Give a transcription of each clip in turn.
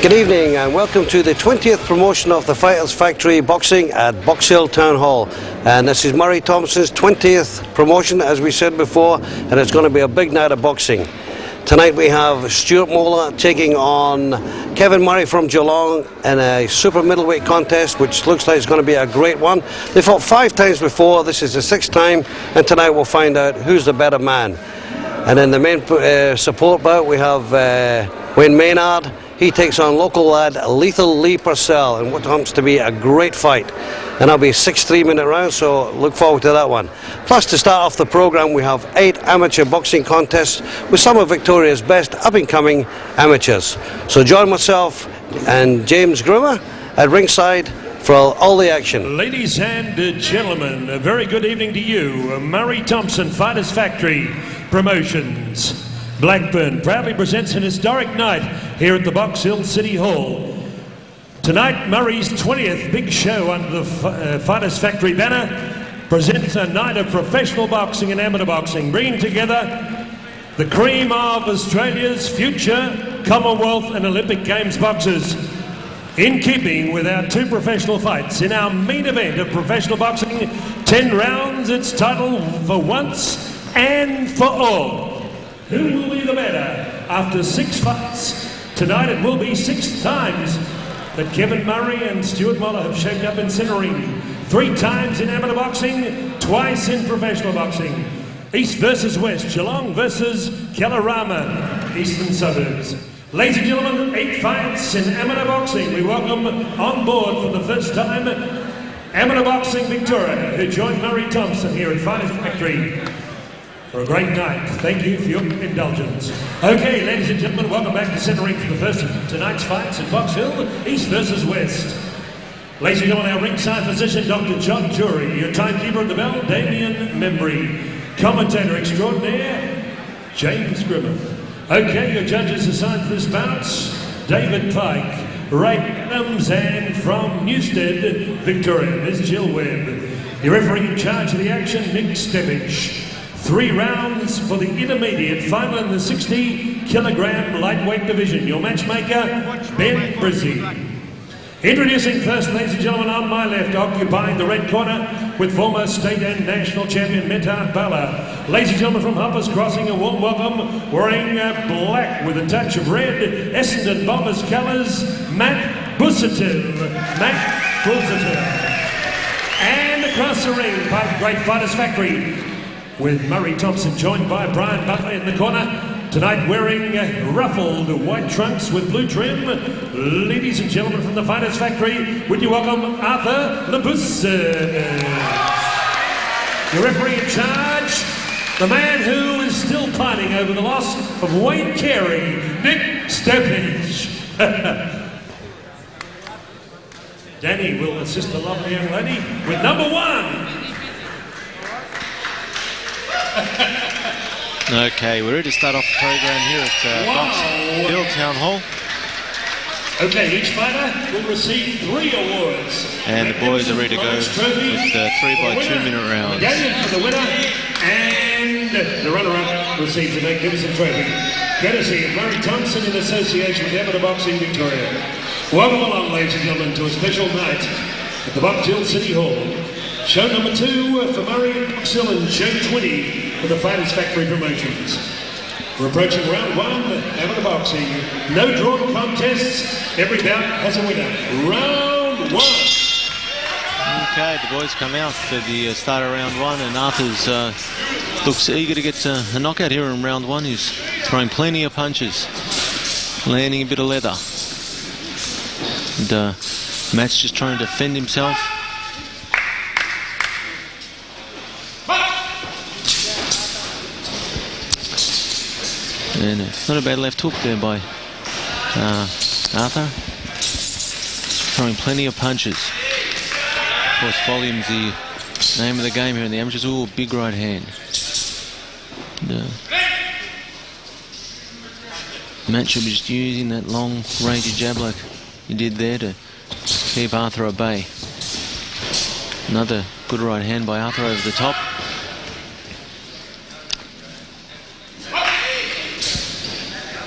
Good evening and welcome to the 20th promotion of the Fighters Factory Boxing at Bussutill Town Hall. And this is Murray Thompson's 20th promotion, as we said before, and it's going to be a big night of boxing. Tonight we have Stewart Moller taking on Kevin Murray from Geelong in a super middleweight contest, which looks like it's going to be a great one. They fought 5 times before, this is the 6th time, and tonight we'll find out who's the better man. And in the main support bout we have Wayne Maynard. He takes on local lad Lethal Leigh Purcell in what happens to be a great fight. And that'll be 6 3-minute rounds, so look forward to that one. Plus, to start off the programme, we have 8 amateur boxing contests with some of Victoria's best up-and-coming amateurs. So join myself and James Groomer at ringside for all the action. Ladies and gentlemen, a very good evening to you. Murray Thompson, Fighters Factory Promotions. Blackburn proudly presents an historic night here at the Box Hill City Hall. Tonight, Murray's 20th big show under the Fighters Factory banner presents a night of professional boxing and amateur boxing, bringing together the cream of Australia's future Commonwealth and Olympic Games boxers. In keeping with our 2 professional fights in our main event of professional boxing, 10 rounds, its title for once and for all. Who will be the better? After 6 fights, tonight it will be 6 times that Kevin Murray and Stewart Moller have shaped up in centering. 3 times in amateur boxing, twice in professional boxing. East versus West, Geelong versus Kalorama, Eastern Suburbs. Ladies and gentlemen, 8 fights in amateur boxing. We welcome on board for the first time Amateur Boxing Victoria, who joined Murray Thompson here at Fighters Factory for a great night. Thank you for your indulgence. Okay, ladies and gentlemen, welcome back to centering for the first of tonight's fights at Box Hill, East versus West. Ladies and gentlemen, our ringside physician, Dr. John Jury, your timekeeper at the bell, Damian Membry, commentator extraordinaire, James Grimmer. Okay, your judges assigned for this bout, David Pike, Ray Adams, and from Newstead, Victoria, Ms. Jill Webb. Your referee in charge of the action, Nick Stebbage. 3 rounds for the intermediate final in the 60-kilogram lightweight division. Your matchmaker, Ben Brizzy. Introducing first, ladies and gentlemen, on my left, occupying the red corner with former state and national champion Maynard Bala. Ladies and gentlemen, from Hoppers Crossingham, a warm welcome, wearing black with a touch of red, Essendon Bombers colours, Matt Bussutill. And across the ring, part of the Great Fighters Factory, with Murray Thompson joined by Brian Butler in the corner. Tonight wearing ruffled white trunks with blue trim. Ladies and gentlemen from the Fighters Factory, would you welcome Arthur Lebessis. Your referee in charge, the man who is still pining over the loss of Wayne Carey, Nick Stebbage. Danny will assist the lovely young lady with number 1. Okay, we're ready to start off the program here at Box Hill Town Hall. Okay, each fighter will receive 3 awards. And the boys are ready to go with 3 by 2-minute rounds. Damian for the winner, and the runner-up receives a magnificent trophy. Courtesy of Murray Thompson in association with Amateur Boxing Victoria. Welcome along, ladies and gentlemen, to a special night at the Box Hill City Hall. Show number 2 for Murray Box Hill and show 20 for the Fighters Factory Promotions. We're approaching round 1, amateur boxing. No drawn contests, every bout has a winner. Round 1. Okay, the boys come out for the start of round 1, and Arthur's looks eager to get a knockout here in round 1. He's throwing plenty of punches, landing a bit of leather. And Matt's just trying to defend himself. And not a bad left hook there by Arthur. Throwing plenty of punches. Of course, volume's the name of the game here in the amateurs. Ooh, big right hand. Matt should be just using that long range jab like he did there to keep Arthur at bay. Another good right hand by Arthur over the top.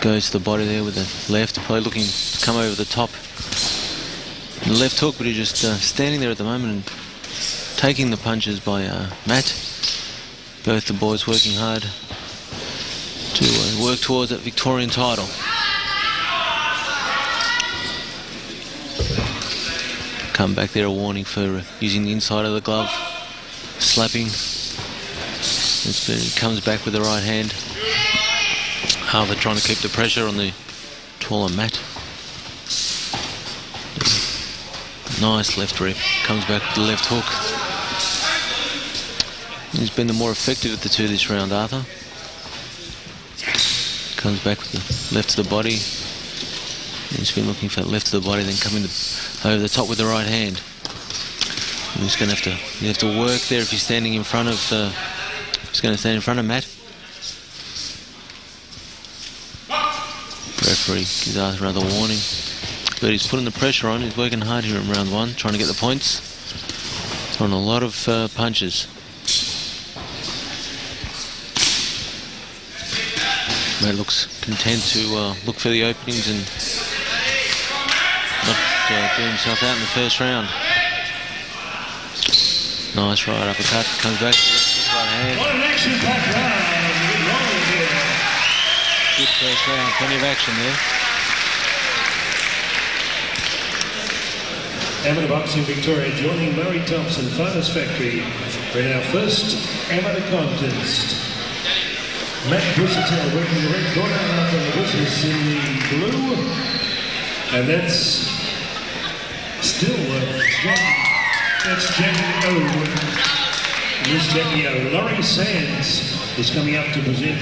Goes to the body there with the left, probably looking come over the top. The left hook, but he's just standing there at the moment and taking the punches by Matt. Both the boys working hard to work towards that Victorian title. Come back there, a warning for using the inside of the glove, slapping. He comes back with the right hand. Arthur trying to keep the pressure on the taller Matt. Nice left rip. Comes back with the left hook. He's been the more effective of the two this round, Arthur. Comes back with the left to the body. He's been looking for that left to the body, then coming over the top with the right hand. And he's going to have to work there if he's standing in front of. He's going to stand in front of Matt. Referee gives Arthur another warning, but he's putting the pressure on. He's working hard here in round one, trying to get the points. Throwing a lot of punches. Matt looks content to look for the openings and not do himself out in the first round. Nice right uppercut, comes back, right hand. What an action-packed round. Good first round, plenty of action there. Amateur Boxing Victoria joining Murray Thompson, Finest Factory, for our first amateur contest. Matt Bussutill working the red corner, Arthur Lebessis in the blue. And that's still that's Jackie O. Miss Jackie O. Laurie Sands is coming up to present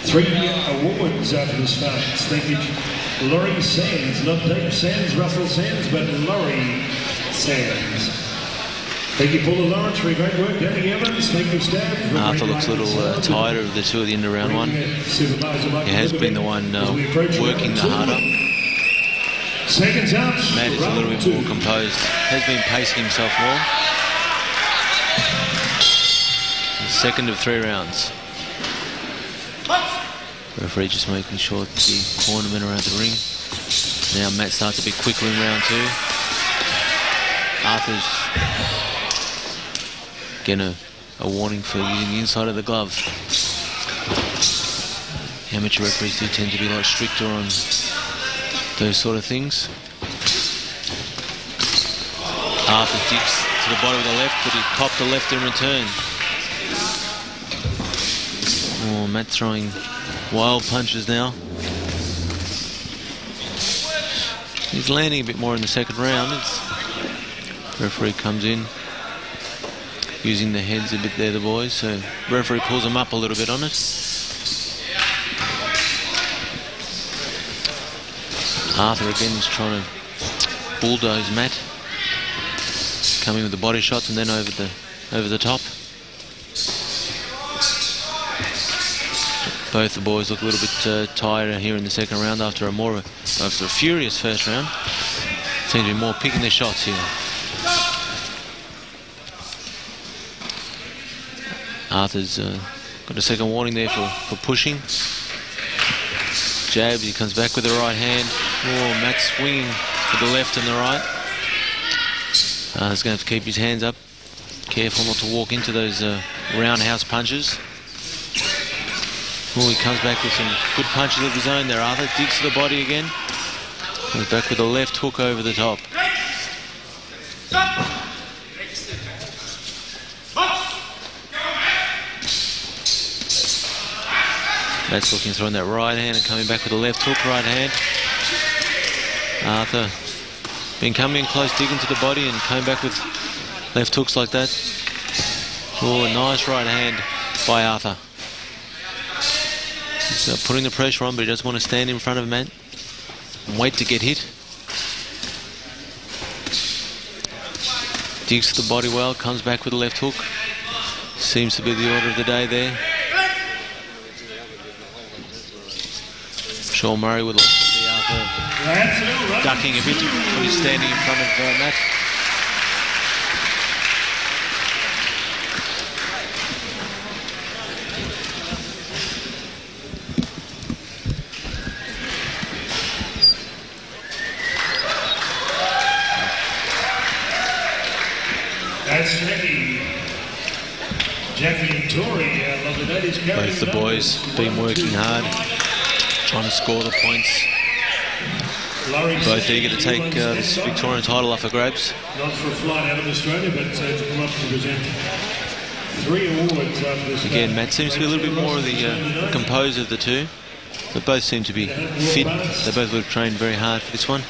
3 awards after this fight. Thank you, Laurie Sands, not Dave Sands, Russell Sands, but Laurie Sands. Thank you, Paul Lawrence, for your great work. Danny Evans, thank you, staff. Arthur looks a little tighter of the two at the end of round one. He has been the one working the harder. Seconds out. Matt is a little bit more composed. Has been pacing himself more. The second of 3 rounds. Referee just making sure that the cornermen around the ring. Now Matt starts a bit quicker in round 2. Arthur's getting a warning for using the inside of the glove. Amateur referees do tend to be a lot stricter on those sort of things. Arthur digs to the body with the left, but he copped the left in return. Oh, Matt throwing wild punches now. He's landing a bit more in the second round. Referee comes in, using the heads a bit there, the boys. So referee pulls them up a little bit on it. Arthur again is trying to bulldoze Matt, coming with the body shots and then over the top. Both the boys look a little bit tired here in the second round after a furious first round. Seem to be more picking their shots here. Arthur's got a second warning there for pushing. Jabs, he comes back with the right hand. Oh, Matt's swinging to the left and the right. He's going to have to keep his hands up. Careful not to walk into those roundhouse punches. Oh, he comes back with some good punches of his own there, Arthur. Digs to the body again. Comes back with a left hook over the top. Matt's looking, throwing that right hand and coming back with a left hook, right hand. Arthur been coming in close, digging to the body and coming back with left hooks like that. Oh, a nice right hand by Arthur. He's putting the pressure on, but he doesn't want to stand in front of Matt and wait to get hit. Digs to the body well, comes back with a left hook. Seems to be the order of the day there. Sean Murray would like to see Arthur ducking a bit when he's standing in front of Matt. Jackie and Tory, lovely ladies. Both the boys been working hard, trying to score the points. Both eager to take this Victorian title up for grabs. Not for a flight out of Australia, but to come up to present 3 awards after this. Again, Matt seems to be a little bit more of the composed of the two. They both seem to be fit. They both would have trained very hard for this one.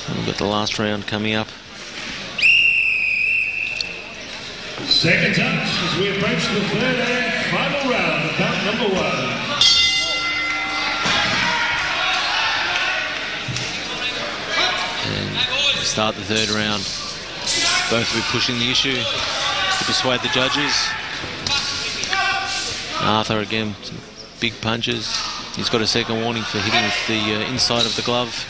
And we've got the last round coming up. Second touch as we approach the third and final round of bout number 1. And start the third round. Both will be pushing the issue to persuade the judges. Arthur again, some big punches. He's got a second warning for hitting with the inside of the glove.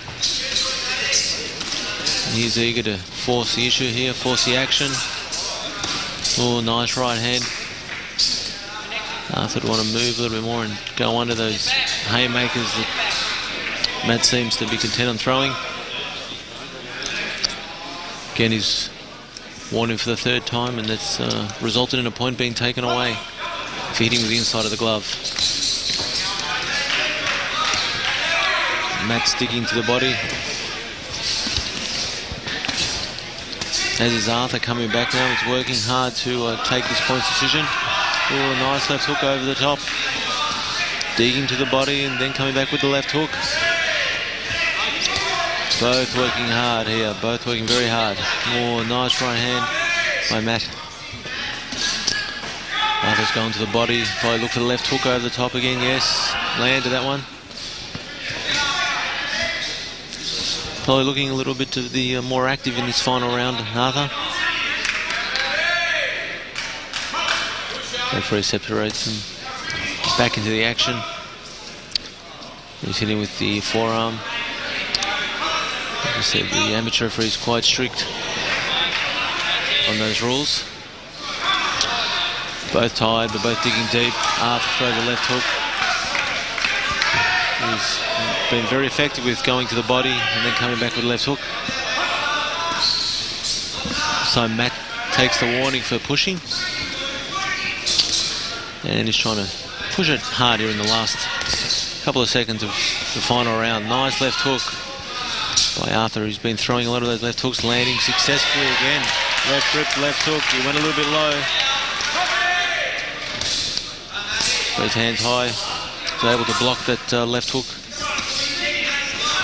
And he's eager to force the issue here, force the action. Oh, nice right hand. Arthur would want to move a little bit more and go under those haymakers that Matt seems to be content on throwing. Again, he's warning for the third time, and that's resulted in a point being taken away for hitting with the inside of the glove. Matt sticking to the body. As is Arthur coming back now. He's working hard to take this points decision. Oh, nice left hook over the top. Digging to the body and then coming back with the left hook. Both working hard here. Both working very hard. Oh, nice right hand by Matt. Arthur's going to the body. Probably look for the left hook over the top again. Yes, landed that one. Probably looking a little bit to the more active in this final round, Arthur. Referee separates him back into the action. He's hitting with the forearm. Like I said, the amateur referee is quite strict on those rules. Both tied, but both digging deep. Arthur throws the left hook. He's been very effective with going to the body and then coming back with the left hook. So Matt takes the warning for pushing. And he's trying to push it hard here in the last couple of seconds of the final round. Nice left hook by Arthur. He's been throwing a lot of those left hooks, landing successfully again. Left rip, left hook. He went a little bit low. Got his hands high. Was able to block that left hook.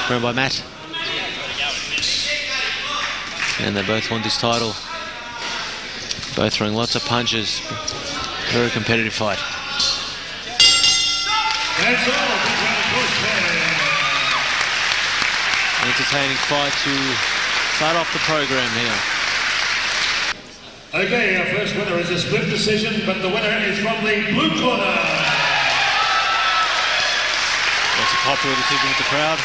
Thrown by Matt. And they both want this title. Both throwing lots of punches. Very competitive fight. That's all. Entertaining fight to start off the program here. Okay, our first winner is a split decision, but the winner is from the blue corner. That's a popular decision with the crowd.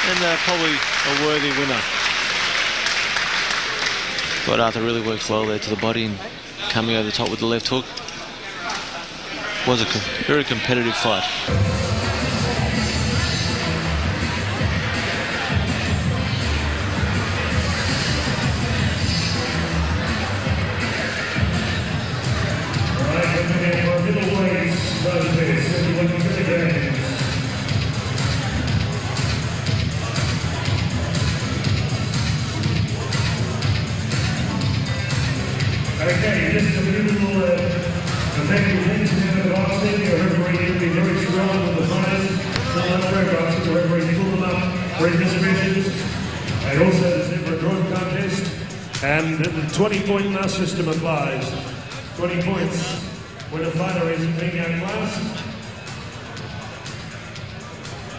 And probably a worthy winner. But Arthur really worked well there to the body and coming over the top with the left hook. Was a very competitive fight. Okay, this is a beautiful effective incident of boxing. Your referee will be very strong with the fighters. Some other boxers, the referee pull them up for exhibitions. And also the separate drawn contest. And the 20-point mass system applies. 20 points when a fighter is being outclassed.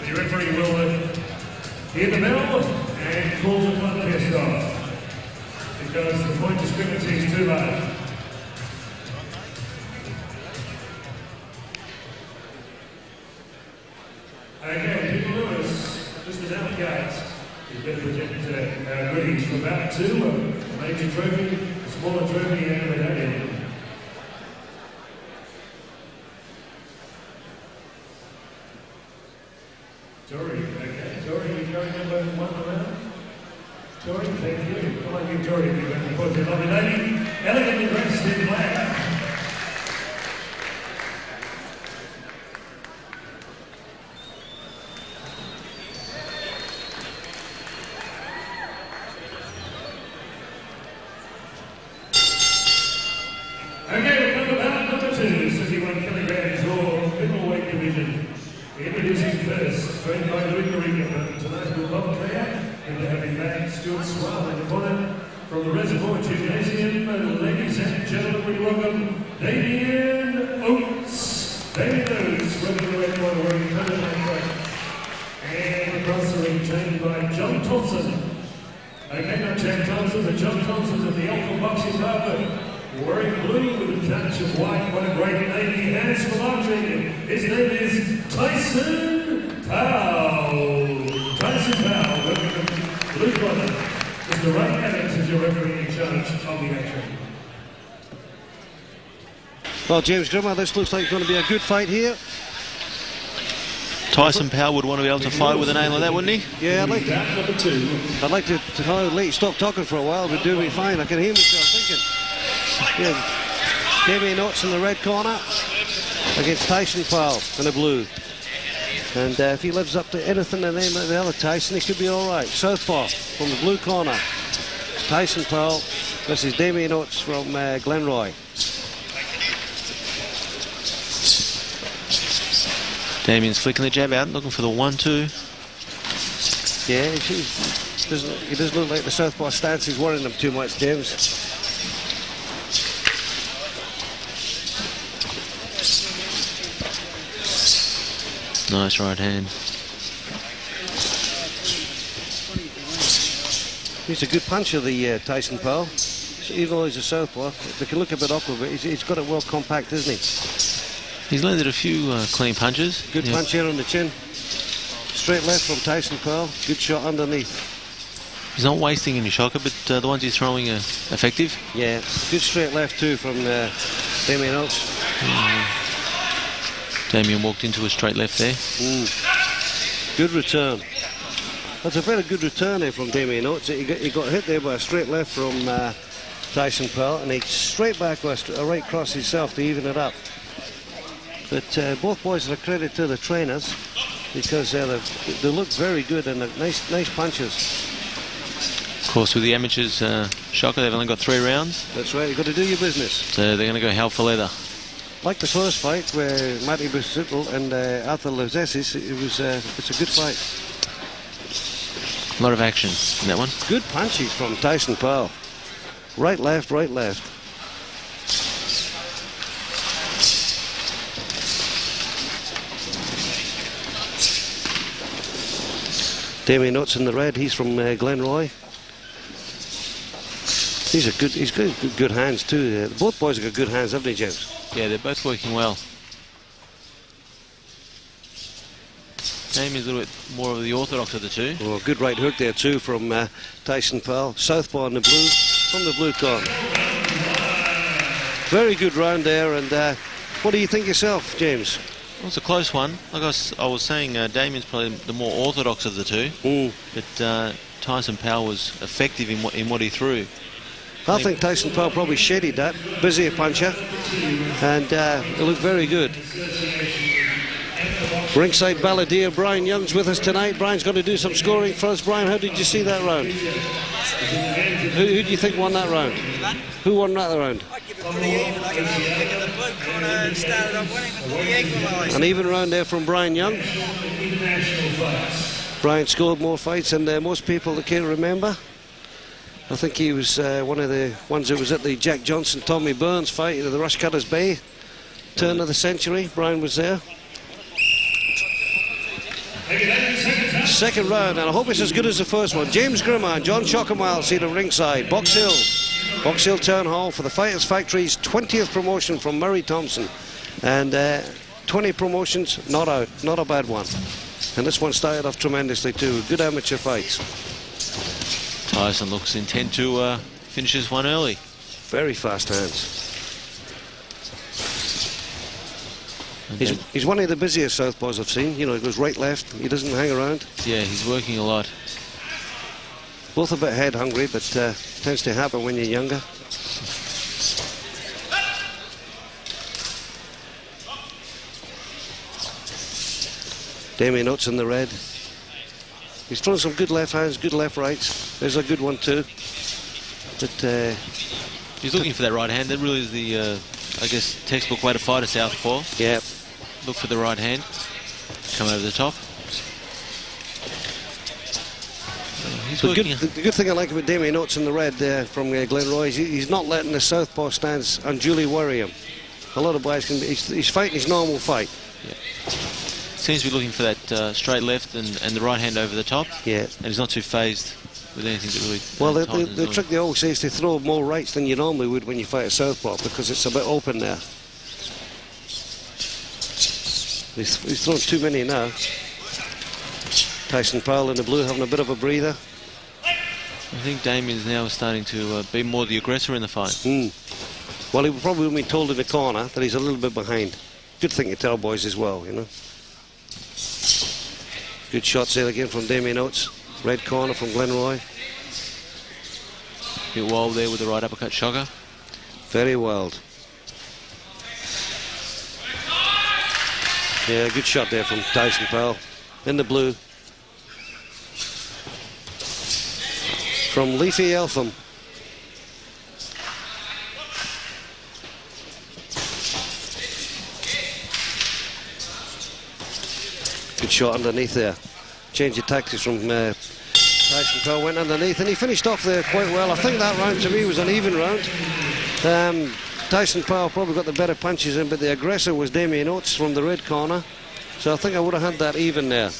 The referee will hear the bell and call the contest off. Because the point discrepancy is too large. Okay, Peter Lewis, this is out the gates. He's going to present our goodies for bout 2, a major trophy, a smaller trophy, and a medallion. Tory, okay. Tory, you going number 1 around? Tory, thank you. Come on, you Tory, if you're going to put your lovely lady, elegantly dressed in black. Okay, we'll come to bout number 2, 61 kilograms or middleweight division. Introducing first, trained by Leigh, tonight we'll love player, and to have him back, Stewart in the corner. From the Reservoir Gymnasium, ladies and gentlemen, we welcome Damian Oates. Damian Oates, running the red one, wearing color and across the ring, trained by John Thompson. Okay, not Jack Thompson, but John Thompson of the Alpha Boxing Department. Wearing blue with a touch of white. What a great name he has for boxing. His name is Tyson Powell. Tyson Powell, welcome blue brother. Mr. Ray Adams is your referee in charge of the action. Well, James Grimmer, this looks like it's going to be a good fight here. Tyson Powell would want to be able to fight with a name like that, wouldn't he? Yeah, I'd like to tell Leigh stop talking for a while, but do me fine. I can hear myself thinking. Yeah, Damian Oates in the red corner against Tyson Powell in the blue. And if he lives up to anything the name of the other Tyson, he could be all right. Southpaw from the blue corner. Tyson Powell. This is Damian Oates from Glenroy. Damian's flicking the jab out, looking for the 1-2. Yeah, he doesn't look like the Southpaw stance is worrying him too much, James. Nice right hand. He's a good puncher, the Tyson Powell. Even though he's a southpaw, they can look a bit awkward, but he's got it well compact, isn't he? He's landed a few clean punches. Good punch here on the chin. Straight left from Tyson Powell. Good shot underneath. He's not wasting any shocker, but the ones he's throwing are effective. Yeah, good straight left too from Damian Oates. Damian walked into a straight left there. Good return. That's a very good return there from Damian Oates. He got hit there by a straight left from Tyson Powell, and he straight back with a right cross himself to even it up. But both boys are a credit to the trainers because they look very good and nice punches. Of course, with the amateurs, shocker, they've only got 3 rounds. That's right, you've got to do your business. So they're going to go hell for leather. Like the first fight where Bussutill and Arthur Lebessis, it's a good fight. A lot of action in that one. Good punches from Tyson Powell. Right, left, right, left. Damian Oates in the red, he's from Glenroy. He's got good hands too. Both boys have got good hands, haven't they, James? Yeah, they're both working well. Damian's a little bit more of the orthodox of the two. Oh, good right hook there too from Tyson Powell. Southpaw in the blue, from the blue corner. Very good round there, and what do you think yourself, James? Well, it's a close one. Like I was saying, Damian's probably the more orthodox of the two, but Tyson Powell was effective in what he threw. I think Tyson Powell probably shaded that. Busier puncher, and it looked very good. Ringside balladeer Brian Young's with us tonight. Brian's going to do some scoring for us. Brian, how did you see that round? Who do you think won that round? Who won that round? I give it pretty even. I think the blue corner started off winning with the equaliser. An even round there from Brian Young. Brian scored more fights than most people that can remember. I think he was one of the ones that was at the Jack Johnson Tommy Burns fight at the Rushcutters Bay turn of the century. Brian was there. Second round, and I hope it's as good as the first one. James Grimmer and John Chockermile seat at ringside. Box Hill Town Hall for the Fighters Factory's 20th promotion from Murray Thompson. And 20 promotions, not out, not a bad one. And this one started off tremendously too. Good amateur fights. Tyson looks intent to finish this one early. Very fast hands. He's one of the busiest southpaws I've seen. You know, he goes right, left. He doesn't hang around. Yeah, he's working a lot. Both a bit head hungry, but tends to happen when you're younger. Damian Oates in the red. He's thrown some good left hands, good left rights. There's a good one too. But he's looking for that right hand. That really is the, I guess, textbook way to fight a southpaw. Yeah. Look for the right hand. Come over the top. The good thing I like about Damian Oates in the red from Glenroy is he's not letting the southpaw stance unduly worry him. A lot of boys can. He's fighting his normal fight. Yeah. Seems to be looking for that straight left and the right hand over the top. Yeah. And he's not too phased with anything that really. Well, the trick they always say is to throw more rights than you normally would when you fight a southpaw because it's a bit open there. He's thrown too many now. Tyson Powell in the blue having a bit of a breather. I think Damian's now starting to be more the aggressor in the fight. Well, he probably would have been told in the corner that he's a little bit behind. Good thing to tell boys as well, you know. Good shots there again from Damian Oates. Red corner from Glenroy. Bit wild there with the right uppercut shocker. Very wild. Yeah, good shot there from Tyson Powell in the blue. From Leafy Eltham. Good shot underneath there. Change of tactics from Tyson Powell, went underneath and he finished off there quite well. I think that round to me was an even round. Tyson Powell probably got the better punches in, but the aggressor was Damian Oates from the red corner. So I think I would have had that even there.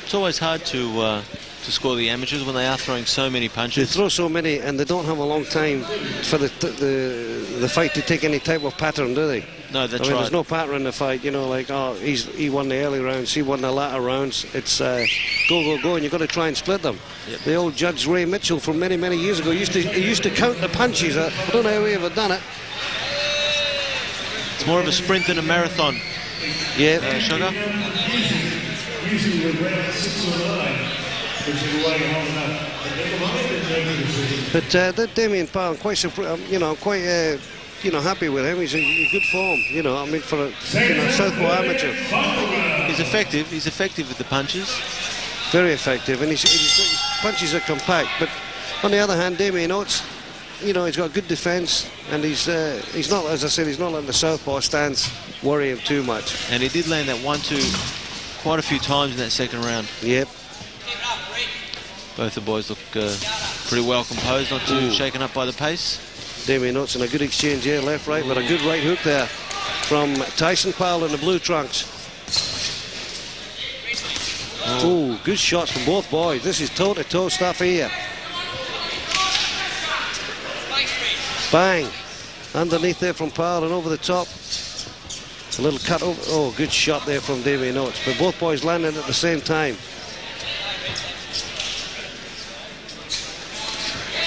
It's always hard to score the amateurs when they are throwing so many punches. They throw so many and they don't have a long time for the fight to take any type of pattern, do they? No, that's I mean, right. There's no pattern in the fight, you know, like, oh, he won the early rounds, he won the latter rounds. It's go, go, go, and you've got to try and split them. Yep. The old Judge Ray Mitchell from many, many years ago he used to count the punches. I don't know how he ever done it. It's more of a sprint than a marathon. Yeah. Sugar? But that Damian Powell, quite happy with him. He's in good form, you know. I mean, for a southpaw amateur. He's effective. He's effective with the punches. Very effective, and his punches are compact. But on the other hand, Damian Oates, you know, he's got good defence, and he's not, as I said, he's not letting the southpaw stance worry him too much. And he did land that 1-2 quite a few times in that second round. Yep. Both the boys look pretty well composed, not too shaken up by the pace. Damian Oates in a good exchange here, left, right, but a good right hook there from Tyson Powell in the blue trunks. Oh, good shots from both boys. This is toe-to-toe stuff here. Bang. Underneath there from Powell and over the top. A little cut over. Oh, good shot there from Damian Oates. But both boys landing at the same time.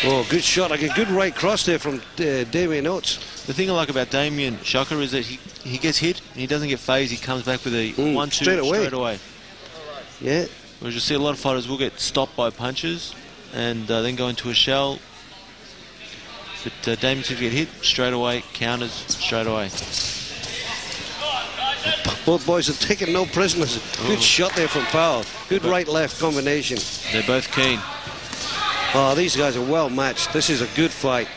Oh, good shot. Like a good right cross there from Damian Oates. The thing I like about Damian Shocker is that he gets hit and he doesn't get phased. He comes back with a 1-2 straight away. Yeah. Whereas you see a lot of fighters will get stopped by punches and then go into a shell. But Damian seems to get hit straight away, counters straight away. Both boys have taken no prisoners. Good shot there from Powell. Good right-left combination. They're both keen. Oh, these guys are well matched. This is a good fight.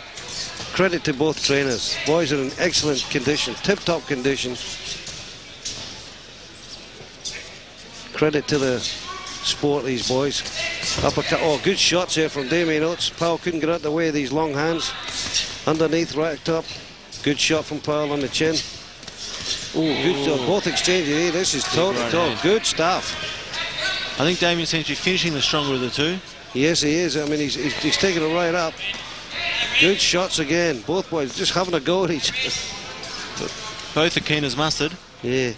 Credit to both trainers. Boys are in excellent condition, tip-top condition. Credit to the sport, these boys. Uppercut. Oh, good shots here from Damian Oates. Powell couldn't get out the way of these long hands. Underneath, right top. Good shot from Powell on the chin. Oh, good job. Both exchanging here. This is toe-to-toe. Good stuff. I think Damian seems to be finishing the stronger of the two. Yes, he is. I mean, he's taking it right up. Good shots again. Both boys just having a go at each other. Both are keen as mustard. Yeah.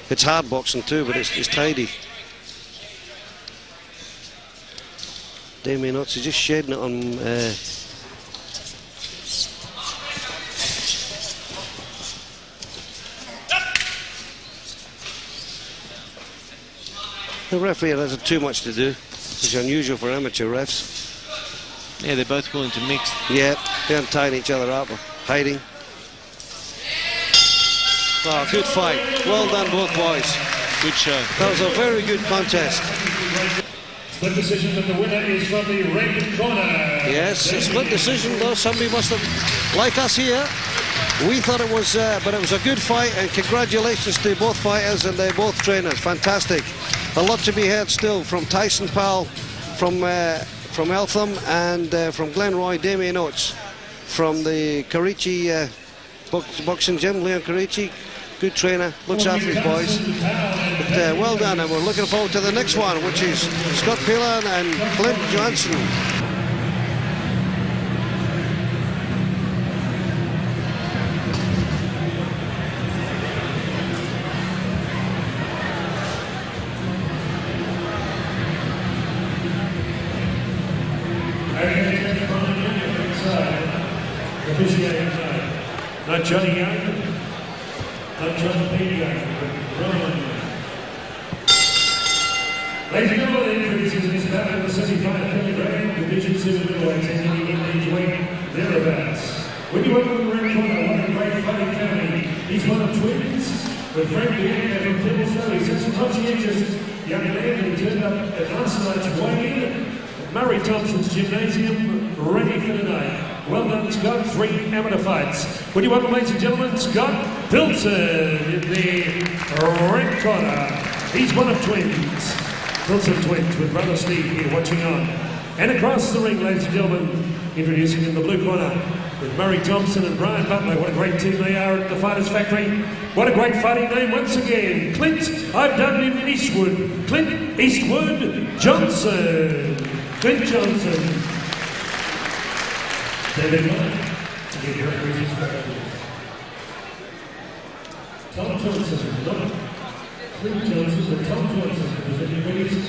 It's hard boxing too, but it's tidy. Damian Oates is just shedding it on The referee hasn't too much to do. It's unusual for amateur refs. Yeah, they're both willing to mix. Yeah, they aren't tying each other up or hiding. Oh, good fight. Well done, both boys. Good show. That was a very good contest. Split decision, and the winner is from the red corner. Yes, a split decision, though. Somebody must have, like us here, we thought it was, but it was a good fight, and congratulations to both fighters and both trainers. Fantastic. A lot to be heard still from Tyson, Powell, from Eltham, and from Glenroy, Damian Oates, from the Karachi boxing gym, Leon Karachi. Good trainer, looks after his boys. But well done, and we're looking forward to the next one, which is Scott Pilson and Clint Johnson. Not Johnny Young, not John Paco, but Roman. Ladies and gentlemen, introducing this battle in the 75 kilogram division super middleweight, taking in age weight thereabouts. When you welcome the red corner, what a great fighting family. He's one of twins, with Frank Bianca from Pilson. He's such a conscientious young man who turned up at last night's weigh-in. Murray Thompson's gymnasium, ready for the night. Well done, Scott. 3 amateur fights. Would you welcome, ladies and gentlemen, Scott Pilson in the red corner. He's one of twins. Pilson twins with brother Steve here watching on. And across the ring, ladies and gentlemen, introducing in the blue corner with Murray Thompson and Brian Butler. What a great team they are at the Fighters Factory. What a great fighting name once again. Clint, I've done him Eastwood. Clint Eastwood Johnson. Clint Johnson. Tom Johnson, not Clint Johnson, but Tom Johnson, presenting Lebessis.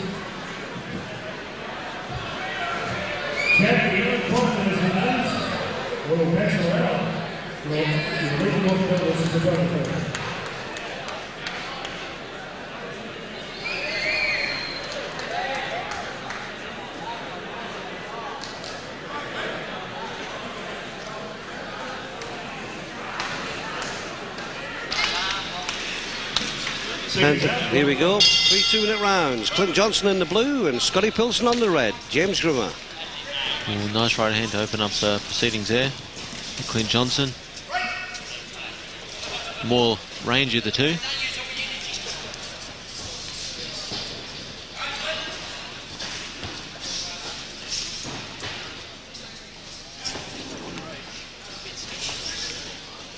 Champion partners in that, or Purcell, from the original brothers of the Paco. And here we go, 3 2-minute rounds. Clint Johnson in the blue and Scotty Pilson on the red. James Grimmer. Ooh, nice right hand to open up the proceedings there. Clint Johnson. More rangy of the two.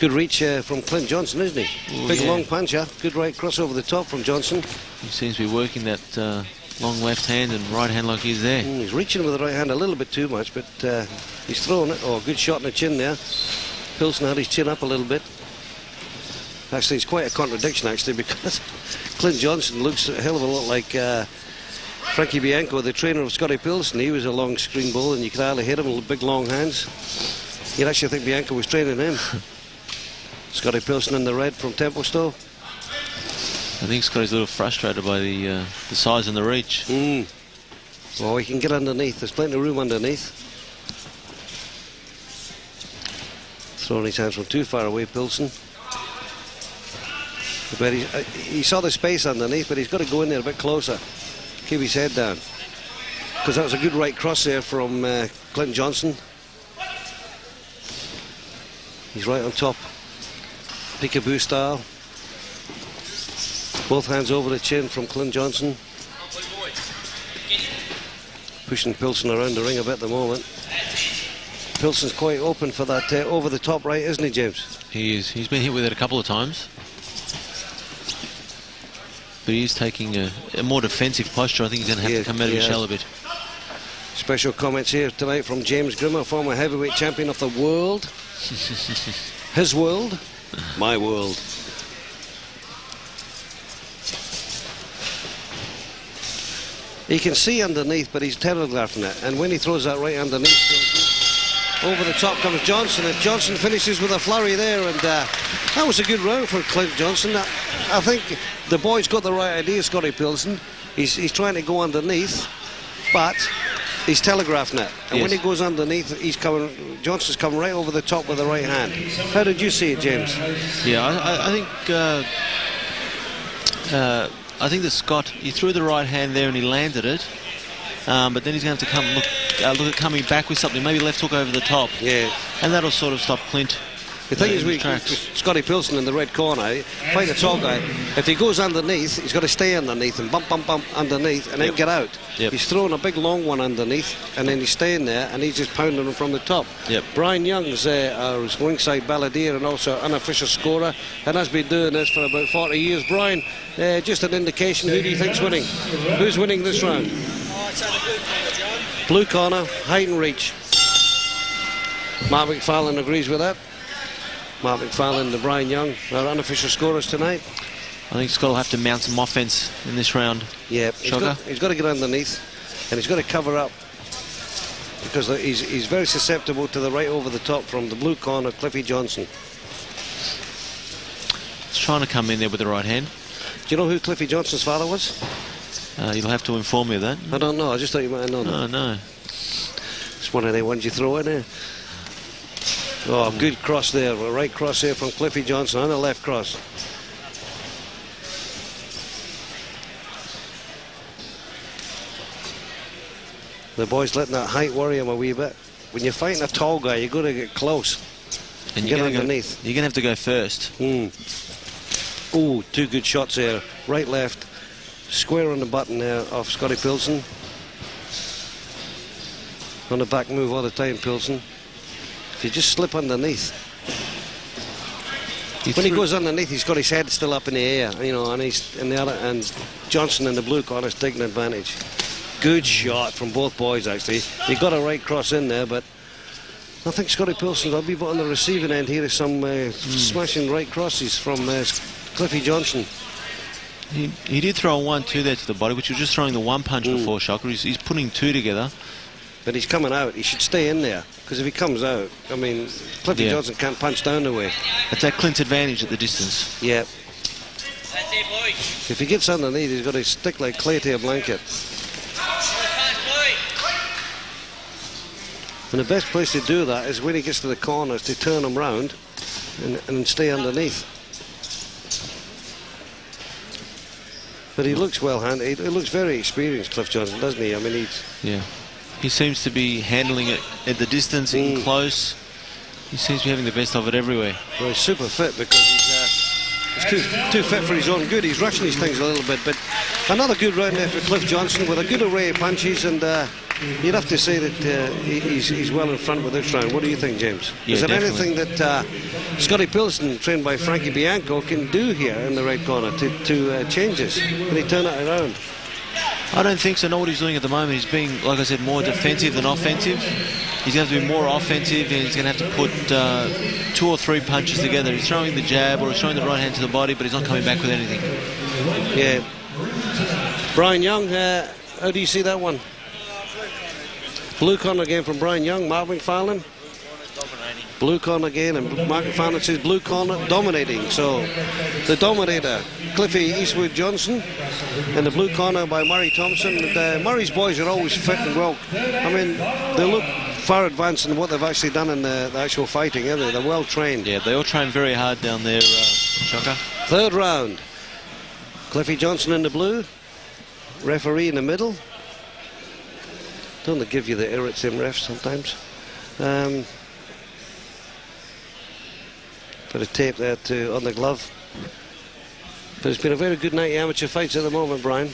Good reach from Clint Johnson, isn't he? Ooh, big yeah. long puncher. Good right cross over the top from Johnson. He seems to be working that long left hand and right hand like he's there. He's reaching with the right hand a little bit too much, but he's throwing it. Oh, good shot in the chin there. Pilson had his chin up a little bit. Actually, it's quite a contradiction, actually, because Clint Johnson looks a hell of a lot like Frankie Bianco, the trainer of Scotty Pilson. He was a long screen bull, and you could hardly hit him with big long hands. You'd actually think Bianco was training him. Scotty Pilson in the red from Templestowe. I think Scotty's a little frustrated by the size and the reach. Oh, he can get underneath. There's plenty of room underneath. Throwing his hands from too far away, Pilson. But he saw the space underneath, but he's got to go in there a bit closer. Keep his head down. Because that was a good right cross there from Clint Johnson. He's right on top. Peekaboo style. Both hands over the chin from Clint Johnson. Pushing Pilson around the ring a bit at the moment. Pilson's quite open for that over the top right, isn't he, James? He is. He's been hit with it a couple of times. But he's taking a more defensive posture. I think he's going to have to come out of his shell a bit. Special comments here tonight from James Grimmer, former heavyweight champion of the world. His world, my world. He can see underneath, but he's telegraphing it. And when he throws that right underneath, over the top comes Johnson, and Johnson finishes with a flurry there. And that was a good round for Clint Johnson. I think the boys got the right idea, Scotty Pilson. He's trying to go underneath, but he's telegraphing it. And when he goes underneath, Johnson's coming right over the top with the right hand. How did you see it, James? Yeah, I think that Scott, he threw the right hand there and he landed it. But then he's going to have to look at coming back with something, maybe left hook over the top. Yeah. And that'll sort of stop Clint. The thing is, with Scotty Pilson in the red corner, quite a tall guy. If he goes underneath, he's got to stay underneath and bump underneath and then get out. Yep. He's throwing a big long one underneath and then he's staying there and he's just pounding him from the top. Yep. Brian Young's ringside balladeer and also unofficial scorer, and has been doing this for about 40 years. Brian, just an indication, who do you think's winning? Who's winning this round? Oh, it's on the blue corner, John. Blue corner, height and reach. Mark McFarlane agrees with that. Mark McFarlane and Brian Young, our unofficial scorers tonight. I think Scott will have to mount some offense in this round. Yeah, he's got to get underneath and he's got to cover up because he's very susceptible to the right over the top from the blue corner, Cliffy Johnson. He's trying to come in there with the right hand. Do you know who Cliffy Johnson's father was? You'll have to inform me of that. I don't know, I just thought you might have known. Oh, no. It's one of the ones you throw in there. Oh, good cross there, a right cross there from Cliffy Johnson on the left cross. The boy's letting that height worry him a wee bit. When you're fighting a tall guy, you've got to get close and get underneath. You're going to have to go first. Oh, two good shots there. Right, left. Square on the button there off Scotty Pilson. On the back move all the time, Pilson. If you just slip underneath. When he goes underneath, he's got his head still up in the air, you know, and he's in the other, and Johnson in the blue corner is taking advantage. Good shot from both boys, actually. He got a right cross in there, but I think Scotty Pilson will be on the receiving end here. Some smashing right crosses from Cliffy Johnson. He did throw a 1-2 there to the body, which was just throwing the one punch before Shocker. He's putting two together. But he's coming out. He should stay in there, because if he comes out, I mean, Cliffy Johnson can't punch down the way. That's at Clint's advantage at the distance. Yeah. If he gets underneath, he's got to stick like clay to a blanket. And the best place to do that is when he gets to the corners, to turn him round and stay underneath. But he looks well-handed. He looks very experienced, Cliff Johnson, doesn't he? I mean, he seems to be handling it at the distance, in close. He seems to be having the best of it everywhere. Well, he's super fit because he's too fit for his own good. He's rushing these things a little bit. But another good round there for Cliff Johnson with a good array of punches, and you'd have to say that he's well in front with this round. What do you think, James? Yeah, is there definitely anything that Scotty Pilson, trained by Frankie Bianco, can do here in the right corner to change this? Can he turn it around? I don't think so. Know what he's doing at the moment. He's being, like I said, more defensive than offensive. He's going to have to be more offensive, and he's going to have to put 2 or 3 punches together. He's throwing the jab or he's throwing the right hand to the body, but he's not coming back with anything. Yeah. Brian Young, how do you see that one? Blue corner again from Brian Young. Mark McFarlane. Blue corner again, and Mark McFarlane says blue corner dominating. So the dominator, Cliffy Eastwood Johnson, and the blue corner by Murray Thompson. And, Murray's boys are always fit and well. I mean, they look far advanced in what they've actually done in the actual fighting, aren't they? They're well trained. Yeah, they all train very hard down there, Shocker. Third round. Cliffy Johnson in the blue. Referee in the middle. Don't they give you the irrits in refs sometimes? Bit of tape there on the glove. But it's been a very good night of amateur fights at the moment, Brian.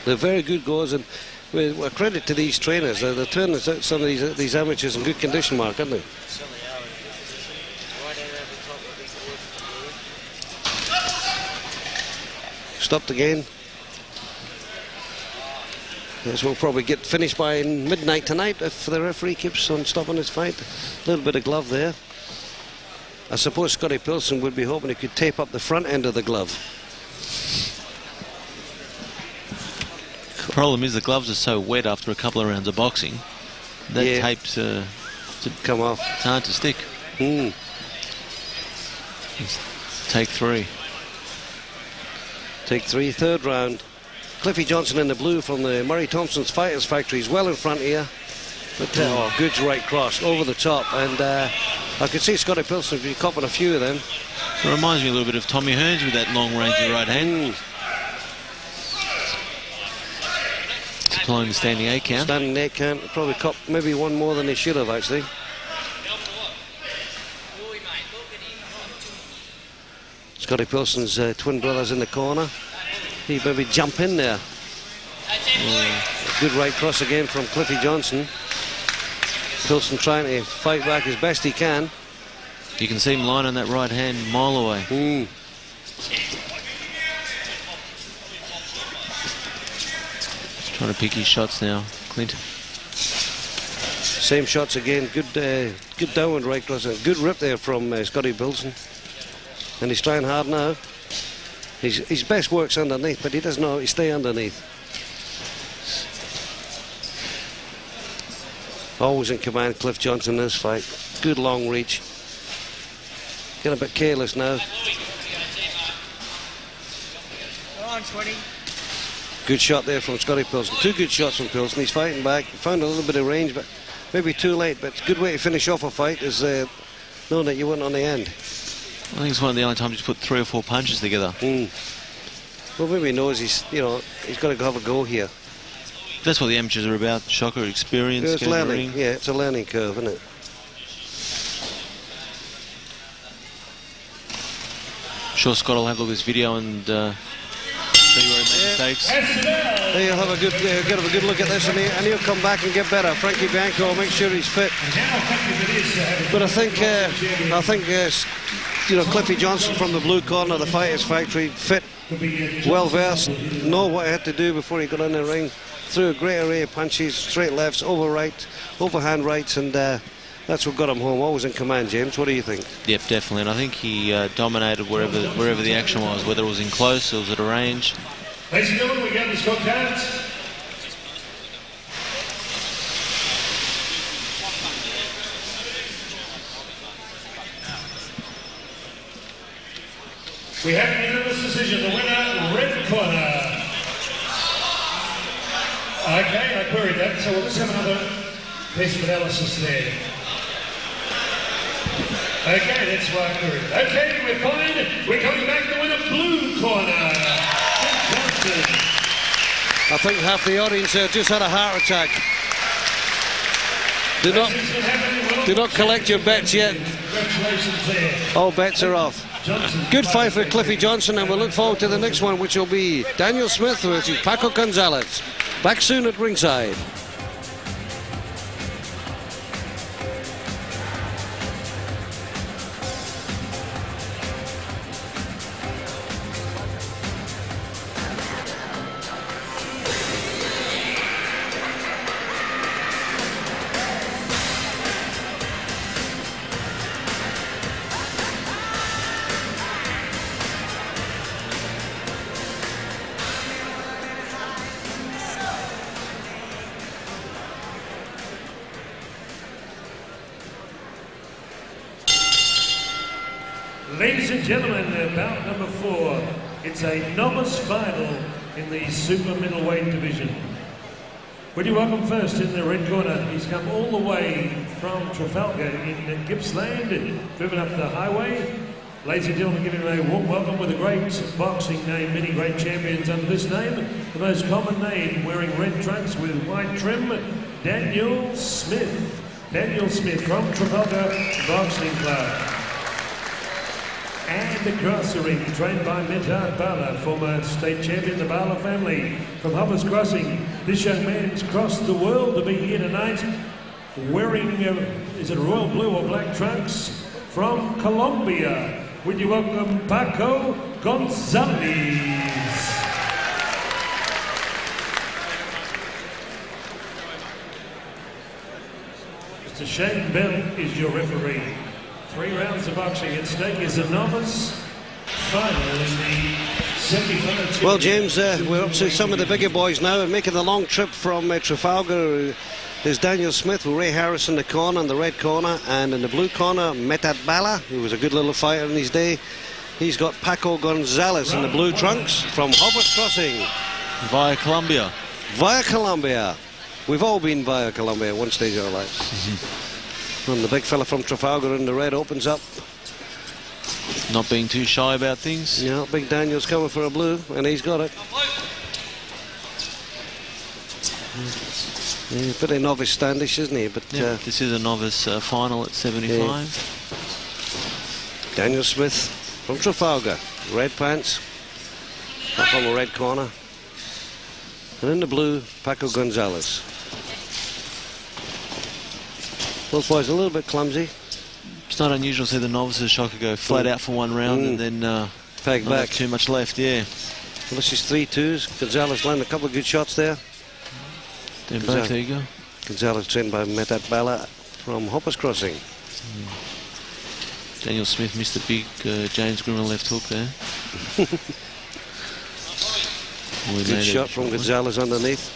They're very good goers, and a credit to these trainers. They're turning some of these amateurs in good condition, Mark, aren't they? Stopped again. Yes, we'll probably get finished by midnight tonight if the referee keeps on stopping his fight. A little bit of glove there. I suppose Scotty Pilson would be hoping he could tape up the front end of the glove. The problem is the gloves are so wet after a couple of rounds of boxing. That tape to come off. It's hard to stick. Take 3. Take 3, third round. Cliffy Johnson in the blue from the Murray Thompson's Fighters Factory is well in front here. But good right cross over the top, and I could see Scotty Pilson be copping a few of them. It reminds me a little bit of Tommy Hearns with that long range right hand. Supplying the standing 8 count. Standing 8 count, probably cop maybe one more than he should have actually. Scotty Pilson's twin brothers in the corner. He maybe jump in there. Good right cross again from Cliffy Johnson. Pilson trying to fight back as best he can. You can see him lying on that right hand mile away. Just trying to pick his shots now, Clint. Same shots again. Good downward right cross. Good rip there from Scotty Pilson. And he's trying hard now. His best work's underneath, but he doesn't know how to stay underneath. Always in command, Cliff Johnson in this fight. Good long reach. Getting a bit careless now. Good shot there from Scotty Pilson. 2 good shots from Pilson. He's fighting back. Found a little bit of range, but maybe too late. But it's a good way to finish off a fight is knowing that you went on the end. I think it's one of the only times he's put 3 or 4 punches together. Well, maybe he knows he's got to have a go here. That's what the amateurs are about. Shocker, experience. It's learning. Yeah, it's a learning curve, isn't it? Sure, Scott will have a look at this video and see where he made mistakes. There you'll have a good look at this, and he'll come back and get better. Frankie Bianco will make sure he's fit. But I think Cliffy Johnson from the blue corner, the Fighters Factory, fit, well versed, know what he had to do before he got in the ring. Threw a great array of punches, straight lefts, overhand rights, and that's what got him home. Always in command, James. What do you think? Yep, definitely. And I think he dominated wherever the action was, whether it was in close or it was at a range. Ladies and gentlemen, we got the scorecards. We have a unanimous decision. The winner, red corner. Okay, I queried that, so we'll just have another piece of analysis there. Okay, that's why I queried. Okay, we're fine. We're coming back to the winner, blue corner. I think half the audience just had a heart attack. Do not collect your bets yet. Congratulations there. All bets are off. Good fight for Cliffy Johnson, and we'll look forward to the next one, which will be Daniel Smith versus Paco Gonzales. Back soon at ringside. Ladies and gentlemen, bout number 4. It's a novice final in the super middleweight division. Would you welcome first in the red corner? He's come all the way from Trafalgar in Gippsland, driven up the highway. Ladies and gentlemen, give him a warm welcome with a great boxing name, many great champions under this name. The most common name, wearing red trunks with white trim, Daniel Smith. Daniel Smith from Trafalgar Boxing Club. And across the ring, trained by Maynard Bala, former state champion, the Bala family from Hubbard's Crossing. This young man's crossed the world to be here tonight, wearing, is it royal blue or black trunks, from Colombia. Would you welcome Paco Gonzales. Mr. Shane Bell is your referee. 3 rounds of boxing at stake is a novice final in the semi-final. Well, James, we're up to some of the bigger boys now, and making the long trip from Trafalgar is Daniel Smith with Ray Harris in the corner, in the red corner, and in the blue corner, Maynard Bala, who was a good little fighter in his day. He's got Paco Gonzales in the blue trunks from Hoppers Crossing. Via Colombia. Via Colombia. We've all been via Colombia at one stage of our lives. And the big fella from Trafalgar in the red opens up. Not being too shy about things. Yeah, Big Daniel's coming for a blue, and he's got it. Yeah, a bit of novice standish, isn't he? But yeah, this is a novice final at 75. Yeah. Daniel Smith from Trafalgar, red pants, up on the red corner. And in the blue, Paco Gonzales. Both boys a little bit clumsy. It's not unusual to see the novices, Shocker, go flat out for one round and then peg back. Too much left, yeah. Well, this is 3-2s. Gonzales landed a couple of good shots there. They're both eager. Gonzales trained by Maynard from Hoppers Crossing. Daniel Smith missed a big James Grimmer left hook there. Good shot from Gonzales underneath.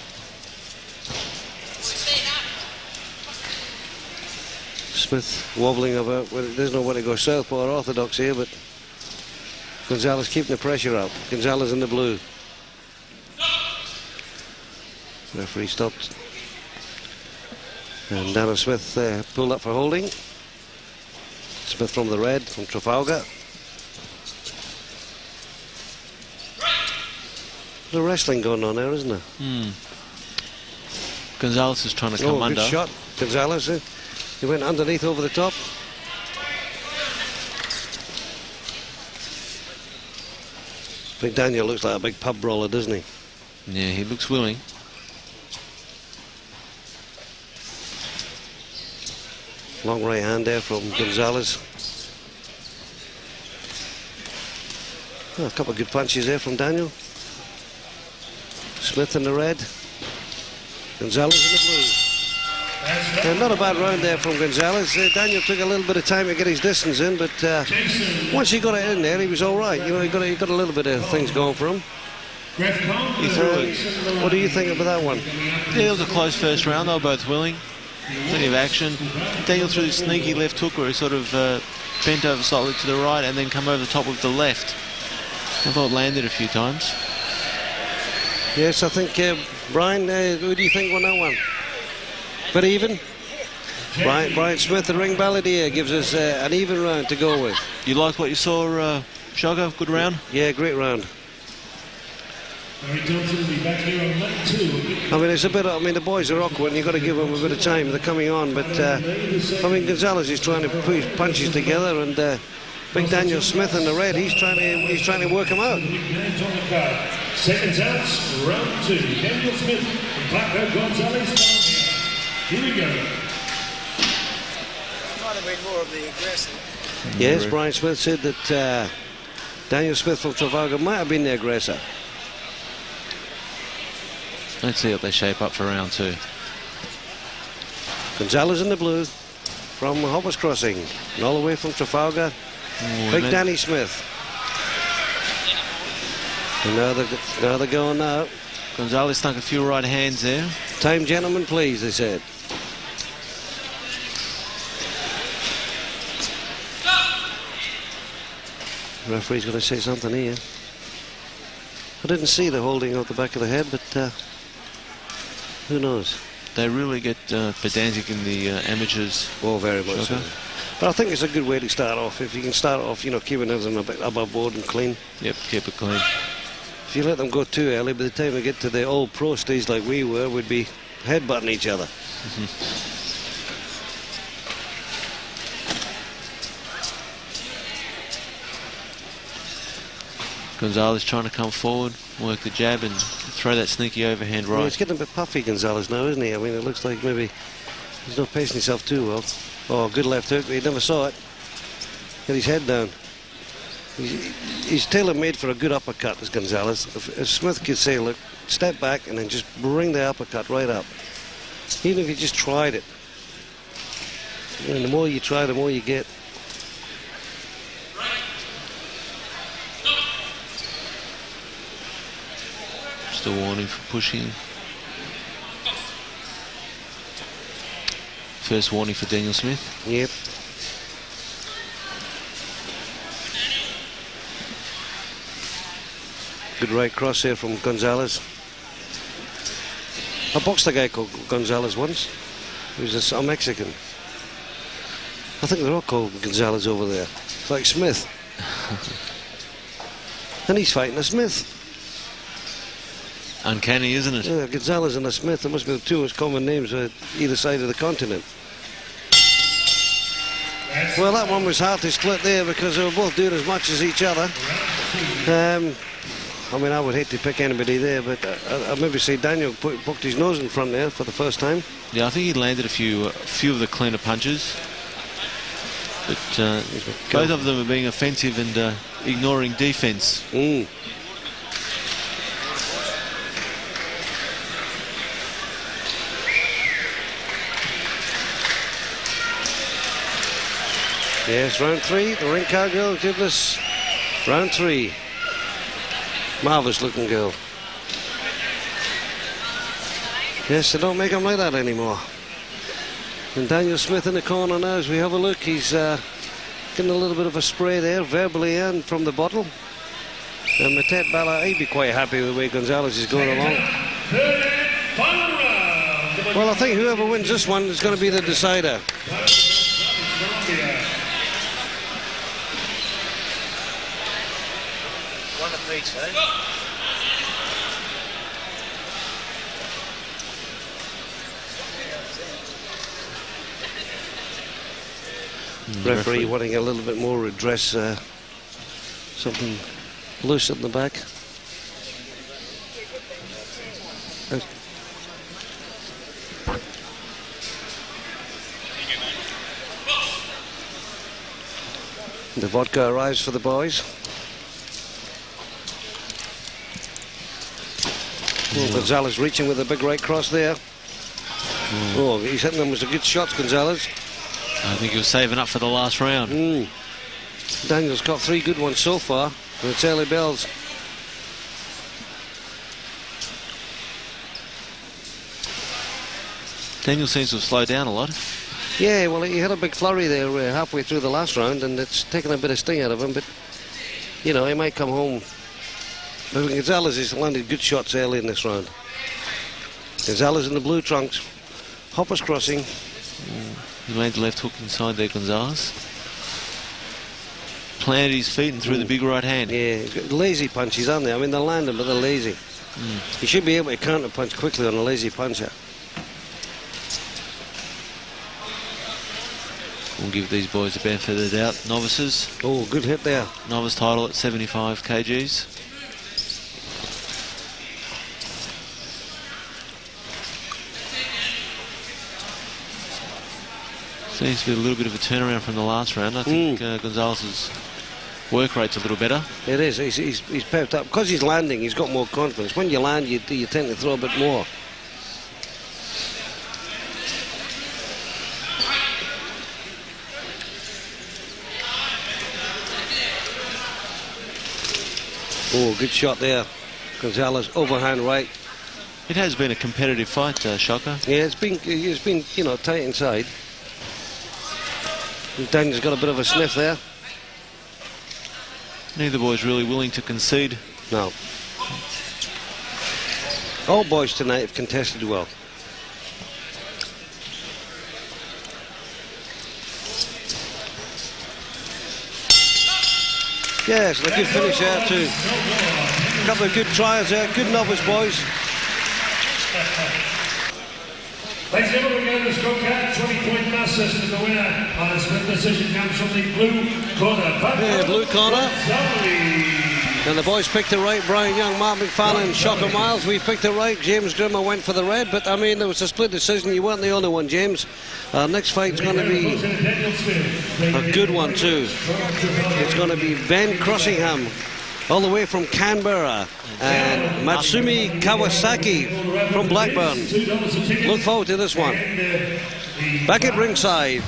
Smith wobbling about. Well, there's no way to go southpaw or orthodox here, but Gonzales keeping the pressure up. Gonzales in the blue. Referee stopped. And Daniel Smith pulled up for holding. Smith from the red, from Trafalgar. There's wrestling going on there, isn't there? Gonzales is trying to come under. Good shot, Gonzales. He went underneath over the top. Big Daniel looks like a big pub brawler, doesn't he? Yeah, he looks willing. Long right hand there from Gonzales. Oh, a couple of good punches there from Daniel. Smith in the red. Gonzales in the blue. Not a bad round there from Gonzales. Daniel took a little bit of time to get his distance in, but once he got it in there, he was all right. You know, he got a little bit of things going for him. He threw it. What do you think about that one? Yeah, it was a close first round. They were both willing. Plenty of action. Daniel threw the sneaky left hook where he sort of bent over slightly to the right and then come over the top with the left. I thought it landed a few times. Yes, I think, Brian, who do you think won that one? Bit even? Brian Smith, the ring balladeer, gives us an even round to go with. You liked what you saw, Shogo? Good round? Yeah, great round. I mean, it's a bit. I mean, the boys are awkward, and you've got to give them a bit of time. They're coming on, but I mean, Gonzales is trying to put punches together, and Big Daniel Smith in the red, he's trying to work him out. Seconds out, round 2. Daniel Smith and Paco Gonzales. Here we go. Might have been more of the aggressive. Yes, Brian Smith said that Daniel Smith from Trafalgar might have been the aggressor. Let's see how they shape up for round 2. Gonzales in the blue from Hoppers Crossing, and all the way from Trafalgar. Big Danny Smith. And now they're going now. Gonzales stunk a few right hands there. Time, gentlemen, please, they said. The referee's going to say something here. I didn't see the holding of the back of the head, but who knows? They really get pedantic in the amateurs. Oh, very much so. But I think it's a good way to start off. If you can start off, you know, keeping everything a bit above board and clean. Yep, keep it clean. If you let them go too early, by the time we get to the old pro stage like we were, we'd be headbutting each other. Gonzales trying to come forward, work the jab and throw that sneaky overhand right. Yeah, it's getting a bit puffy, Gonzales, now, isn't he? I mean, it looks like maybe he's not pacing himself too well. Oh, good left hook. He never saw it. Get his head down. He's tailor-made for a good uppercut, this Gonzales. If Smith could say, look, step back and then just bring the uppercut right up. Even if you just tried it. And the more you try, the more you get. Just a warning for pushing. First warning for Daniel Smith. Yep. Good right cross here from Gonzales. I boxed a guy called Gonzales once. He was a Mexican. I think they're all called Gonzales over there. It's like Smith. And he's fighting a Smith. Uncanny, isn't it? Yeah, Gonzales and a Smith. There must be the two most common names on either side of the continent. Well, that one was hard to split there because they were both doing as much as each other. I mean, I would hate to pick anybody there, but I maybe say Daniel poked his nose in front there for the first time. Yeah, I think he landed a few of the cleaner punches. But both of them are being offensive and ignoring defence. Yes, round 3. The ring car girl give us round 3. Marvellous looking girl. Yes, they don't make them like that anymore. And Daniel Smith in the corner now as we have a look. He's getting a little bit of a spray there, verbally and from the bottle. And Matet Bala, he'd be quite happy with the way Gonzales is going along. Well, I think whoever wins this one is going to be the decider. 1 of each, eh? Referee wanting a little bit more redress, something loose at the back. The vodka arrives for the boys. Oh, Gonzales reaching with a big right cross there. Oh, he's hitting them with some good shots, Gonzales. I think he was saving up for the last round. Daniel's got 3 good ones so far, and it's early bells. Daniel seems to have slowed down a lot. Yeah, well, he had a big flurry there halfway through the last round, and it's taken a bit of sting out of him, but, you know, he might come home. But Gonzales has landed good shots early in this round. Gonzales in the blue trunks. Hoppers crossing. He made the left hook inside there, Gonzales. Planted his feet and threw the big right hand. Yeah, he's got lazy punches on there. I mean, they're landing, but they're lazy. He should be able to counter punch quickly on a lazy puncher. We'll give these boys the benefit of the doubt. Novices. Oh, good hit there. Novice title at 75 kgs. Seems to be a little bit of a turnaround from the last round. I think Gonzales' work rate's a little better. It is. He's pepped up. Because he's landing, he's got more confidence. When you land, you tend to throw a bit more. Oh, good shot there. Gonzales overhand right. It has been a competitive fight, Shocker. Yeah, it's been you know, tight inside. Daniel's got a bit of a sniff there. Neither boy's really willing to concede. No. All boys tonight have contested well. Yes, and a good finish there too. A couple of good tries there, good novice boys. Ladies and gentlemen, we go to the scorecard. 20-point mass system. The winner on a split decision comes from the blue corner. Yeah, blue corner. And the boys picked it right. Brian Young, Mark McFarlane, Shocker Miles. We picked it right. James Grimmer went for the red. But, I mean, there was a split decision. You weren't the only one, James. Next fight's going to be a good one, too. It's going to be Ben Crossingham, all the way from Canberra, and Matsumi Kawasaki from Blackburn. Look forward to this one. Back at ringside.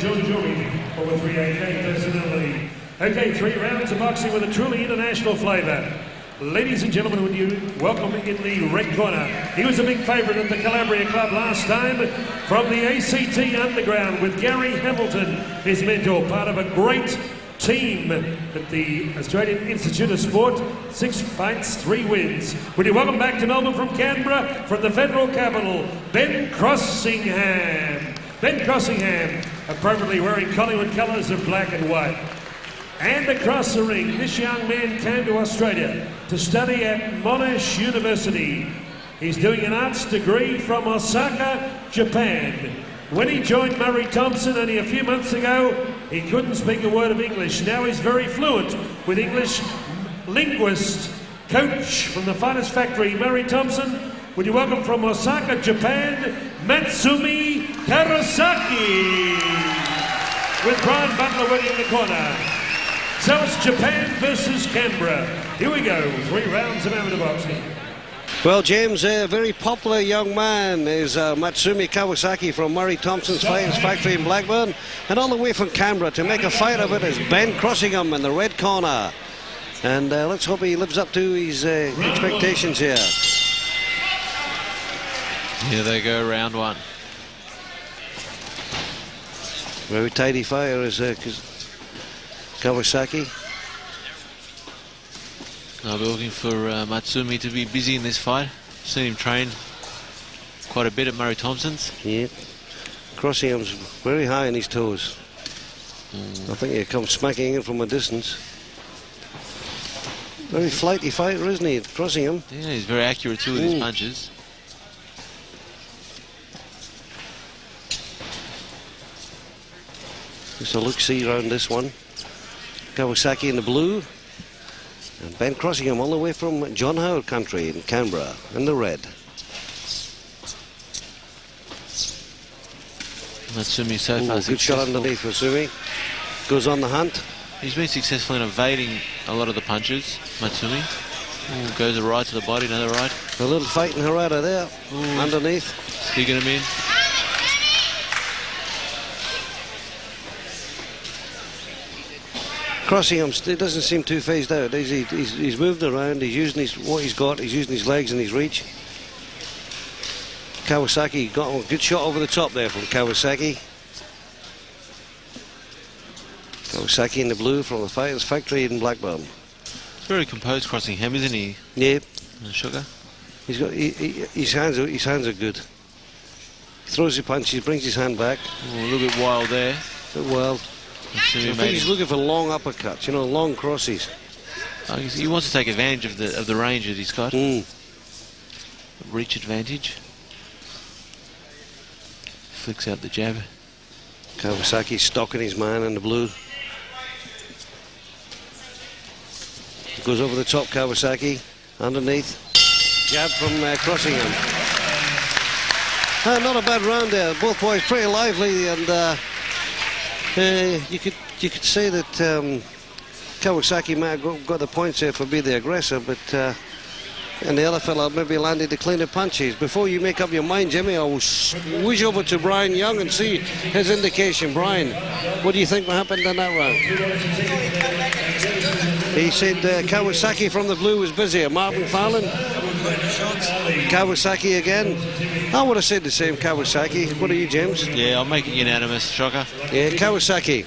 over 388 personality. Okay, 3 rounds of boxing with a truly international flavour. Ladies and gentlemen, would you welcome in the red corner? He was a big favourite at the Calabria Club last time from the ACT Underground with Gary Hamilton, his mentor, part of a great team at the Australian Institute of Sport. 6 fights, 3 wins. Would you welcome back to Melbourne from Canberra, from the federal capital, Ben Crossingham. Ben Crossingham, appropriately wearing Collingwood colours of black and white. And across the ring, this young man came to Australia to study at Monash University. He's doing an arts degree from Osaka, Japan. When he joined Murray Thompson only a few months ago, he couldn't speak a word of English. Now he's very fluent with English. Linguist, coach from the finest factory, Murray Thompson. Would you welcome from Osaka, Japan, Matsumi Kawasaki, with Brian Butler waiting in the corner. So it's Japan versus Canberra. Here we go, 3 rounds of amateur boxing. Well, James, a very popular young man is Matsumi Kawasaki from Murray Thompson's Fighters Factory in Blackburn, and all the way from Canberra to make a fight of it is Ben Crossingham in the red corner. And let's hope he lives up to his expectations here. Here they go, round 1. Very tidy fire is Kawasaki. I'll be looking for Matsumi to be busy in this fight. Seen him train quite a bit at Murray Thompson's. Yeah. Crossingham's very high on his toes. I think he comes smacking in from a distance. Very flighty fighter, isn't he, Crossingham? Yeah, he's very accurate too with his punches. Just a look-see round this one. Kawasaki in the blue. And Ben Crossingham all the way from John Howard country in Canberra in the red. Matsumi so far good shot underneath Matsumi. Goes on the hunt. He's been successful in evading a lot of the punches, Matsumi. Ooh, goes a right to the body, another right. A little fighting Harada there, underneath. Sticking him in. Crossingham doesn't seem too phased out. He's moved around, he's using what he's got, he's using his legs and his reach. Kawasaki got a good shot over the top there from Kawasaki. Kawasaki in the blue from the Fighters Factory in Blackburn. It's very composed Crossingham, isn't he? Yeah. Sugar. He's got his hands are good. He throws the punches, brings his hand back. A little bit wild there. A bit wild. I think he's looking for long uppercuts, you know, long crosses. He wants to take advantage of the range that he's got. Reach advantage. Flicks out the jab. Kawasaki stalking his man in the blue. Goes over the top, Kawasaki. Underneath. Jab from Crossingham. Not a bad round there. Both boys pretty lively, and you could say that Kawasaki might have got the points there for being the aggressor, but and the other fella maybe landed the cleaner punches. Before you make up your mind, Jimmy, I will whiz over to Brian Young and see his indication. Brian, what do you think happened in that round? He said Kawasaki from the blue was busier. Martin Fallon. Kawasaki again. I would have said the same, Kawasaki. What are you, James? Yeah, I'll make it unanimous, Shocker. Yeah, Kawasaki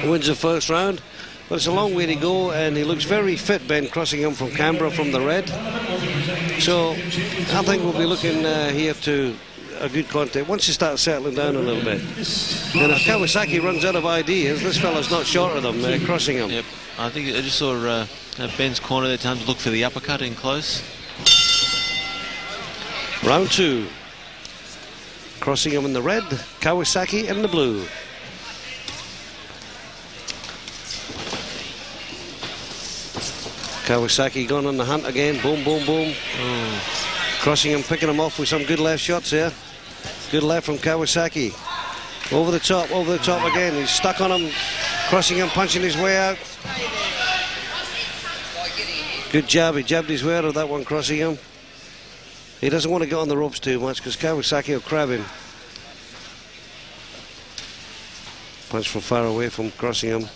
wins the first round. But it's a long way to go, and he looks very fit, Ben Crossingham from Canberra from the red. So I think we'll be looking here to a good contest once you start settling down a little bit. And if Kawasaki runs out of ideas, this fella's not short of them, Crossingham. Yep, I think I just saw Ben's corner there, time to look for the uppercut in close. Round 2. Crossingham in the red, Kawasaki in the blue. Kawasaki going on the hunt again. Boom, boom, boom. Crossingham picking him off with some good left shots there. Good left from Kawasaki. Over the top again. He's stuck on him. Crossingham punching his way out. Good jab. He jabbed his way out of that one, Crossingham. He doesn't want to get on the ropes too much because Kawasaki will crab him. Punch from far away from Crossingham.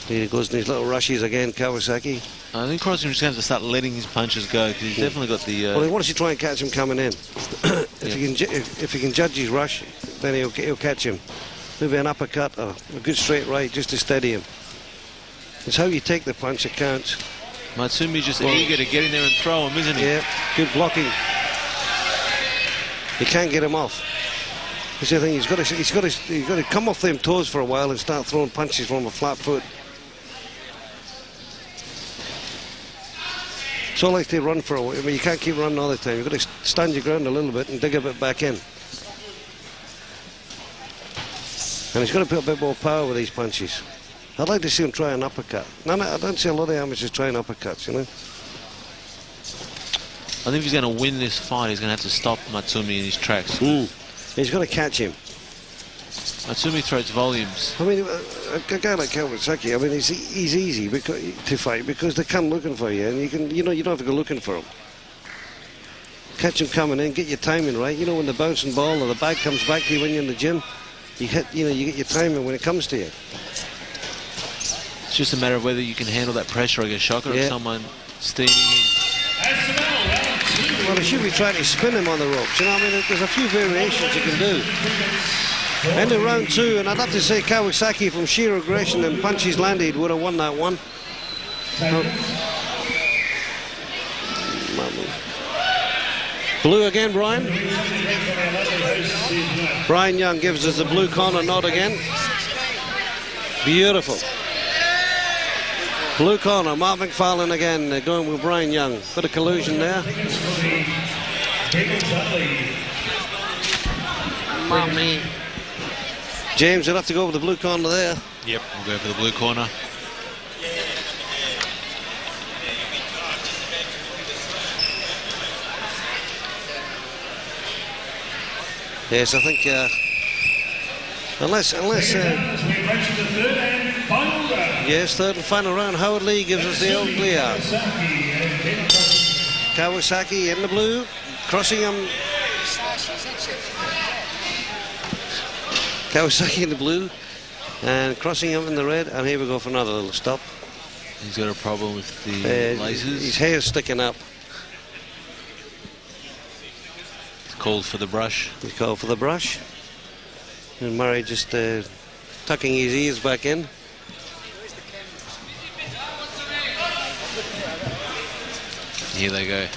Here he goes in his little rushes again, Kawasaki. I think Crossingham's going to start letting his punches go because he's definitely got the. Well, he wants to try and catch him coming in. if he can judge his rush, then he'll catch him. Maybe an uppercut or a good straight right just to steady him. It's how you take the punch that counts. Matsumi's just eager to get in there and throw him, isn't he? Yeah, good blocking. He can't get him off. That's the thing. He's got to come off them toes for a while and start throwing punches from a flat foot. It's all like they run for a while. I mean, you can't keep running all the time. You've got to stand your ground a little bit and dig a bit back in. And he's got to put a bit more power with these punches. I'd like to see him try an uppercut. No, I don't see a lot of amateurs trying uppercuts, you know. I think if he's going to win this fight, he's going to have to stop Matsumi in his tracks. He's got to catch him. Matsumi throws volumes. I mean, a guy like Kawasaki, I mean, he's easy to fight because they come looking for you, and you don't have to go looking for him. Catch him coming in, get your timing right. You know, when the bouncing ball or the bag comes back to you when you're in the gym, you get your timing when it comes to you. It's just a matter of whether you can handle that pressure, I guess, Shocker, of someone steaming in. Well, they should be trying to spin him on the ropes. You know, I mean, there's a few variations you can do. End of round 2, and I'd have to say Kawasaki, from sheer aggression and punches landed, would have won that one. Blue again, Brian. Brian Young gives us the blue corner nod again. Beautiful. Blue corner, Mark McFarlane again, going with Brian Young. Bit of collusion there. Mommy. James, you'll have to go with the blue corner there. Yep, we'll go for the blue corner. Yes, I think unless yes, third and final round. Howard Leigh gives us the old clear. Kawasaki in the blue, Crossingham. Kawasaki in the blue and Crossingham in the red, and here we go for another little stop. He's got a problem with the laces. His hair's sticking up. He's called for the brush. He's called for the brush. And Murray just tucking his ears back in. Here they go.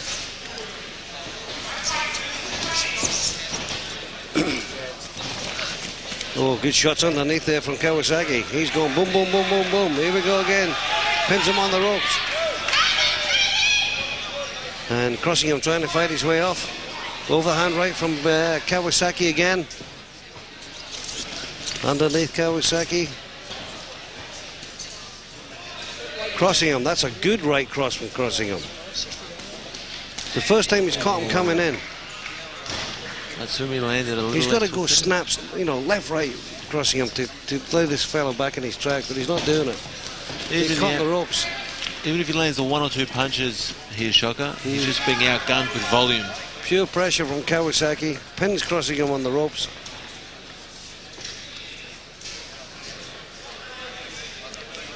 Oh, good shots underneath there from Kawasaki. He's going boom, boom, boom, boom, boom. Here we go again. Pins him on the ropes. And Crossingham trying to fight his way off. Overhand right from Kawasaki again. Underneath Kawasaki. Crossingham, that's a good right cross from Crossingham. The first time he's caught him coming in. Matsumi landed a little. He's got to go snaps, you know, left, right, Crossingham to lay this fellow back in his track, but he's not doing it. He's caught the ropes. Even if he lands the 1 or 2 punches here, Shocker, he's just being outgunned with volume. Pure pressure from Kawasaki. Pins Crossingham on the ropes.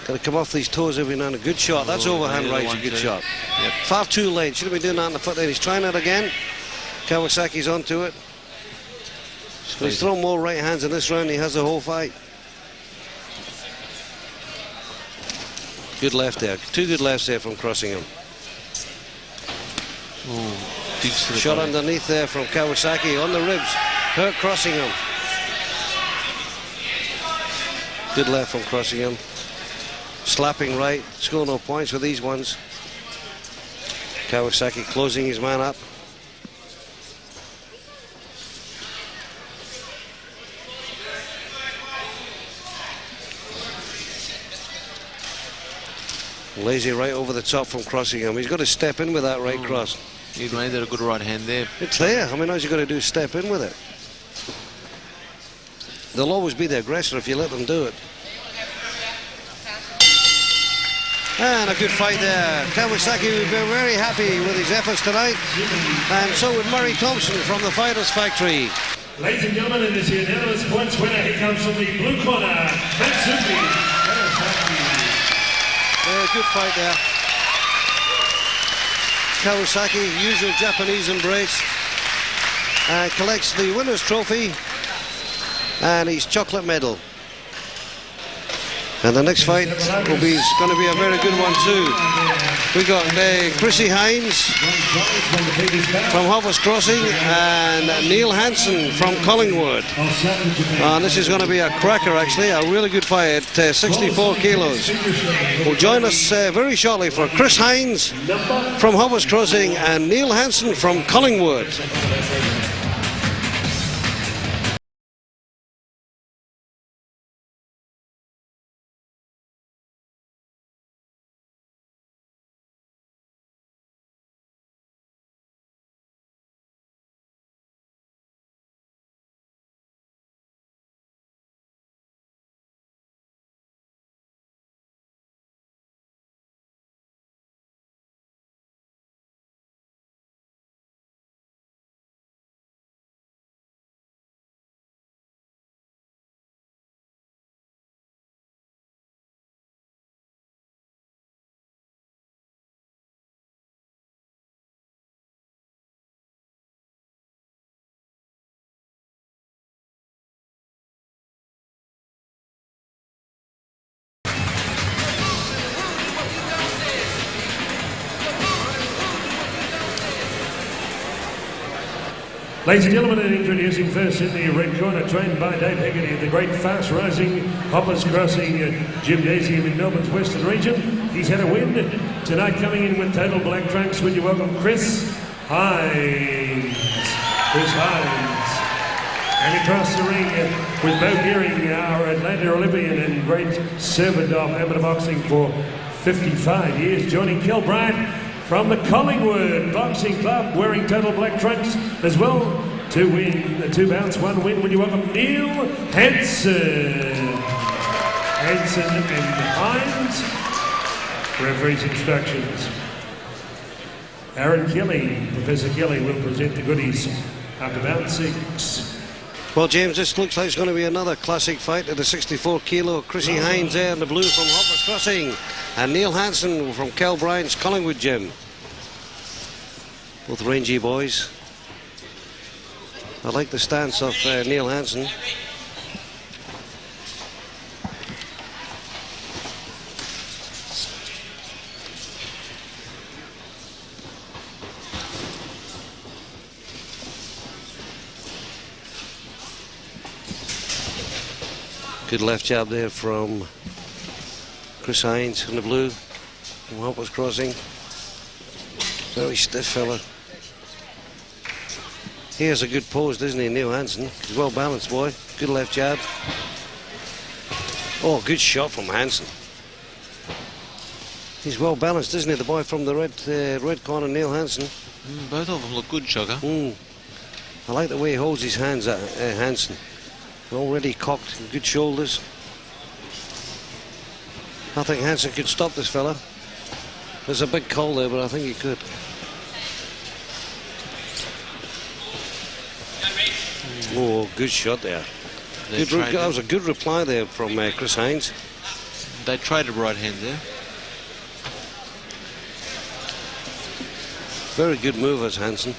Got to come off these toes every now and then. Good shot. That's overhand right's a good shot. Yep. Far too late. Should have been doing that on the foot there. He's trying it again. Kawasaki's onto it. He's thrown more right hands in this round. He has the whole fight. Good left there. 2 good lefts there from Crossingham. Shot underneath there from Kawasaki on the ribs. Hurt Crossingham. Good left from Crossingham. Slapping right. Score no points with these ones. Kawasaki closing his man up. Lazy right over the top from Crossingham. He's got to step in with that right cross. He landed a good right hand there. It's there. I mean, all you got to do is step in with it. They'll always be the aggressor if you let them do it. And a good fight there. Kawasaki will be very happy with his efforts tonight. And so would Murray Thompson from the Fighters Factory. Ladies and gentlemen, it is the unanimous points winner. He comes from the blue corner, Matsumi. Good fight there. Kawasaki, usual Japanese embrace. And collects the winner's trophy and his chocolate medal. And the next fight will be going to be a very good one too. We got Hynes from Hoppers Crossing and Neil Hansen from Collingwood. And this is going to be a cracker actually, a really good fight at 64 kilos. Will join us very shortly for Hynes from Hoppers Crossing and Neil Hansen from Collingwood. Ladies and gentlemen, and introducing first in the red corner, trained by Dave Hegarty of the great fast-rising Hoppers Crossing Gymnasium in Melbourne's Western region. He's had a win. Tonight coming in with total black trunks, would you welcome Chris Hynes. And across the ring with Bo Gearing, our Atlanta Olympian and great servant of amateur boxing for 55 years, joining Kel Bryant from the Collingwood Boxing Club, wearing total black trunks as well. 2 win, 2 bouts, 1 win. Would you welcome Neil Hansen. Hansen and Hynes. Referee's instructions. Aaron Kelly, Professor Kelly, will present the goodies after bout 6. Well, James, this looks like it's going to be another classic fight at the 64 kilo. Hynes there in the blue from Hoppers Crossing and Neil Hansen from Kel Bryant's Collingwood gym. Both rangy boys. I like the stance of Neil Hansen. Good left jab there from Hynes in the blue from Hoppers Crossing. Very stiff fella. He has a good pose, doesn't he, Neil Hansen? He's well balanced, boy. Good left jab. Oh, good shot from Hansen. He's well balanced, isn't he, the boy from the red corner, Neil Hansen? Both of them look good, Chugger. I like the way he holds his hands at Hansen. Already cocked, good shoulders. I think Hansen could stop this fella. There's a big call there, but I think he could. Oh, good shot there. That was a good reply there from Hynes. They traded right hand there. Very good movers, Hansen.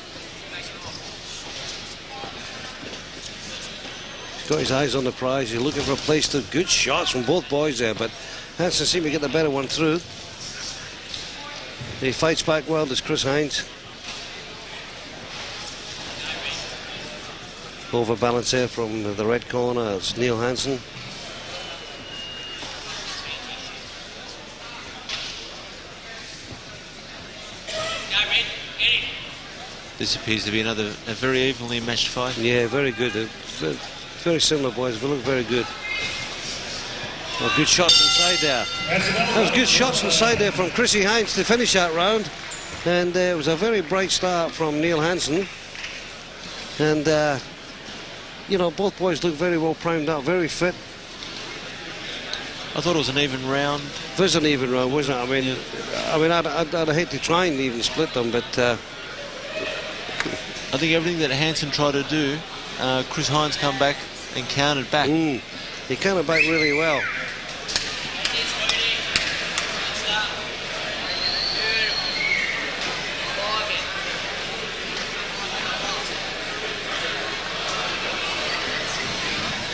Got his eyes on the prize. He's looking for a place to. Good shots from both boys there, but Hansen seemed to get the better one through. He fights back well, does Hynes. Overbalance there from the red corner. It's Neil Hansen. This appears to be a very evenly matched fight. Yeah, very good. Very similar, boys. They look very good. Oh, good shots inside there. That was good shots inside there from Hynes to finish that round. And it was a very bright start from Neil Hansen. And, you know, both boys look very well primed out, very fit. I thought it was an even round. It was an even round, wasn't it? I mean, I'd hate to try and even split them, but I think everything that Hansen tried to do, Chris Hynes come back and countered back. he countered back really well.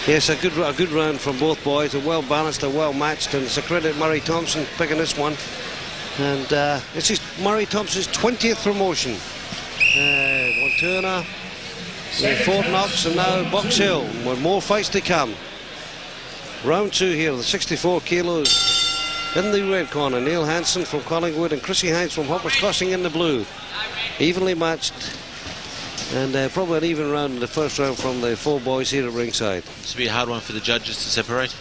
Yes, a good round from both boys. They're well balanced, they're well matched, and it's a credit Murray Thompson picking this one. And this is Murray Thompson's 20th promotion. One Turner, Fort Knox, and now Box Hill, with more fights to come. Round 2 here, the 64 kilos in the red corner. Neil Hansen from Collingwood and Chrissy Hynes from Hoppers Crossing in the blue. Evenly matched. And probably an even round in the first round from the 4 boys here at ringside. This will be a hard one for the judges to separate.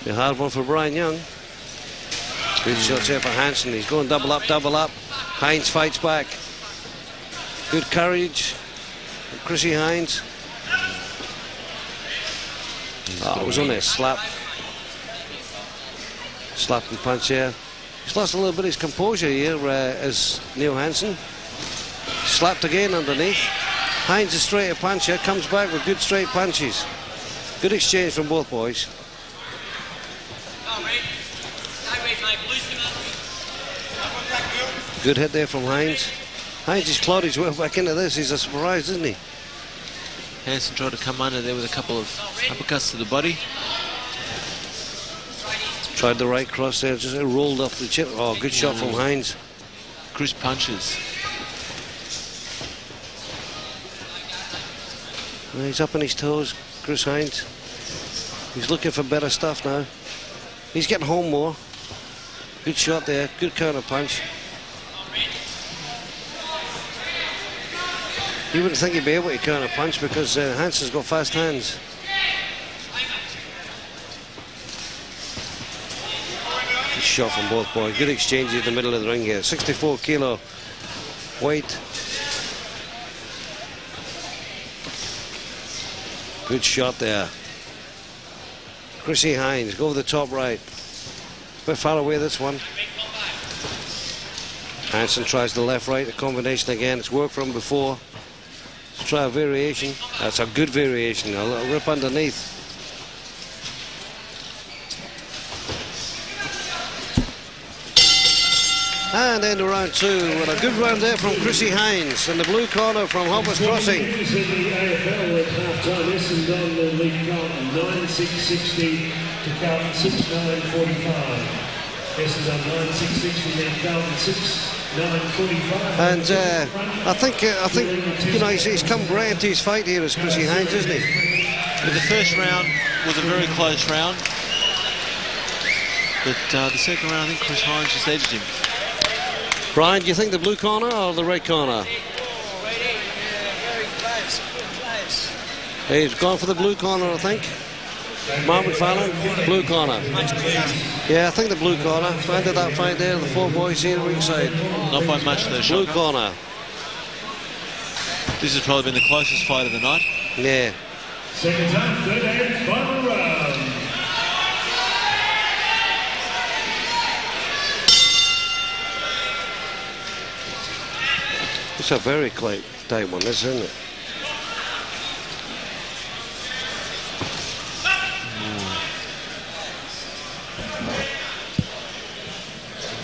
Be a hard one for Brian Young. Good shots here for Hansen. He's going double up, double up. Hynes fights back. Good courage from Chrissy Hynes. Oh, it was only a slap. Slap and punch here. He's lost a little bit of his composure here as Neil Hansen. Slapped again underneath. Hynes a straighter puncher, comes back with good straight punches. Good exchange from both boys. Good hit there from Hynes. Hynes has clawed his way back into this. He's a surprise, isn't he? Hansen tried to come under there with a couple of uppercuts to the body. Tried the right cross there, just rolled off the chip. Oh, good shot from Hynes. Crisp punches. Well, he's up on his toes, Chris Hynes. He's looking for better stuff now. He's getting home more. Good shot there, good counter punch. You wouldn't think he'd be able to counter punch because Hansen's got fast hands. Good shot from both boys. Good exchange in the middle of the ring here. 64 kilo weight. Good shot there. Chrissy Hynes, go over the top right. Bit far away this one. Hansen tries the left right, the combination again. It's worked from before. Let's try a variation. That's a good variation. A little rip underneath. And then to round 2 with a good round there from Chrissy Hynes in the blue corner from Hoppers Crossing. In the AFL at half-time, Essendon will lead Carlton 9-6-60 to Carlton 6-9-45. Essendon 9-6-60 lead Carlton 6-9-45. And I think you know he's come great into his fight here as Chrissy Hynes, isn't he? But the first round was a very close round. But the second round, I think Chris Hynes just edged him. Brian, do you think the blue corner or the red corner? Very close, close. He's gone for the blue corner, I think. Mark McFarlane, blue corner. Much clearer. Yeah, I think the blue corner. Ended that fight there, the 4 boys here ringside. Not by much though, Blue corner. This has probably been the closest fight of the night. Yeah. Second time, third and final round. It's a very tight one, this, isn't it?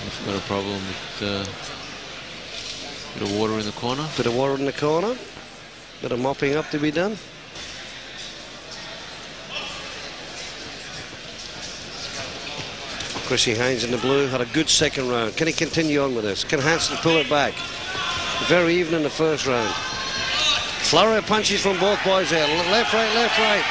We've got a problem with a bit of water in the corner. Bit of water in the corner. Bit of mopping up to be done. Chrissy Hynes in the blue had a good second round. Can he continue on with this? Can Hansen pull it back? Very even in the first round. Flurry of punches from both boys there. Left, right, left, right.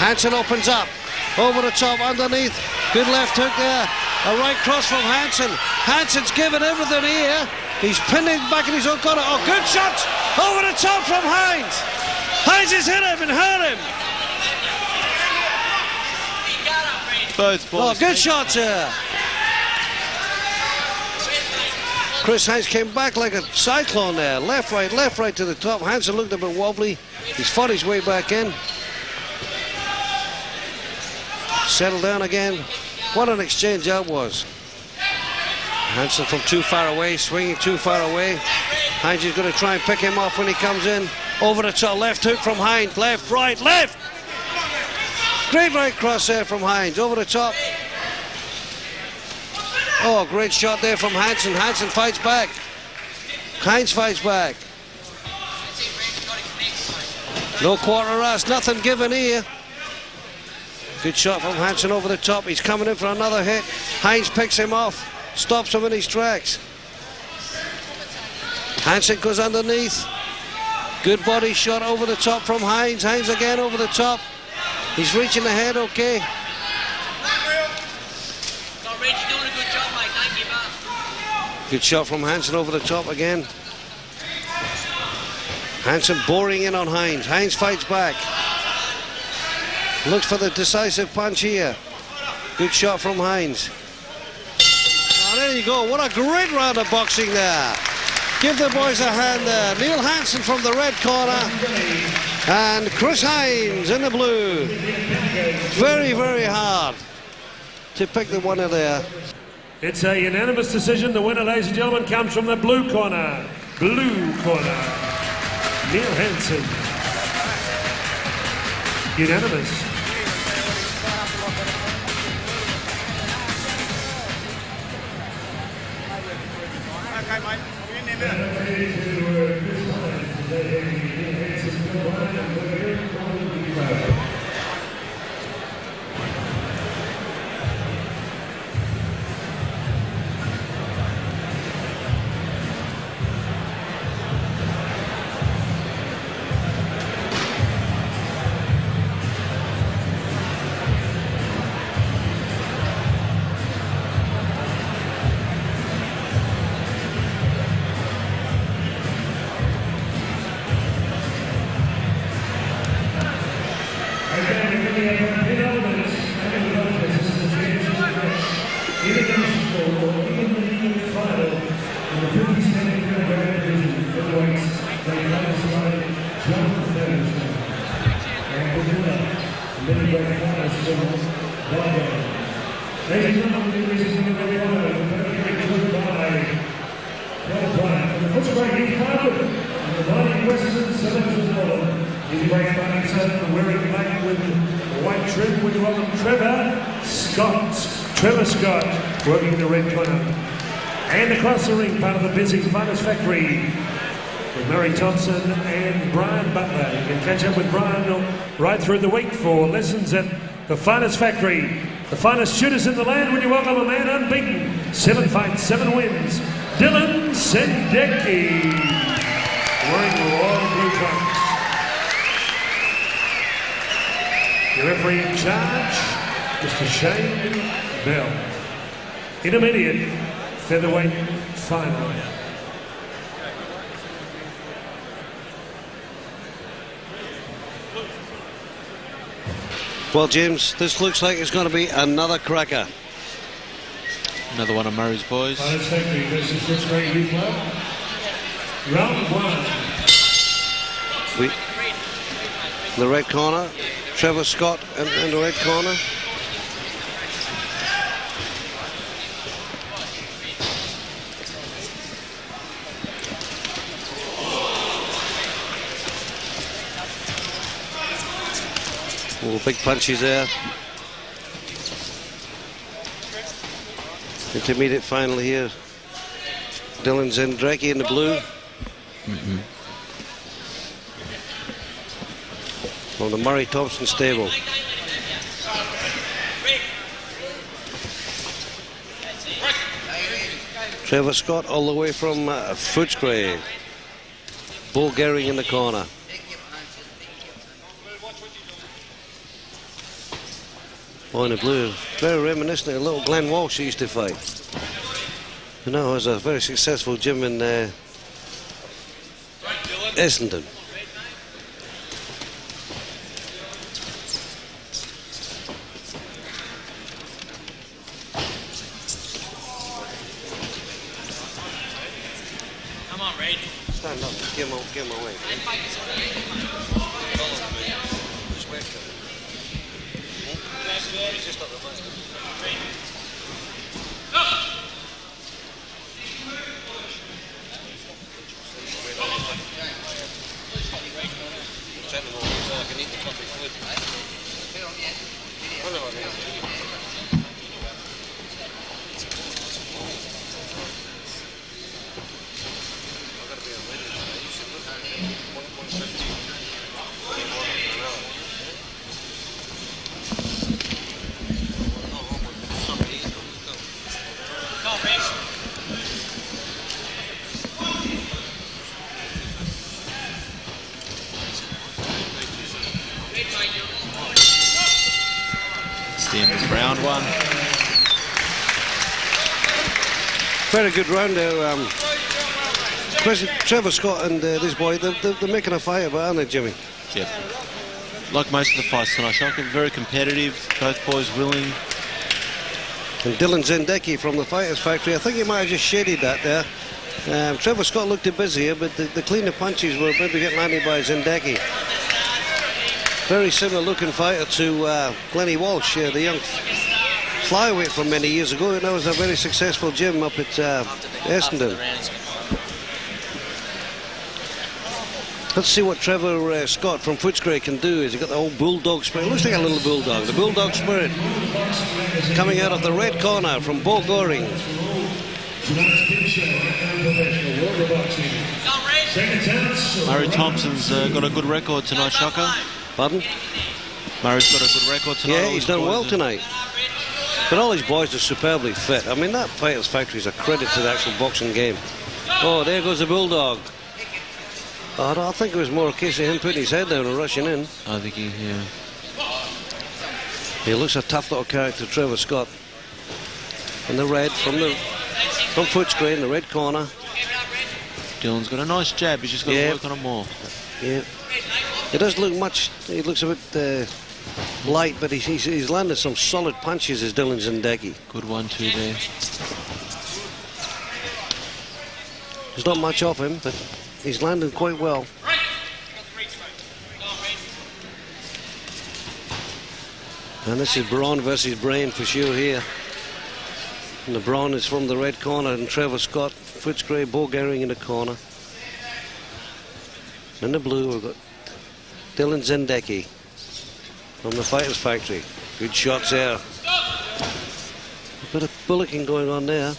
Hansen opens up. Over the top, underneath. Good left hook there. A right cross from Hansen. Hansen's given everything here. He's pinned it back in his own corner. Oh, good shots. Over the top from Hynes. Hynes has hit him and hurt him. Both boys. Oh, good shots here. Chris Hynes came back like a cyclone there. Left, right to the top. Hansen looked a bit wobbly. He's fought his way back in. Settled down again. What an exchange that was. Hansen from too far away, swinging too far away. Hynes is going to try and pick him off when he comes in. Over the top, left hook from Hynes. Left, right, left. Great right cross there from Hynes. Over the top. Oh, great shot there from Hansen. Hansen fights back. Hynes fights back. No quarter ass, nothing given here. Good shot from Hansen over the top. He's coming in for another hit. Hynes picks him off. Stops him in his tracks. Hansen goes underneath. Good body shot over the top from Hynes. Hynes again over the top. He's reaching the head, okay. Good shot from Hansen over the top again. Hansen boring in on Hynes. Hynes fights back. Looks for the decisive punch here. Good shot from Hynes. Oh, there you go. What a great round of boxing there. Give the boys a hand there. Neil Hansen from the red corner and Chris Hynes in the blue. Very, very hard to pick the winner there. It's a unanimous decision. The winner, ladies and gentlemen, comes from the blue corner. Blue corner, Neil Hansen. Unanimous. Okay, mate. You're in there. Trevor Scott working in the red corner. And across the ring, part of the busy Fighters Factory with Murray Thompson and Brian Butler. You can catch up with Brian right through the week for lessons at the Fighters Factory. The finest shooters in the land. Would you welcome a man unbeaten? 7 fights, 7 wins. Dylan Sendeckyj, wearing royal blue trunks. Your referee in charge, Mr. Shane Bell. Intermediate featherweight final. Well, James, this looks like it's going to be another cracker. Another one of Murray's boys. Round one. The red corner, Trevor Scott in the red corner. Oh, big punches there. Intermediate final here. Dylan Sendeckyj in the blue. From the Murray Thompson stable. Trevor Scott all the way from Footscray. Bull Gehring in the corner. Oh, in the blue, very reminiscent of a little Glenn Walsh used to fight. You know, was a very successful gym in Essendon. Come on, Ray. Stand up, give him away. Just up the so I can eat the coffee food. It's the end of round one. Very good round there. Trevor Scott and this boy, they're making a fight about it, aren't they, Jimmy? Yep. Like most of the fights tonight, Shaka, very competitive, both boys willing. And Dylan Sendeckyj from the Fighters Factory, I think he might have just shaded that there. Trevor Scott looked a bit busier, but the cleaner punches were maybe getting landed by Sendeckyj. Very similar looking fighter to Glennie Walsh, the young flyweight from many years ago, and that was a very successful gym up at Essendon. Let's see what Trevor Scott from Footscray can do. He's got the old bulldog spirit. Looks like a little bulldog. The bulldog spirit coming out of the red corner from Bo Goring. Murray Thompson's got a good record tonight, Shaka. Pardon? Murray's got a good record tonight. Yeah, he's done well tonight. But all his boys are superbly fit. I mean, that Fighters Factory is a credit to the actual boxing game. Oh, there goes the bulldog. I think it was more a case of him putting his head down and rushing in. I think yeah. He looks a tough little character, Trevor Scott. In the red, from Footscray in the red corner. Dylan's got a nice jab, he's just got to work on it more. Yeah. It does look much, he looks a bit light, but he's landed some solid punches as Dylan Sendeckyj. Good 1-2 there. There's not much of him, but he's landed quite well. And this is Brawn versus Brain for sure here. And the Brawn is from the red corner, and Trevor Scott, Footscray, Bo Goring in the corner. In the blue, we've got Dylan Sendeckyj from the Fighters Factory. Good shots there. A bit of bullocking going on there.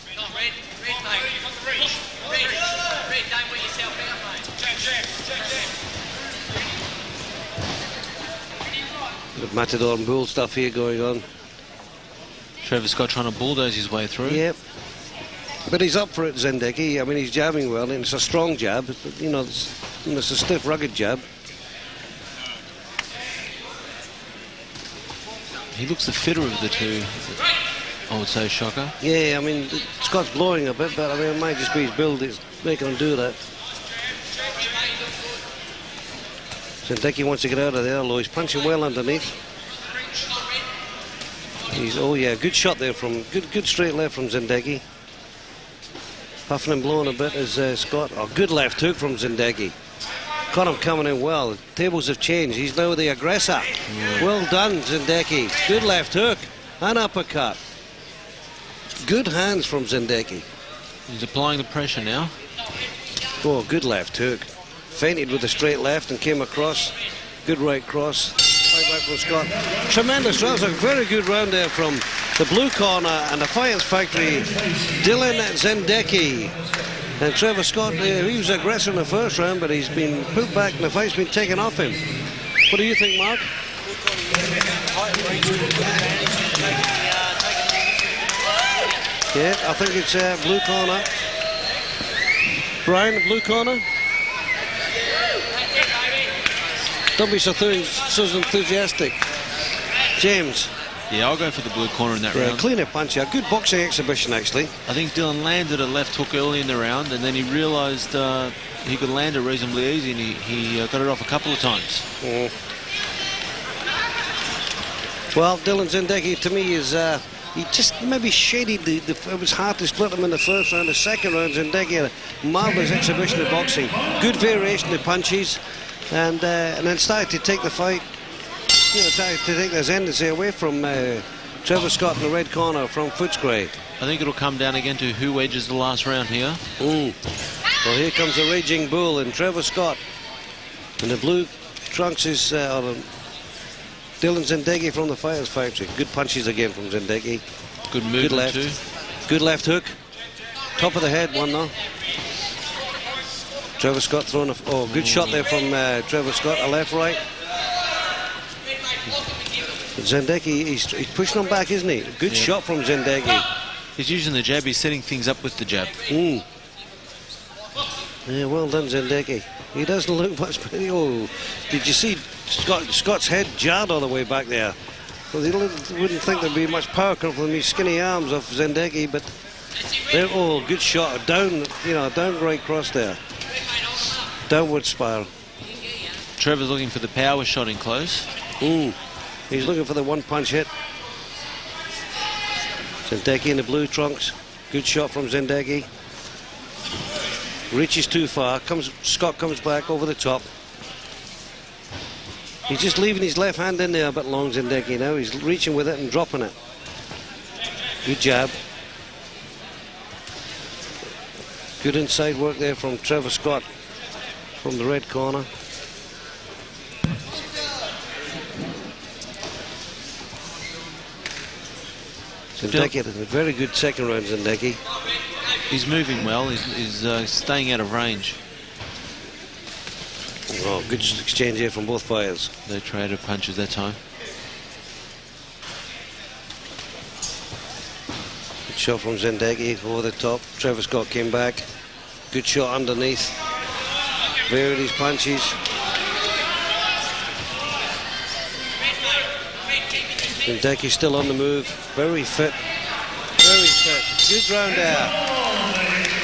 Bit of Matador and Bull stuff here going on. Trevor Scott trying to bulldoze his way through. Yep. But he's up for it, Sendeckyj. I mean, he's jabbing well, and it's a strong jab. But, you know, it's a stiff, rugged jab. He looks the fitter of the two, I would say, Shocker. Yeah, I mean, Scott's blowing a bit, but I mean, it might just be his build that's making him do that. Sendeckyj wants to get out of there, although he's punching well underneath. Oh yeah, good shot there from, good straight left from Sendeckyj. Puffing and blowing a bit is Scott. Oh, good left hook from Sendeckyj. Caught him coming in well. The tables have changed. He's now the aggressor. Yeah. Well done, Sendeckyj. Good left hook and uppercut. Good hands from Sendeckyj. He's applying the pressure now. Oh, good left hook. Feinted with a straight left and came across. Good right cross. Right back from Scott. Tremendous round. A very good round there from the blue corner and the Fighters Factory. Dylan Sendeckyj. And Trevor Scott, he was aggressive in the first round, but he's been put back and the fight's been taken off him. What do you think, Mark? Yeah, I think it's blue corner. Brian, blue corner? Don't be so enthusiastic. James. Yeah, I'll go for the blue corner in that round. Cleaner punch, yeah. Good boxing exhibition, actually. I think Dylan landed a left hook early in the round, and then he realised he could land it reasonably easy, and he got it off a couple of times. Mm. Well, Dylan Sendeckyj, to me, is he just maybe shaded it was hard to split him in the first round. The second round, Sendeckyj had a marvellous exhibition of boxing. Good variation of punches, and then started to take the fight. You know, to take the ascendancy away from Trevor Scott in the red corner from Footscray. I think it'll come down again to who edges the last round here. Well, here comes the raging bull and Trevor Scott in the blue trunks is Dylan Sendeckyj from the Fighters Factory. Good punches again from Sendeckyj. Good movement good left. too. Good left hook. Top of the head one though. Trevor Scott throwing a good shot there from Trevor Scott, a left right. Sendeckyj, he's pushing him back, isn't he? Good shot from Sendeckyj. He's using the jab, he's setting things up with the jab. Yeah, well done, Sendeckyj. He doesn't look much better. Oh, did you see Scott's head jarred all the way back there? Well, you wouldn't think there'd be much power coming from these skinny arms of Sendeckyj, but there, good shot. Down, down right cross there. Downward spiral. Trevor's looking for the power shot in close. He's looking for the one-punch hit. Sendeckyj in the blue trunks. Good shot from Sendeckyj. Reaches too far. Scott comes back over the top. He's just leaving his left hand in there a bit long, Sendeckyj now. He's reaching with it and dropping it. Good jab. Good inside work there from Trevor Scott from the red corner. Sendeckyj had a very good second round, Sendeckyj. He's moving well, he's staying out of range. Oh, good exchange here from both fighters. They traded punches that time. Good shot from Sendeckyj over the top. Trevor Scott came back. Good shot underneath. Varied his punches. Sendeckyj still on the move. Very fit. Very fit. Good round there.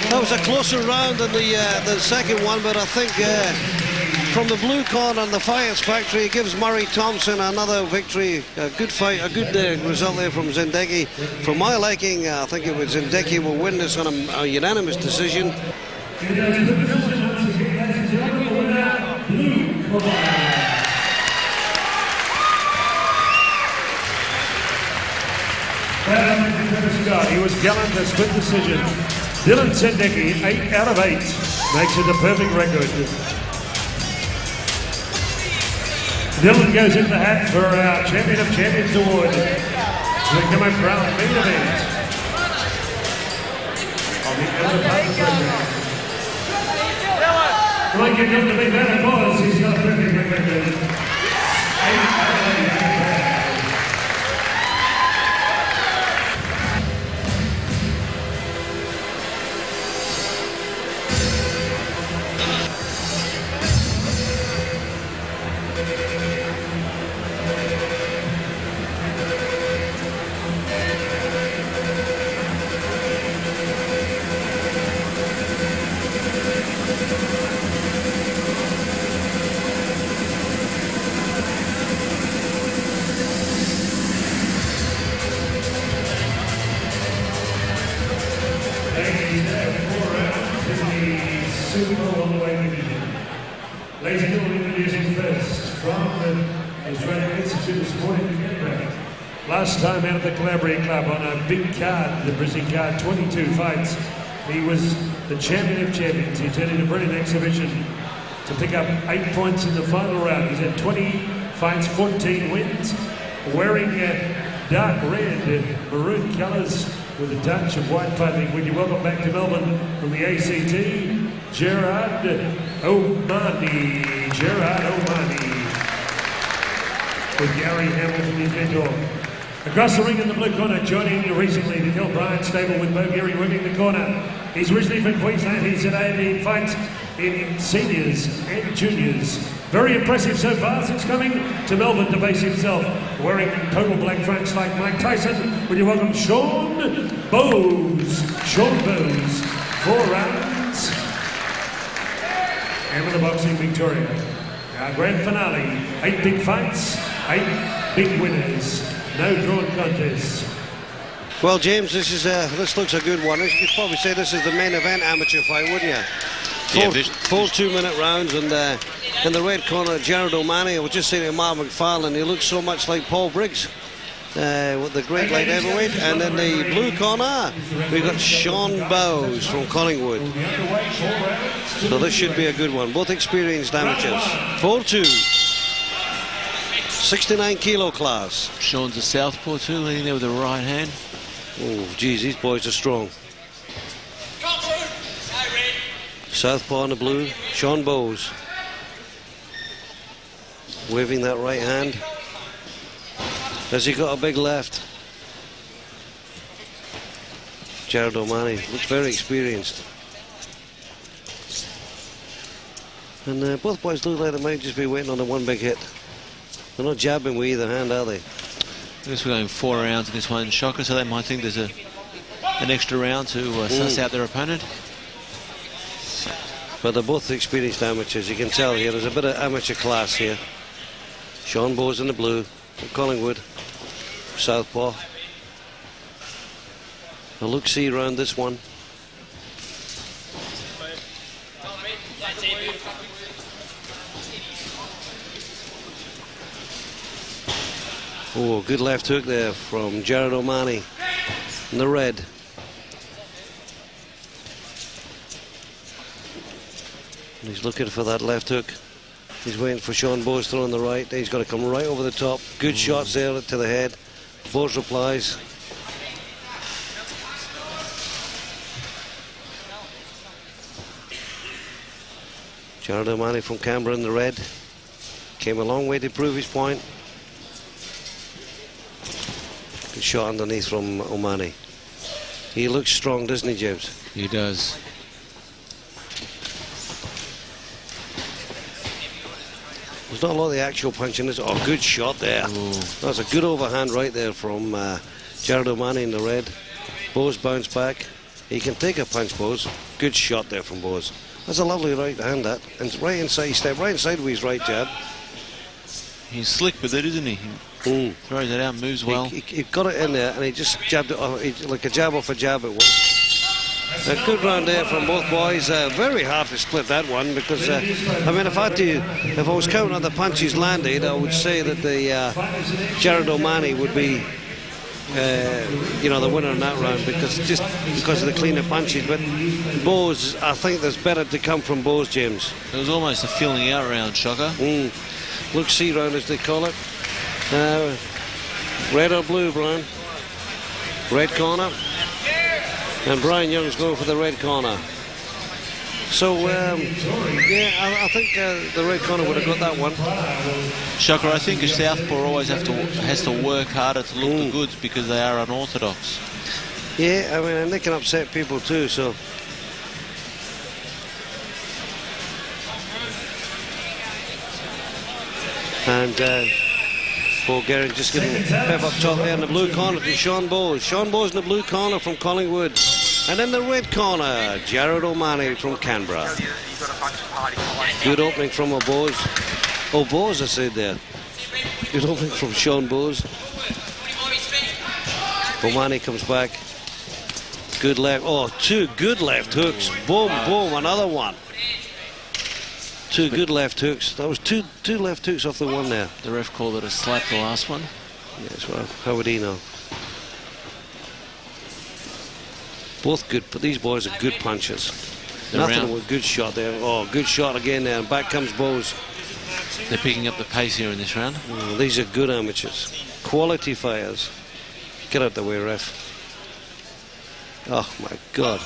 That was a closer round than the second one, but I think from the blue corner on the Fighters Factory, it gives Murray Thompson another victory. A good fight, a good result there from Sendeckyj. For my liking, I think it was Sendeckyj will win this on a unanimous decision. He was gallant, a split decision. Dylan Sendeckyj, 8 out of 8, makes it a perfect record. Dylan goes in the hat for our Champion of Champions award. We come up for our main event of the other part of the program. Well, I give him the big man applause. He's got a perfect record. 8 out of 8. Ladies and gentlemen, introducing first from the Australian Institute of Sport in Canberra. Last time out of the Calabria Club on a big card, the Brisbane card, 22 fights. He was the champion of champions. He turned in a brilliant exhibition to pick up 8 points in the final round. He's had 20 fights, 14 wins, wearing dark red and maroon colours with a touch of white piping. Would you welcome back to Melbourne from the ACT, Gerard O'Mani. With Gary Hamilton, his mentor. Across the ring in the blue corner, joining recently the Kel Bryant stable with Bo Geary winning the corner. He's originally from Queensland. He's at 18 fights in seniors and juniors. Very impressive so far since coming to Melbourne to base himself. Wearing total black fronts like Mike Tyson. Would you welcome Sean Bowes. Sean Bowes, 4 rounds. Amateur Boxing Victoria. Our grand finale, 8 big fights, 8 big winners. No drawn contests. Well, James, this looks a good one. You'd probably say this is the main event amateur fight, wouldn't you? Full 2-minute rounds, and in the red corner, Gerard O'Mani. I was just saying to Mark McFarlane, he looks so much like Paul Briggs with the great light heavyweight. And in the blue corner, we've got Sean Bowes from Collingwood. So this should be a good one. Both experienced amateurs. 4-2. 69 kilo class. Sean's a southpaw too, leading there with the right hand. Oh, geez, these boys are strong. Southpaw in the blue, Sean Bowes. Waving that right hand. Has he got a big left? Jared O'Mahony looks very experienced. And both boys look like they might just be waiting on the one big hit. They're not jabbing with either hand, are they? I guess we're going 4 rounds in this one, Shocker, so they might think there's an extra round to suss out their opponent. But they're both experienced amateurs. You can tell here there's a bit of amateur class here. Sean Bowes in the blue, Collingwood, southpaw. A look-see round this one. Oh, good left hook there from Jared O'Mahony in the red. And he's looking for that left hook. He's waiting for Sean Bowes throwing the right. He's got to come right over the top. Good shots there to the head. Bowes replies. Jared O'Mahony from Canberra in the red. Came a long way to prove his point. Good shot underneath from O'Mahony. He looks strong, doesn't he, James? He does. There's not a lot of the actual punch in this. Oh, good shot there. Ooh. That's a good overhand right there from Jared O'Mahony in the red. Bowes bounced back. He can take a punch, Bowes. Good shot there from Bowes. That's a lovely right hand, that. And right inside, he stepped right inside with his right jab. He's slick with it, isn't he? He throws it out, moves well. He got it in there and he just jabbed it off, like a jab off a jab it was. A good round there from both boys. Very hard to split that one because, I mean, if I was counting on the punches landed, I would say that the Jared O'Mahony would be, the winner in that round because of the cleaner punches. But Bowes, I think there's better to come from Bowes, James. It was almost a filling out round, Shocker. Look-see round, as they call it. Red or blue, Brian? Red corner. And Brian Young's going for the red corner. So, I think the red corner would have got that one. Shocker, I think a southpaw always has to work harder to look the goods because they are unorthodox. Yeah, I mean, and they can upset people too, so. And Paul Gehrig just getting pep up top there in the blue corner to Sean Bowes. Sean Bowes in the blue corner from Collingwood. And in the red corner, Jared O'Mahony from Canberra. Good opening from Bowes. Oh, Bowes, I said there. Good opening from Sean Bowes. O'Mahony comes back. Good left. Oh, 2 good left hooks. Boom, boom, another one. 2 good left hooks. That was two left hooks off the one there. The ref called it a slap, the last one. Yes, well, how would he know? Both good, but these boys are good punchers. Nothing with good shot there. Oh, good shot again there, and back comes Bowes. They're picking up the pace here in this round. These are good amateurs. Quality fighters. Get out the way, ref. Oh, my God.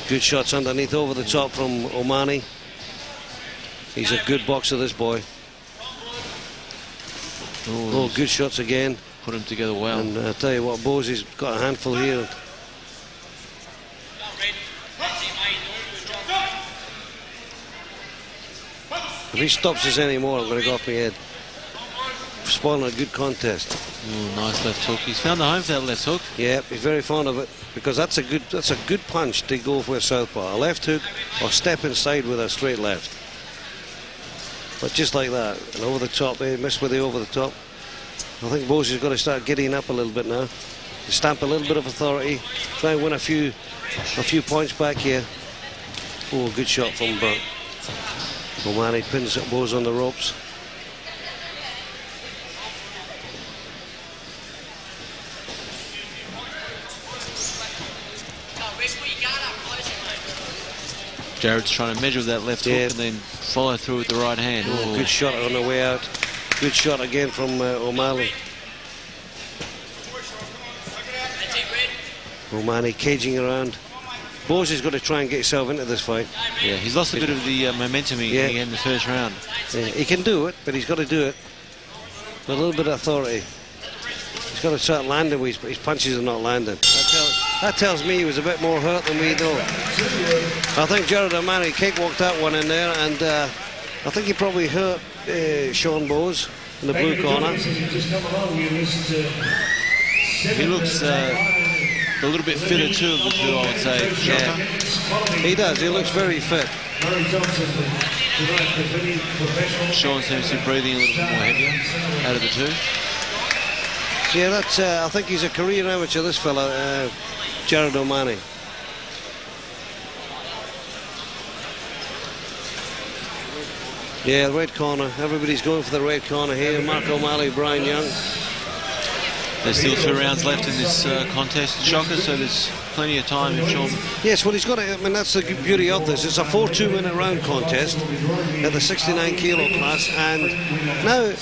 Good shots underneath over the top from O'Mahony. He's a good boxer, this boy. Oh, good shots again. Put them together well. And I tell you what, Bowes has got a handful here. If he stops us anymore, I'm going to go off my head. Spoiling a good contest. Ooh, nice left hook. He's found the home for that left hook. Yeah, he's very fond of it because that's a good punch to go for a southpaw. A left hook or step inside with a straight left. But just like that, and over the top, they missed with the over the top. I think Bowes has got to start getting up a little bit now. Stamp a little bit of authority. Try and win a few points back here. Oh, good shot from O'Mahony. Pins Bowes on the ropes. Jared's trying to measure that left hook and then follow through with the right hand. Oh, good shot on the way out. Good shot again from O'Malley. O'Malley caging around. Bose has got to try and get himself into this fight. Yeah, he's lost a bit of the momentum he had in the first round. Yeah, he can do it, but he's got to do it with a little bit of authority. He's got to start landing where his punches are not landing. That tells me he was a bit more hurt than we know. I think Jared O'Malley cakewalked that one in there, and I think he probably hurt Sean Bose in the blue corner. He looks a little bit fitter too of the two, I would say. Yeah, he does. He looks very fit. Sean seems to be breathing a little bit more heavier out of the two. Yeah, that's. I think he's a career amateur, this fella, Jared O'Malley. Yeah, the red corner. Everybody's going for the red corner here. Mark O'Malley, Brian Young. There's still 2 rounds left in this contest, Shocker, so there's plenty of time if Sean... Yes, well, he's got to... I mean, that's the beauty of this. It's a 4 2-minute round contest at the 69 kilo class, and now,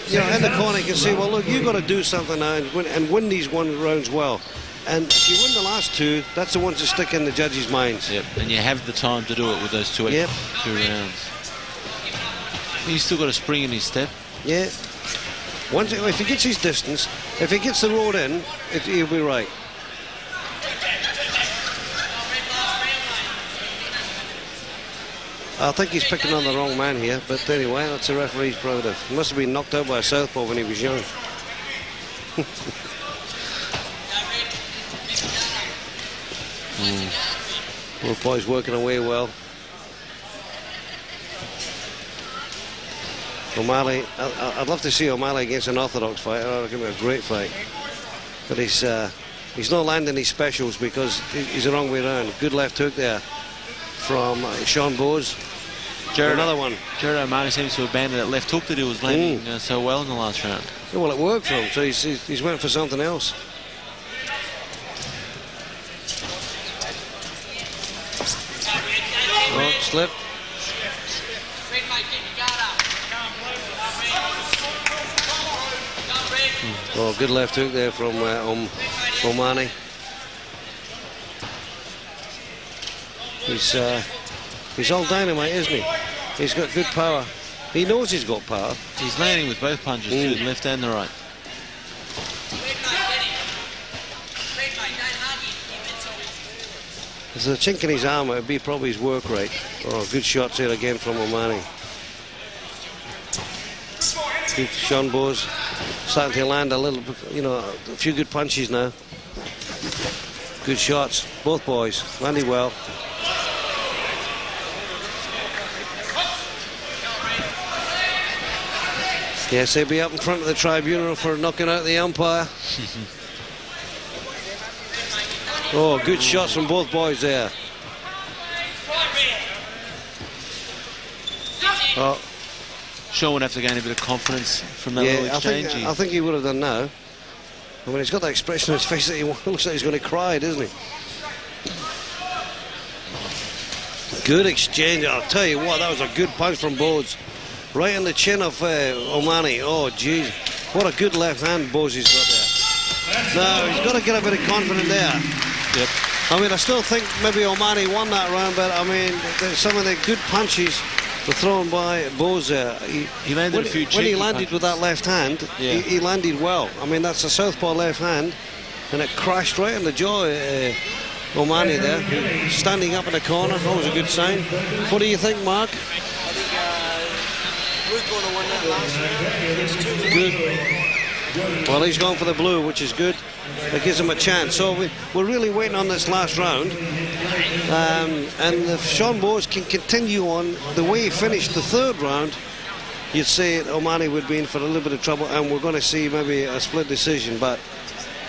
you know, in the corner you can say, well, look, you've got to do something now and win these rounds well. And if you win the last 2, that's the ones that stick in the judges' minds. Yep, and you have the time to do it with those 2 rounds. He's still got a spring in his step. Yeah. Once, if he gets his distance, if he gets the road in, he'll be right. I think he's picking on the wrong man here, but anyway, that's a referee's proud of. He must have been knocked out by a southpaw when he was young. Both boys working away well. O'Malley, I'd love to see O'Malley against an orthodox fighter. That would be a great fight. But he's not landing his specials because he's the wrong way around. Good left hook there from Sean Bose. Another one. Jared O'Malley seems to have abandoned that left hook that he was landing so well in the last round. Yeah, well, it worked for him, so he's went for something else. Oh, slip. Oh, good left hook there from O'Malley. He's all dynamite, isn't he? He's got good power. He knows he's got power. He's landing with both punches, too, the left and the right. There's a chink in his arm. It'd be probably his work rate. Oh, good shots here again from O'Malley. Good Sean Bose starting to land a little, you know, a few good punches now. Good shots, both boys, landing well. Yes, they'll be up in front of the tribunal for knocking out the umpire. Oh, good shots from both boys there. Oh. Sean would have to gain a bit of confidence from that little exchange. I think he would have done now. I mean, he's got that expression on his face that he looks like he's going to cry, doesn't he? Good exchange. I'll tell you what, that was a good punch from Bose. Right in the chin of O'Malley. Oh, geez. What a good left hand Bose has got there. No, he's got to get a bit of confidence there. Yep. I mean, I still think maybe O'Malley won that round, but I mean, some of the good punches were thrown by Bose there. He landed a few cheeky when he landed punches with that left hand, he landed well. I mean, that's a southpaw left hand, and it crashed right in the jaw. O'Malley there, standing up in the corner. Always a good sign. What do you think, Mark? I think blue corner won that last round. Good. Well, he's gone for the blue, which is good. It gives him a chance. So we're really waiting on this last round. And if Sean Bose can continue on the way he finished the 3rd round, you'd say O'Malley would be in for a little bit of trouble, and we're going to see maybe a split decision. But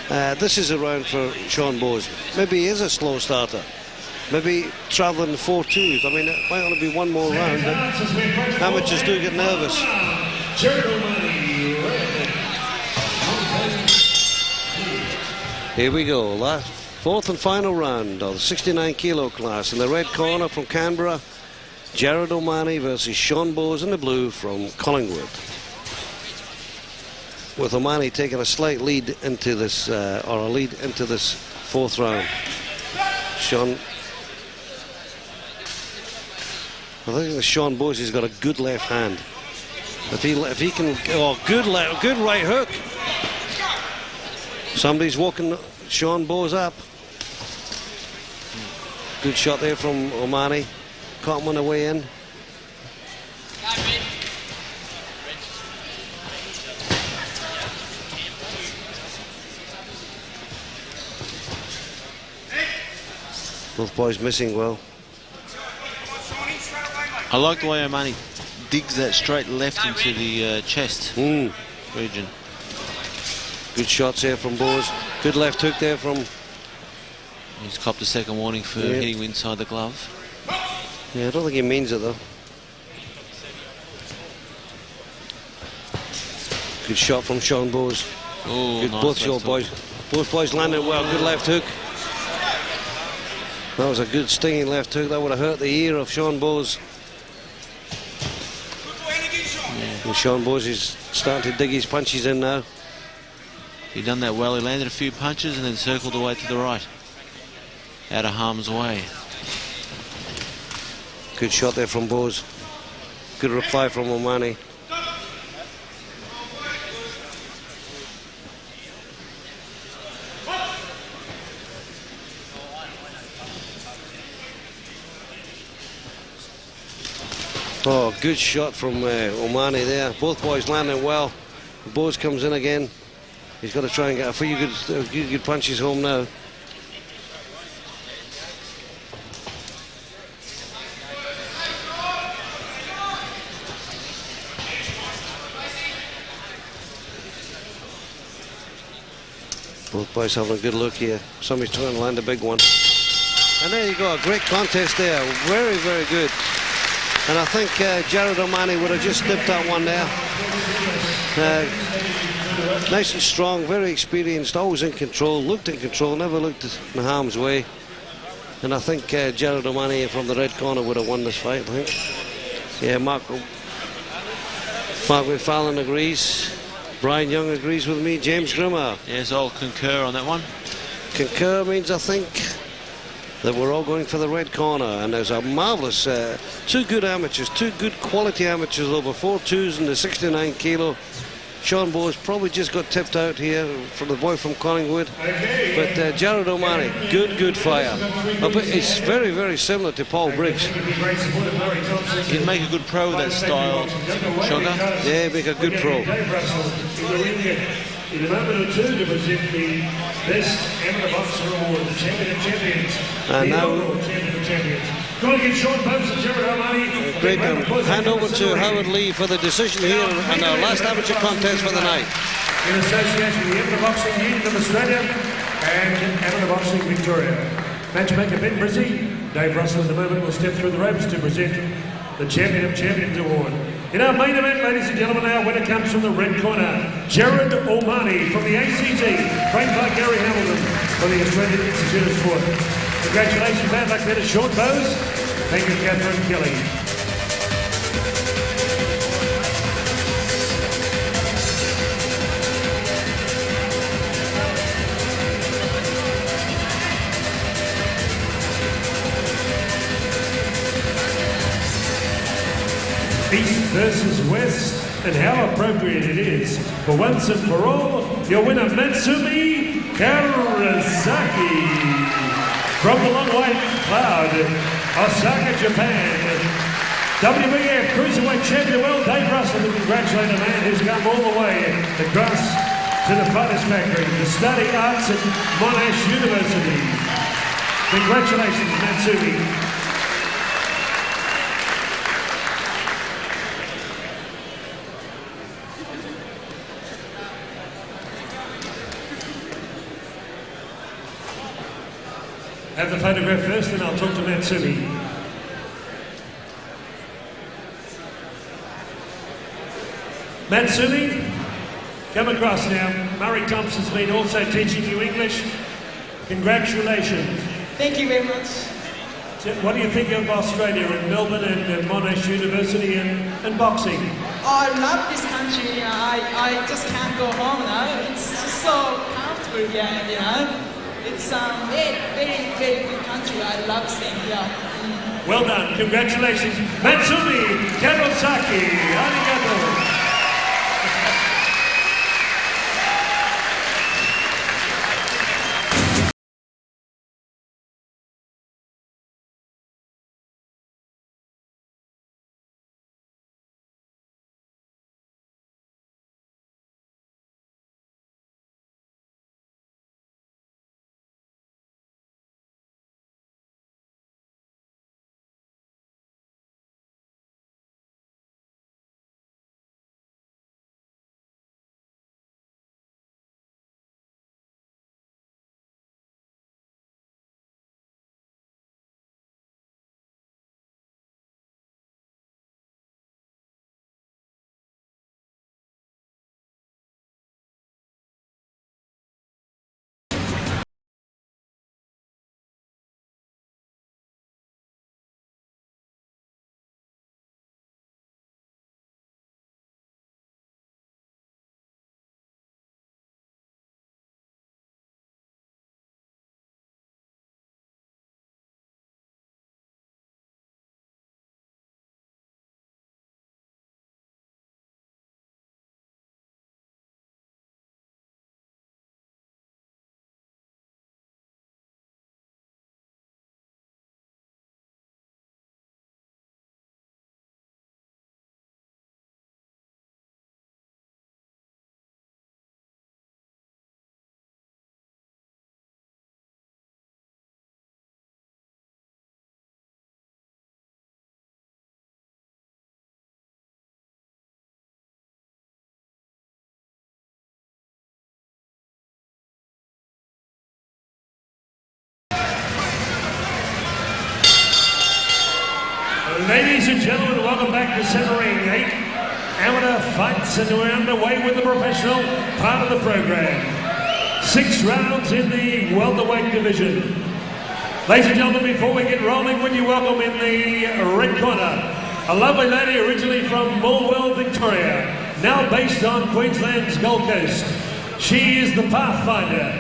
this is a round for Sean Bose. Maybe he is a slow starter. Maybe travelling 4-2s. I mean, it might only be one more round, but amateurs do get nervous. Here we go, last 4th and final round of the 69 kilo class. In the red corner from Canberra, Jared O'Mahony versus Sean Bowes in the blue from Collingwood. With O'Mahony taking a slight lead into this, or a lead into this fourth round. Sean, I think that Sean Bowes has got a good left hand. If he can, oh, good right hook. Somebody's walking Sean Bowes up. Good shot there from O'Mahony. Caught him on the way in. Both boys missing well. I like the way O'Mahony digs that straight left into the chest region. Good shots there from Bowes. Good left hook there from... He's copped a second warning for hitting inside the glove. Yeah, I don't think he means it though. Good shot from Sean Bowes. Oh, good, nice both your boys. Both boys landed well. Good left hook. That was a good stinging left hook. That would have hurt the ear of Sean Bowes. And Sean Bowes is starting to dig his punches in now. He done that well. He landed a few punches and then circled away to the right, out of harm's way. Good shot there from Bowes. Good reply from O'Mahony. Oh, good shot from O'Mahony there. Both boys landing well. Bowes comes in again. He's got to try and get a few good punches home now. Both boys having a good look here. Somebody's trying to land a big one. And there you go, a great contest there. Very, very good. And I think Jared O'Mahony would have just nipped that one there. Nice and strong, very experienced, always in control, looked in control, never looked in harm's way. And I think Jared O'Mahony from the red corner would have won this fight, I think. Yeah, Mark McFarlane agrees. Brian Young agrees with me. James Grimmer. Yes, I'll concur on that one. Concur means I think that we're all going for the red corner, and there's a marvellous two good amateurs, two good quality amateurs, over 4-2s in the 69 kilo. Sean Bowes probably just got tipped out here from the boy from Collingwood, but Jared O'Mahony, good fire. But it's very, very similar to Paul Briggs. He'd make a good pro with that style, Shogger. Yeah, make a good pro. In a moment or two to present the best amateur boxer award, the champion of champions, and the now overall champion of champions. Going to get Sean Bowes and Jared O'Mahony. Great. Hand over to Howard Leigh for the decision here in our last amateur contest for the night. In association with the Amateur Boxing Union of Australia and Amateur Boxing Victoria. Matchmaker Ben Brizzy, Dave Russell in the moment will step through the ropes to present the Champion of Champions Award. In our main event, ladies and gentlemen, our winner comes from the red corner, Jared O'Mahony from the ACT, trained by Gary Hamilton from the Australian Institute of Sport. Congratulations, bad luck there to Sean Bowes. Thank you, Catherine Kelly. East versus West, and how appropriate it is. For once and for all, your winner, Matsumi Kawasaki. From the long white cloud, Osaka, Japan. WBF Cruiserweight Champion, well, Dave Russell, to congratulate a man who's come all the way across to the Fighters Factory to study arts at Monash University. Congratulations, Matsumi. Have the photograph first, then I'll talk to Matsumi. Matsumi, come across now. Murray Thompson's been also teaching you English. Congratulations. Thank you very much. What do you think of Australia and Melbourne and Monash University and boxing? I love this country, you know. I just can't go home, you know. It's just so comfortable here, you know. It's very, very good country. I love staying here. Well done. Congratulations. Matsumi, Kawasaki, arigato. Ladies and gentlemen, welcome back to Centre Ring. 8 amateur fights, and we're underway with the professional part of the program. 6 rounds in the welterweight division. Ladies and gentlemen, before we get rolling, would you welcome in the red corner a lovely lady originally from Moller, Victoria, now based on Queensland's Gold Coast. She is the Pathfinder,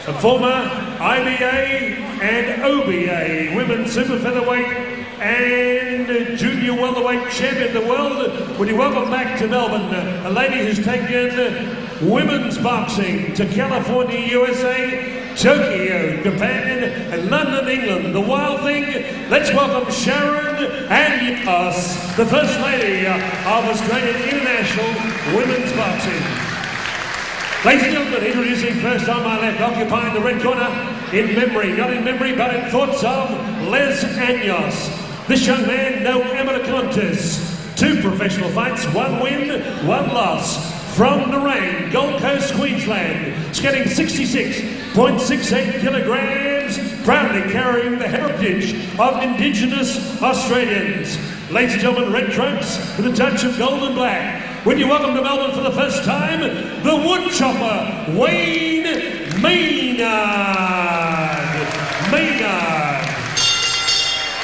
a former IBA and OBA women's super featherweight and junior welterweight champion of the world. Would you welcome back to Melbourne a lady who's taken women's boxing to California, USA, Tokyo, Japan, and London, England. The wild thing, let's welcome Sharon and us, the First Lady of Australian International Women's Boxing. Ladies and gentlemen, introducing first on my left, occupying the red corner, in memory, not in memory, but in thoughts of Les Anyos. This young man, no amateur contests, 2 professional fights, 1 win, 1 loss. From Nerang, Gold Coast, Queensland, skating 66.68 kilograms, proudly carrying the heritage of Indigenous Australians. Ladies and gentlemen, red trunks with a touch of gold and black. Would you welcome to Melbourne for the first time, the wood chopper, Wayne Maynard.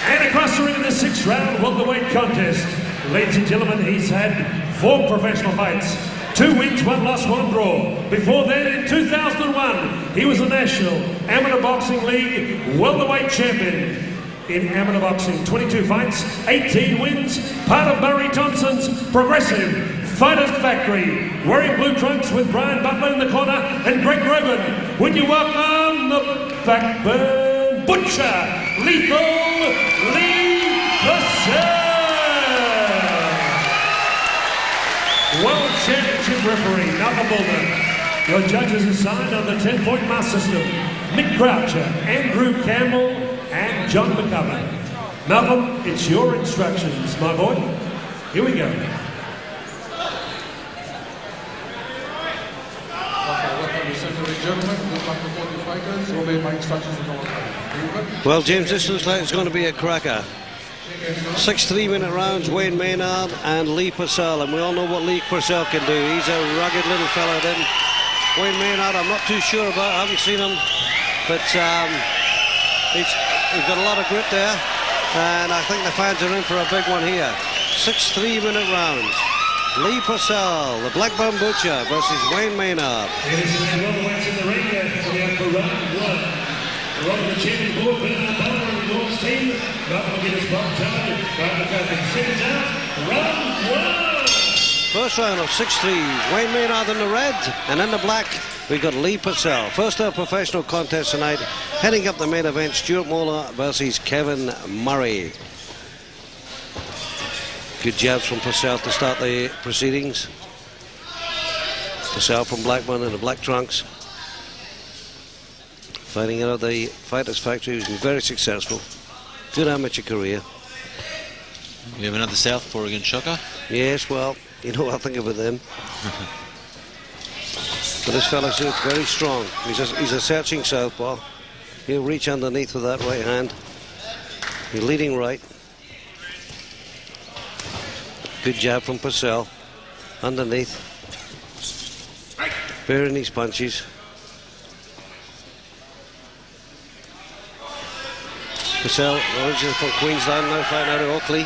And across the ring in the 6th round welterweight contest. Ladies and gentlemen, he's had 4 professional fights. 2 wins, 1 loss, 1 draw. Before that, in 2001, he was the National Amateur Boxing League welterweight champion in amateur boxing. 22 fights, 18 wins, part of Murray Thompson's Progressive Fighters Factory. Wearing blue trunks with Brian Butler in the corner and Greg Rogan. Would you welcome the Blackburn Butcher, Lethal Leigh Purcell. World Championship referee, Malcolm Mulder. Your judges assigned on the 10-point mark system, Mick Croucher, Andrew Campbell, and John McCubbin. Malcolm, it's your instructions, my boy. Here we go. Okay, welcome to Centre, gentlemen. Good luck to both the fighters. Obey my instructions in all. Well, James, this looks like it's going to be a cracker. 6 3-minute rounds, Wayne Maynard and Leigh Purcell, and we all know what Leigh Purcell can do. He's a rugged little fella then. Wayne Maynard, I'm not too sure about, I haven't seen him, but he's got a lot of grit there. And I think the fans are in for a big one here. 6 3-minute rounds. Leigh Purcell, the Blackburn Butcher, versus Wayne Maynard. Ladies and gentlemen, welterweights in the ring. We have for round one. Robert the champion board, Bernard Moller and the North team. Malcolm McGuinness, Bob Taylor, Brian McCarthy, seconds out. Round one. First round of 6-3. Wayne Maynard in the red, and in the black, we've got Leigh Purcell. First ever professional contest tonight. Heading up the main event, Stewart Moller versus Kevin Murray. Good jabs from Purcell to start the proceedings. Purcell from Blackburn in the black trunks. Fighting out of the Fighters Factory, who's been very successful. Good amateur career. We have another southpaw against Shocker. Yes, well, you know what I think about them. But this fella's very strong. He's a searching southpaw. He'll reach underneath with that right hand. He's leading right. Good jab from Purcell. Underneath. Bearing these punches. Purcell, originally from Queensland, now fighting out of Oakley.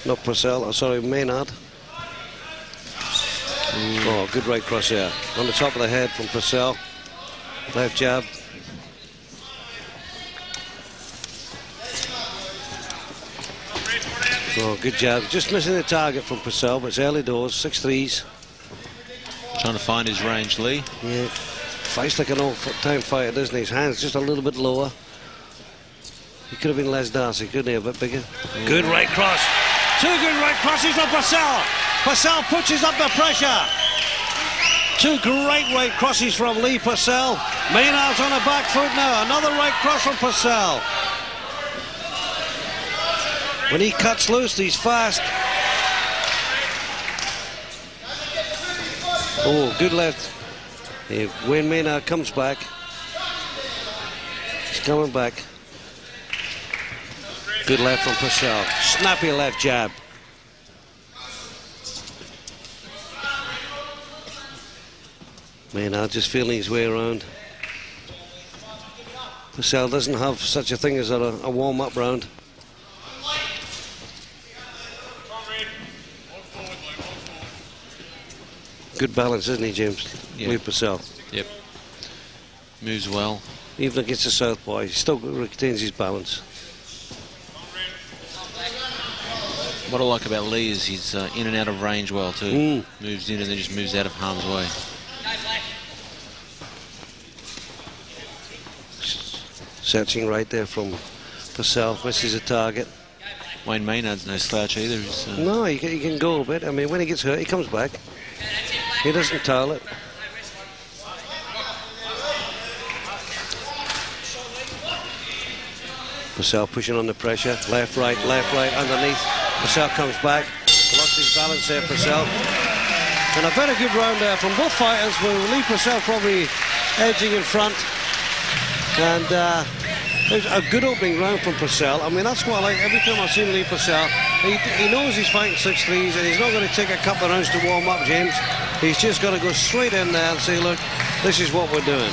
Not Purcell, oh, sorry, Maynard. Oh, good right cross there. On the top of the head from Purcell. Left jab. Oh, good jab. Just missing the target from Purcell, but it's early doors, 6-3s. Trying to find his range, Leigh. Yeah. Fights like an old-time fighter, doesn't he? His hands just a little bit lower. He could have been less Darcy, couldn't he? A bit bigger. Yeah. Good right cross. 2 good right crosses from Purcell. Purcell pushes up the pressure. 2 great right crosses from Leigh Purcell. Maynard's on the back foot now. Another right cross from Purcell. When he cuts loose, he's fast. Oh, good left. Wayne Maynard comes back. He's coming back. Good left from Purcell. Snappy left jab. Maynard just feeling his way around. Purcell doesn't have such a thing as a warm-up round. Good balance, isn't he, James? Yeah. Leigh Purcell. Yep. Moves well. Even against the southpaw, he still retains his balance. What I like about Leigh is he's in and out of range well too. Moves in and then just moves out of harm's way. Searching right there from Purcell, misses a target. Wayne Maynard's no slouch either. No, he can go a bit. I mean, when he gets hurt, he comes back. He doesn't towel it. Purcell pushing on the pressure. Left, right, underneath. Purcell comes back. Lost his balance there, Purcell. And a very good round there from both fighters, with Leigh Purcell probably edging in front. And there's a good opening round from Purcell. I mean, that's what I like. Every time I've seen Leigh Purcell, he knows he's fighting 6-3s, and he's not going to take a couple of rounds to warm up, James. He's just got to go straight in there and say, look, this is what we're doing.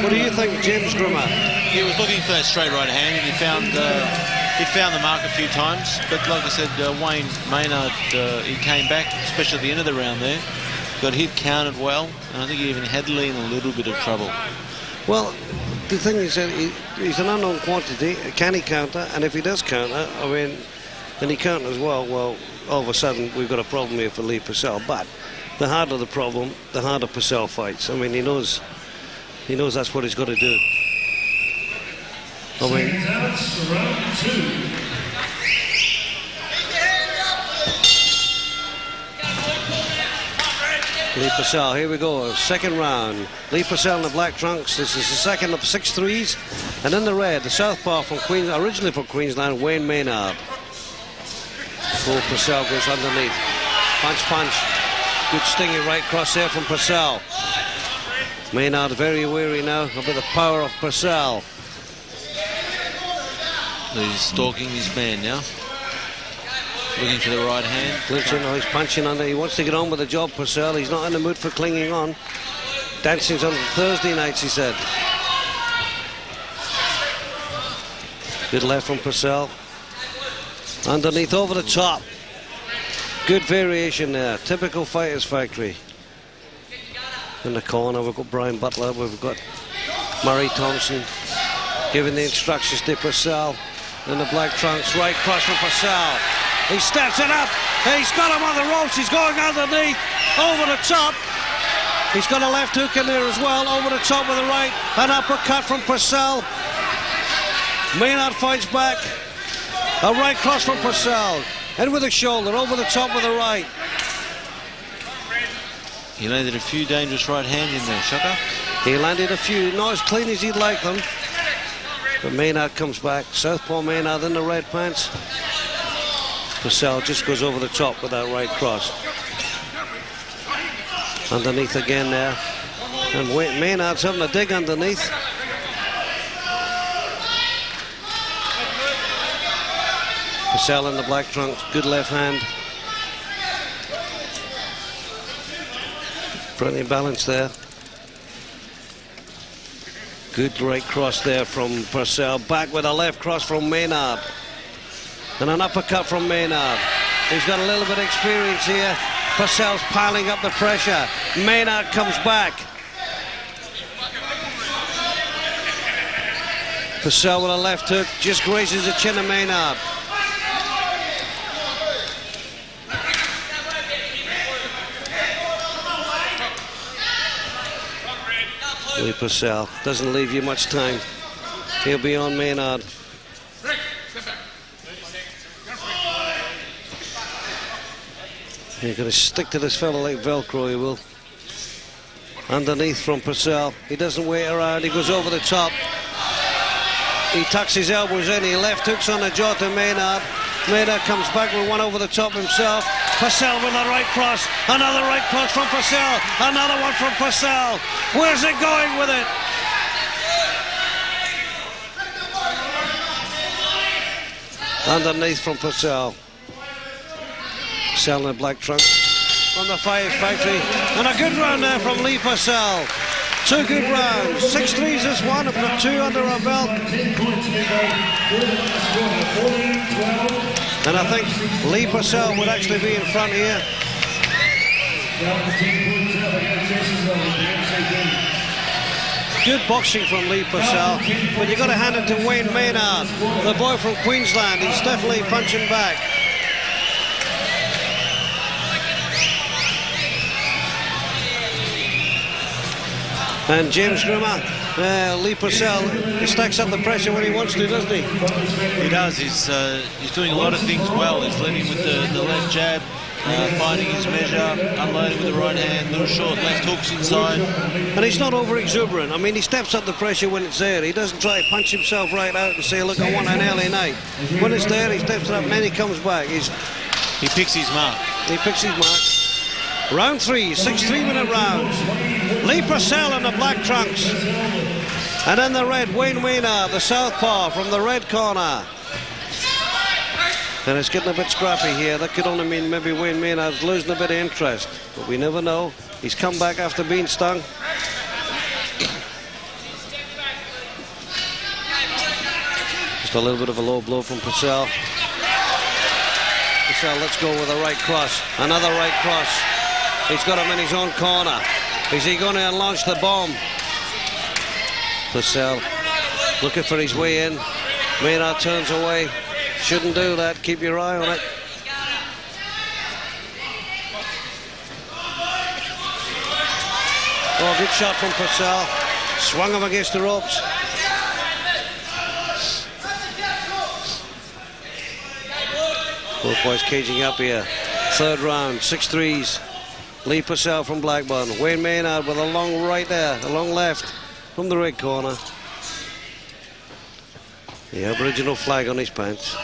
What do you think, James Grimmer? He was looking for that straight right hand, and he found the mark a few times. But like I said, Wayne Maynard, he came back, especially at the end of the round there. Got hit, counted well, and I think he even had Leigh in a little bit of trouble. Well, the thing is that he's an unknown quantity. Can he counter? And if he does counter, I mean, and he counters well, all of a sudden we've got a problem here for Leigh Purcell. But the harder the problem, the harder Purcell fights. I mean, he knows that's what he's got to do. I mean, Round 2. Leigh Purcell, here we go, second round. Leigh Purcell in the black trunks. This is the second of 6-3s. And in the red, the southpaw from Queensland, originally from Queensland, Wayne Maynard. Oh, Purcell goes underneath. Punch. Good stinging right cross there from Purcell. Maynard very weary now about the power of Purcell. He's stalking his man now. Looking for the right hand. Clinton, he's punching under. He wants to get on with the job, Purcell. He's not in the mood for clinging on. Dancing's on Thursday nights, he said. Good left from Purcell. Underneath, over the top. Good variation there. Typical Fighters Factory. In the corner, we've got Brian Butler. We've got Murray Thompson giving the instructions to Purcell. In the black trunks, right cross from Purcell. He steps it up. He's got him on the ropes. He's going underneath, over the top. He's got a left hook in there as well, over the top with the right. An uppercut from Purcell. Maynard fights back. A right cross from Purcell. In with the shoulder, over the top with the right. He landed a few dangerous right hands in there, Shocker. He landed a few, not as clean as he'd like them. But Maynard comes back. Southpaw Maynard in the red pants. Purcell just goes over the top with that right cross. Underneath again there. And Maynard's having a dig underneath. Purcell in the black trunks. Good left hand. Plenty of balance there. Good right cross there from Purcell. Back with a left cross from Maynard. And an uppercut from Maynard. He's got a little bit of experience here. Purcell's piling up the pressure. Maynard comes back. Purcell with a left hook. Just grazes the chin of Maynard. Leigh Purcell doesn't leave you much time. He'll be on Maynard. You're going to stick to this fella like Velcro, he will. Underneath from Purcell. He doesn't wait around, he goes over the top. He tucks his elbows in, he left hooks on the jaw to Maynard. Maynard comes back with one over the top himself. Purcell with a right cross. Another right cross from Purcell. Another one from Purcell. Where's it going with it? Underneath from Purcell. Purcell in the black trunk from the Fighters Factory. And a good round there from Leigh Purcell. 2 good rounds. 6 threes this one. We've got 2 under our belt. And I think Leigh Purcell would actually be in front here. Good boxing from Leigh Purcell, but you've got to hand it to Wayne Maynard, the boy from Queensland. He's definitely punching back. And James Grimmer, Leigh Purcell, he stacks up the pressure when he wants to, doesn't he? He does. He's doing a lot of things well. He's leading with the left jab, finding his measure, unloading with the right hand, little short left hooks inside. And he's not over exuberant. I mean, he steps up the pressure when it's there. He doesn't try to punch himself right out and say, look, I want an early night. When it's there, he steps it up and then he comes back. He picks his mark. He picks his mark. Round 3, 6 3-minute rounds. Leigh Purcell in the black trunks. And in the red, Wayne Maynard, the southpaw from the red corner. And it's getting a bit scrappy here. That could only mean maybe Wayne Maynard's losing a bit of interest. But we never know. He's come back after being stung. Just a little bit of a low blow from Purcell. Purcell, let's go with a right cross. Another right cross. He's got him in his own corner. Is he going to launch the bomb? Purcell looking for his way in. Maynard turns away. Shouldn't do that. Keep your eye on it. Oh, good shot from Purcell. Swung him against the ropes. Both boys caging up here. 3rd round, 6 threes. Leigh Purcell from Blackburn. Wayne Maynard with a long right there, a long left from the red corner. The Aboriginal flag on his pants.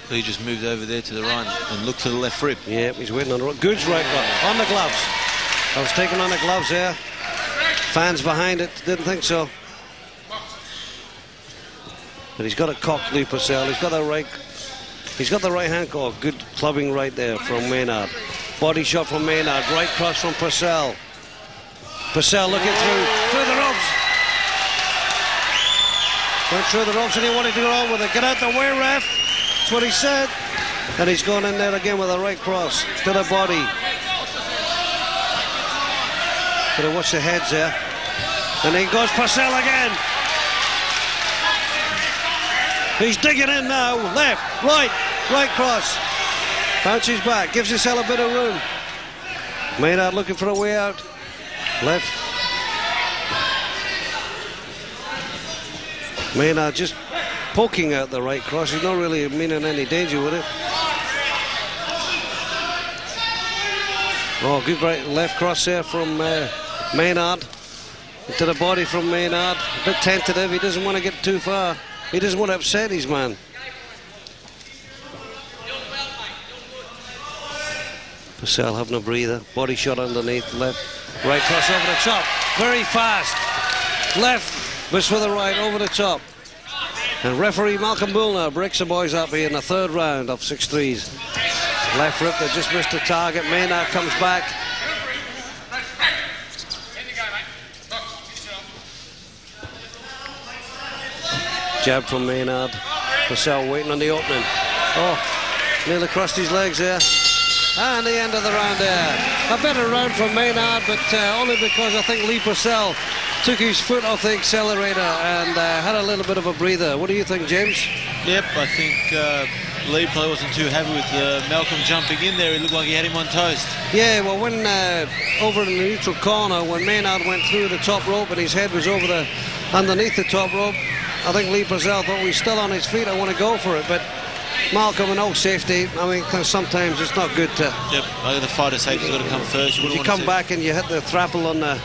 He just moved over there to the right and looked to the left rib. Yeah, he's waiting on the right. Good right cross. On the gloves. I was taking on the gloves there. Fans behind it, didn't think so. But he's got a cock, Leigh Purcell. He's got the right hand. Oh, good clubbing right there from Maynard. Body shot from Maynard. Right cross from Purcell. Purcell looking through the ropes. Went through the ropes and he wanted to go on with it. Get out the way, ref. That's what he said. And he's gone in there again with a right cross to the body. Gotta watch the heads there. And then goes Purcell again. He's digging in now. Left, right cross. Bounces back, gives himself a bit of room. Maynard looking for a way out. Left. Maynard just poking out the right cross. He's not really meaning any danger with it. Oh, good right left cross there from Maynard. Into the body from Maynard. A bit tentative. He doesn't want to get too far. He doesn't want to upset his man. Purcell having a breather. Body shot underneath. Left. Right cross over the top. Very fast. Left. Miss with the right over the top. And referee Malcolm Bullner breaks the boys up here in the third round of 6-3s. Left rip that just missed the target. Maynard comes back. Jab from Maynard. Purcell waiting on the opening. Oh, nearly crossed his legs there. And the end of the round there. A better round from Maynard, but only because I think Leigh Purcell took his foot off the accelerator and had a little bit of a breather. What do you think, James? Yep, I think Leigh probably wasn't too happy with Malcolm jumping in there. It looked like he had him on toast. Yeah, well, when over in the neutral corner, when Maynard went through the top rope and his head was over the underneath the top rope, I think Leigh Purcell thought he's still on his feet. I want to go for it, but Malcolm and no safety. I mean, sometimes it's not good to. Yep, I think the fighter safety's got to come first. If you come back and you hit the thrapple on the,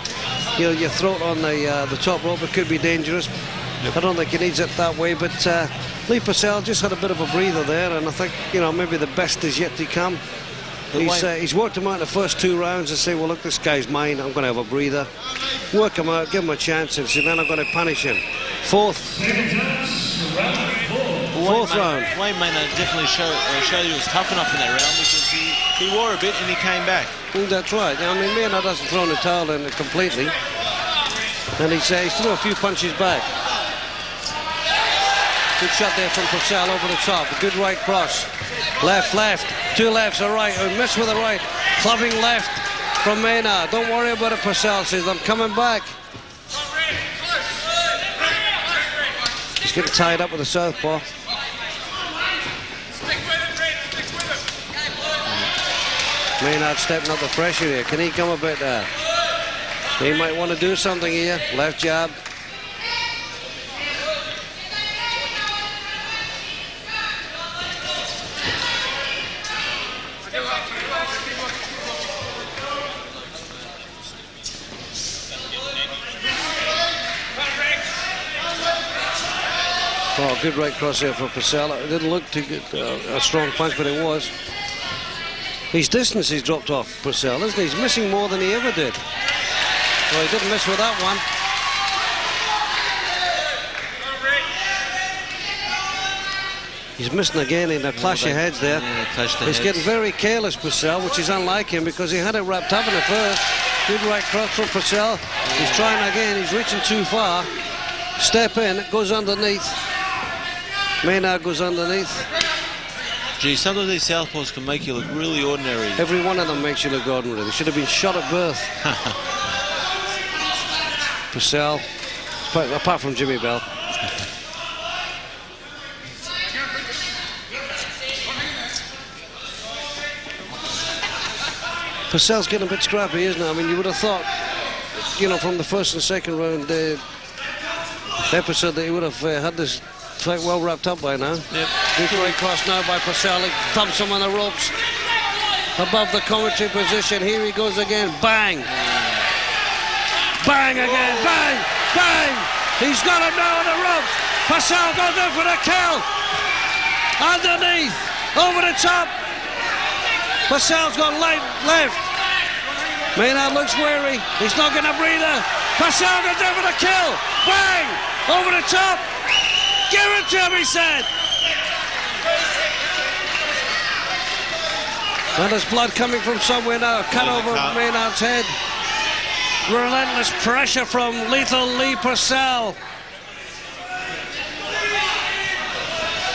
your throat on the top rope, it could be dangerous. Yep. I don't think he needs it that way, but Leigh Purcell just had a bit of a breather there, and I think maybe the best is yet to come. He's worked him out in the first 2 rounds and say, well, look, this guy's mine. I'm going to have a breather. Work him out, give him a chance, and say, then I'm going to punish him. Fourth round. Wayne Maynard definitely showed he was tough enough in that round because he wore a bit and he came back. That's right. I mean, Maynard hasn't thrown the towel in it completely. And he's threw a few punches back. Good shot there from Purcell over the top. A good right cross. Left. 2 lefts, a right. Miss with a right. Clubbing left from Maynard. Don't worry about it, Purcell says. I'm coming back. He's getting tied up with a southpaw. Maynard stepping up the pressure here. Can he come a bit there? He might want to do something here. Left jab. Oh, good right cross there for Purcell. It didn't look too good, a strong punch, but it was. His distance he's dropped off, Purcell, isn't he? He's missing more than he ever did. Well, he didn't miss with that one. He's missing again in a clash of heads there. He's getting very careless, Purcell, which is unlike him because he had it wrapped up in the first. Good right cross from Purcell. He's trying again. He's reaching too far. Step in, goes underneath. Maynard goes underneath. Gee, sometimes these southpaws can make you look really ordinary. Every one of them makes you look ordinary. They should have been shot at birth. Purcell, apart from Jimmy Bell. Purcell's getting a bit scrappy, isn't it? I mean, you would have thought, from the first and second round episode that he would have had this fight well wrapped up by now. Yep. Good right cross now by Purcell. He thumps him on the ropes above the commentary position. Here he goes again. Bang! Bang again! Bang! Bang! He's got him now on the ropes. Purcell goes in for the kill. Underneath, over the top. Purcell's got left. Maynard looks weary. He's not going to breather. Purcell goes in for the kill. Bang! Over the top. Give it to him, he said. And there's blood coming from somewhere now. Cut over Maynard's head. Relentless pressure from lethal Leigh Purcell.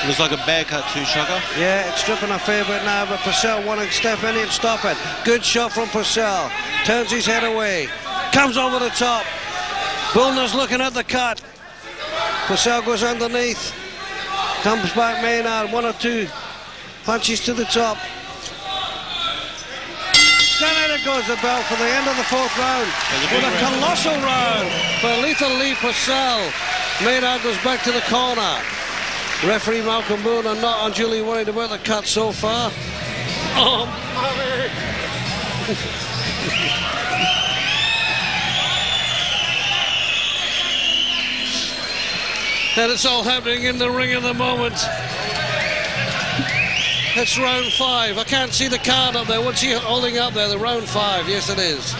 Looks like a bad cut too, Shaka. Yeah, it's stripping a fair bit now, but Purcell wanted to step in and stop it. Good shot from Purcell. Turns his head away. Comes over the top. Bullner's looking at the cut. Purcell goes underneath. Comes back Maynard. 1 or 2 punches to the top. Then it goes the bell for the end of the 4th round. With a colossal round for Lethal Leigh Purcell. Maynard goes back to the corner. Referee Malcolm Boone are not unduly worried about the cut so far. Oh, mommy! And it's all happening in the ring at the moment. It's round 5. I can't see the card up there. What's he holding up there? The round 5. Yes, it is.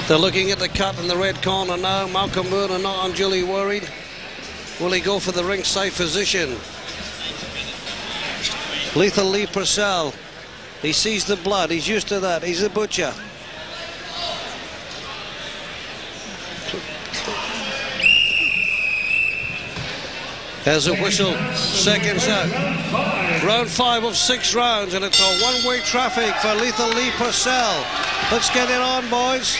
They're looking at the cut in the red corner now. Malcolm Boone are not unduly worried. Will he go for the ringside position? Lethal Leigh Purcell. He sees the blood. He's used to that. He's a butcher. There's a whistle. Seconds out. Round 5 of 6 rounds, and it's a one-way traffic for Lethal Leigh Purcell. Let's get it on, boys.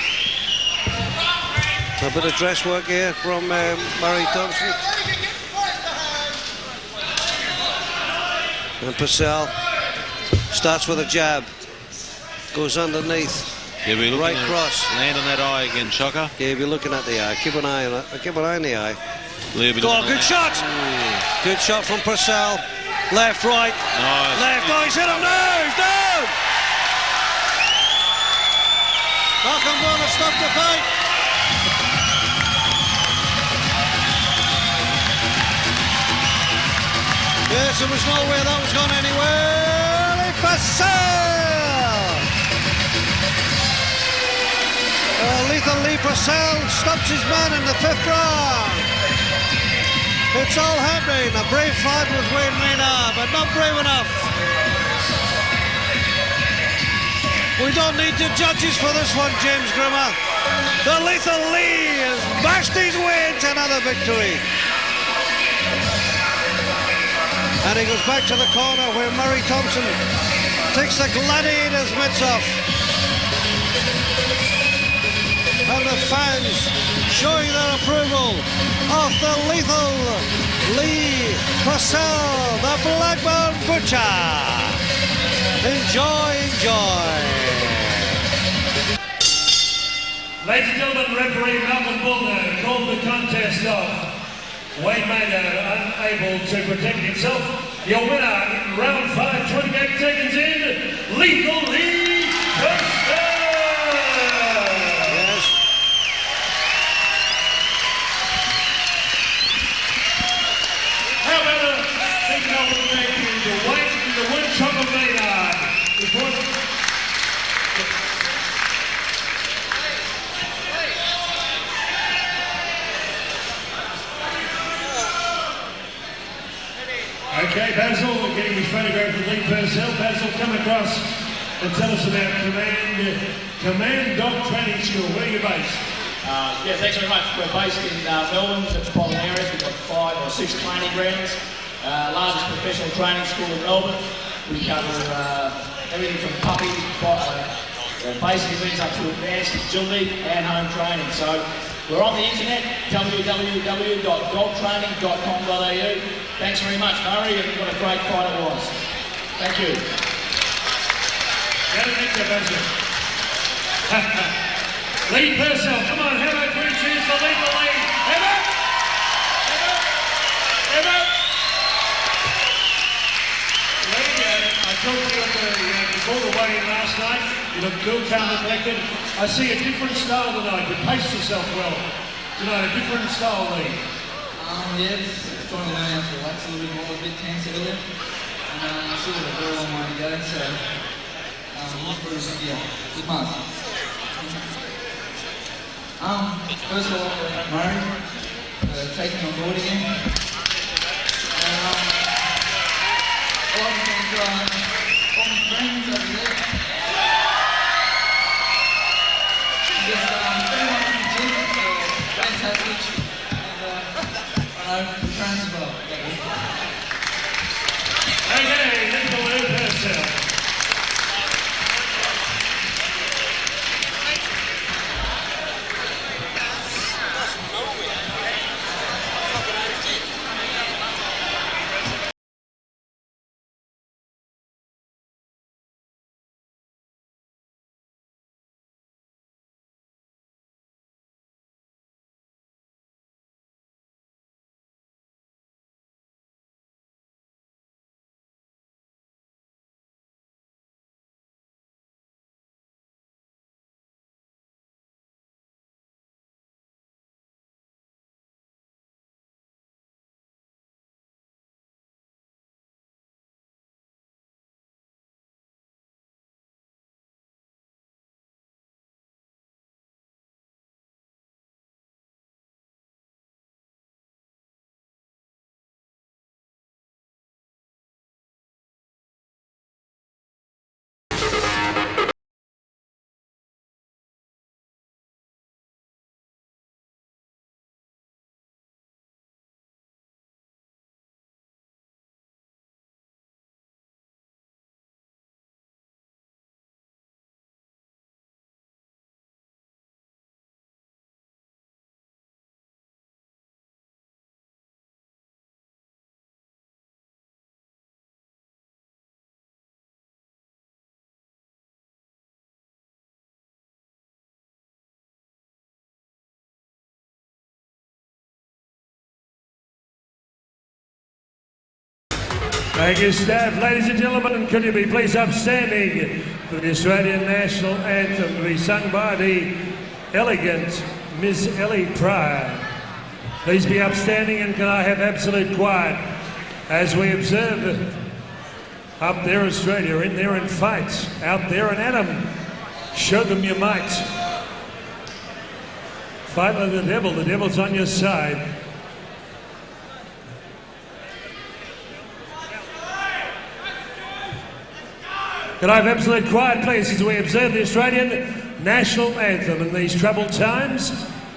A bit of dress work here from Murray Thompson. And Purcell starts with a jab. Goes underneath. Yeah, we're right cross. Land on that eye again, Shocker. Yeah, be looking at the eye. Keep an eye on it. Keep an eye on the eye. Go on, good shot! Ooh. Good shot from Purcell. Left, right. Nice. Left, oh, he's hit him. No, he's down! Malcolm Boone has stopped the fight. Yes, there was no way that was going anywhere. Purcell! Lethal Leigh Purcell stops his man in the 5th round. It's all happening. A brave fight was Wayne Maynard, but not brave enough. We don't need the judges for this one, James Grimmer. The Lethal Leigh has bashed his way into another victory. And he goes back to the corner where Murray Thompson takes the gladiator's mitts off. And the fans showing their approval of the Lethal Leigh Purcell, the Blackburn Butcher. Enjoy, enjoy. Ladies and gentlemen, referee Malcolm Boone called the contest off. Wayne Maynard unable to protect himself. Your winner in round 5, 28 seconds in, Lethal Leigh Purcell. Okay, Basil, we're getting his photograph of Leigh Purcell. Basil, come across and tell us about Command Dog Training School. Where are you based? Yeah, thanks very much. We're based in Melbourne, metropolitan areas. We've got 5 or 6 training grounds. Largest professional training school in Melbourne. We cover everything from puppies, basic events up to advanced agility and home training. So we're on the internet, www.dogtraining.com.au. Thanks very much, Murray, and what a great fight it was. Thank you. Thank you, Basil. Leigh Purcell, come on, how about 3 cheers for Lethal Leigh? Ever? Leigh, I talked to you before the weigh-in last night. You look cool, calm and collected. I see a different style tonight. You paced yourself well tonight. A different style, Leigh. Yeah, just trying to learn how to relax a little bit more, a bit tense earlier. And I still got a very long way to go, so yeah, good month. First of all, Murray, taking on board again. I'd like to thank all my friends over there. Just very much in the gym, so fantastic. And I know we train some Thank you, staff. Ladies and gentlemen, and could you be please upstanding for the Australian National Anthem to be sung by the elegant Miss Ellie Pryor. Please be upstanding, and can I have absolute quiet as we observe up there Australia, in there in fights, out there in Adam. Show them your might. Fight like the devil's on your side. Can I have absolute quiet, please, as we observe the Australian National Anthem in these troubled times?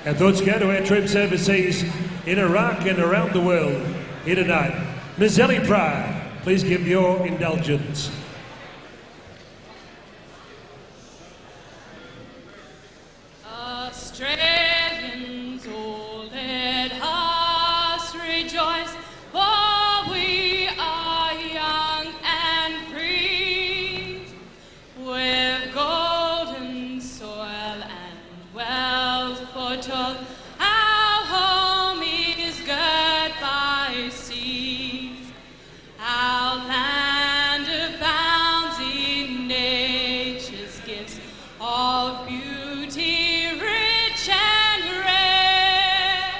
Our thoughts go to our troops overseas in Iraq and around the world here tonight. Ms. Ellie Pryor, please give your indulgence. Australians, all let us rejoice, for we are young and free, with golden soil and wealth foretold. Our home is girt by sea, our land abounds in nature's gifts of beauty, rich and rare.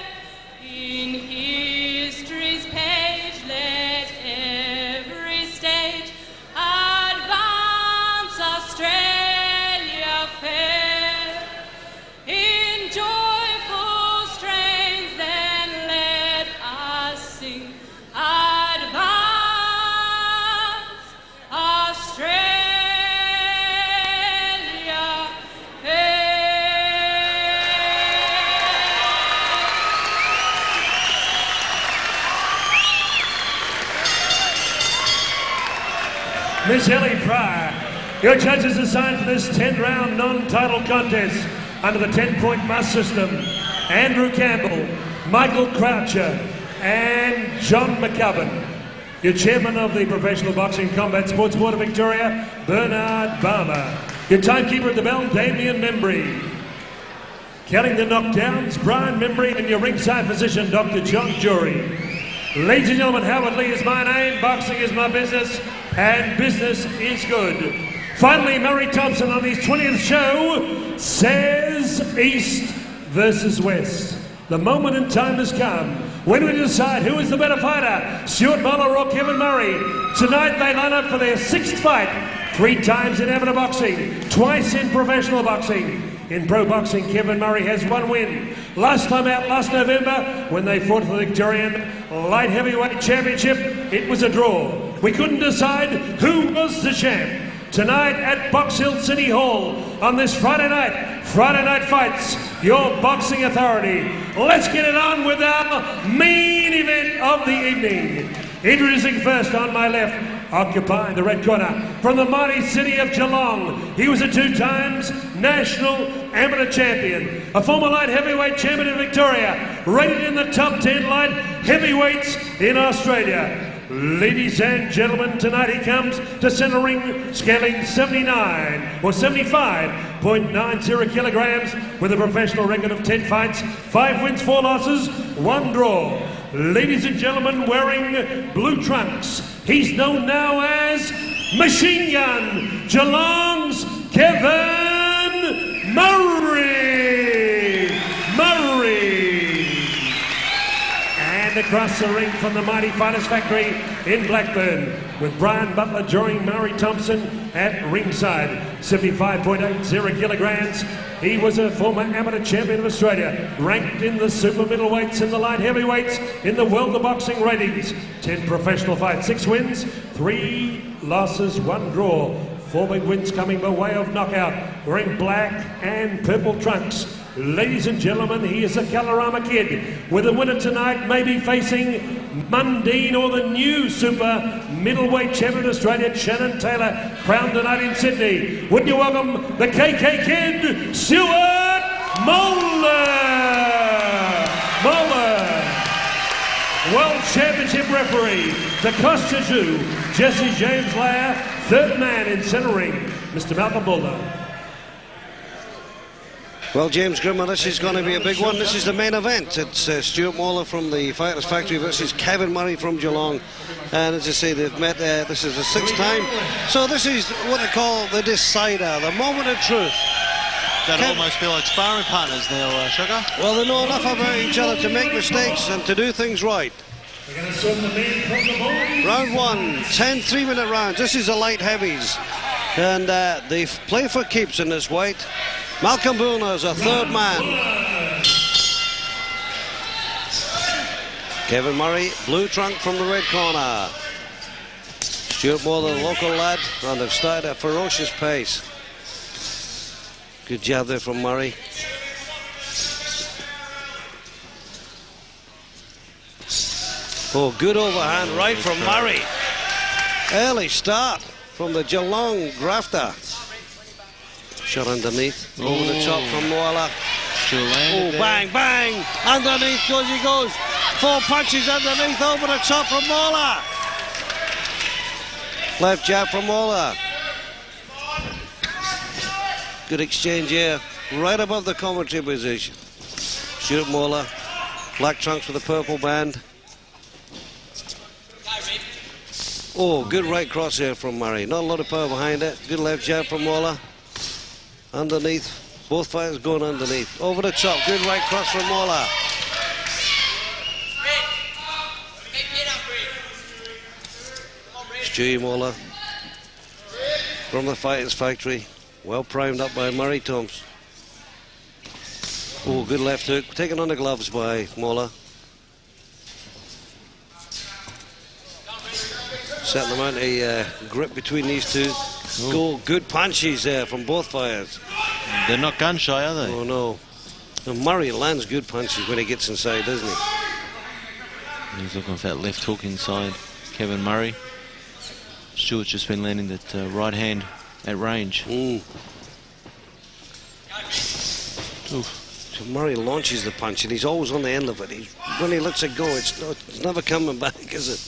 In history's page let every stage advance Australia fair. In joyful strains then let us sing, advance Australia fair. Miss Ellie Pryor, your judges assigned for this 10-round non-title contest under the 10-point must system: Andrew Campbell, Michael Croucher, and John McCubbin. Your chairman of the Professional Boxing Combat Sports Board of Victoria, Bernard Balmer. Your timekeeper at the bell, Damian Membry. Counting the knockdowns, Brian Membry, and your ringside physician, Dr. John Jury. Ladies and gentlemen, Howard Leigh is my name, boxing is my business, and business is good. Finally, Murray Thompson on his 20th show says East versus West. The moment in time has come when we decide who is the better fighter, Stewart, Moller or Kevin Murray. Tonight they line up for their 6th fight, 3 times in amateur boxing, twice in professional boxing. In pro boxing, Kevin Murray has 1 win. Last time out, last November, when they fought for the Victorian Light Heavyweight Championship, it was a draw. We couldn't decide who was the champ. Tonight at Bussutill City Hall on this Friday night fights, your boxing authority. Let's get it on with our main event of the evening. Introducing first on my left, occupying the red corner, from the mighty city of Geelong. He was a 2 times national amateur champion, a former light heavyweight champion in Victoria, rated in the top 10 light heavyweights in Australia. Ladies and gentlemen, tonight he comes to centre ring scaling 75.90 kilograms with a professional record of 10 fights, 5 wins, 4 losses, 1 draw. Ladies and gentlemen, wearing blue trunks, he's known now as Machine Gun, Geelong's Kevin Murray. And across the ring from the Mighty Fighters Factory in Blackburn, with Brian Butler joining Murray Thompson at ringside. 75.80 kilograms. He was a former amateur champion of Australia, ranked in the super middleweights and the light heavyweights in the world of boxing ratings. 10 professional fights, 6 wins, 3 losses, 1 draw. 4 big wins coming by way of knockout, wearing black and purple trunks. Ladies and gentlemen, he is a Colorama kid, with a winner tonight maybe facing Mundine or the new super middleweight champion of Australia, Shannon Taylor, crowned tonight in Sydney. Would you welcome the KK kid, Stewart Moller. World Championship referee, DaCosta Ju, Jesse James Lair, 3rd man in centre ring, Mr. Malcolm Moller. Well, James Grimmer, this is going to be a big one. This is the main event. It's Stewart Moller from the Fighters Factory versus Kevin Murray from Geelong. And as I say, they've met, this is the 6th time. So this is what they call the decider, the moment of truth. That almost feel like sparring partners now, Sugar. Well, they know enough about each other to make mistakes and to do things right. Round 1, 10 3-minute rounds. This is the light heavies. And they play for keeps in this weight. Malcolm Boona is a 3rd man. Kevin Murray, blue trunk from the red corner. Stewart Moller, the local lad, and they've started at a ferocious pace. Good job there from Murray. Oh, good overhand right from Murray. Early start from the Geelong grafter. Shot underneath, over the top from Moller. Oh, bang, bang! Underneath goes he goes. 4 punches underneath, over the top from Moller. Left jab from Moller. Good exchange here, right above the commentary position. Stewart Moller, black trunks with a purple band. Oh, good right cross here from Murray. Not a lot of power behind it. Good left jab from Moller. Underneath, both fighters going underneath. Over the top, good right cross from Moller. Stewie Moller from the Fighters Factory. Well primed up by Murray Thompson. Oh, good left hook. Taken on the gloves by Moller. Setting them out a grip between these two. Oh, good punches there from both fighters. They're not gun shy, are they? Oh, no. And Murray lands good punches when he gets inside, doesn't he? He's looking for that left hook inside Kevin Murray. Stewart's just been landing that right hand at range. So Murray launches the punch and he's always on the end of it. When he lets it go, it's never coming back, is it?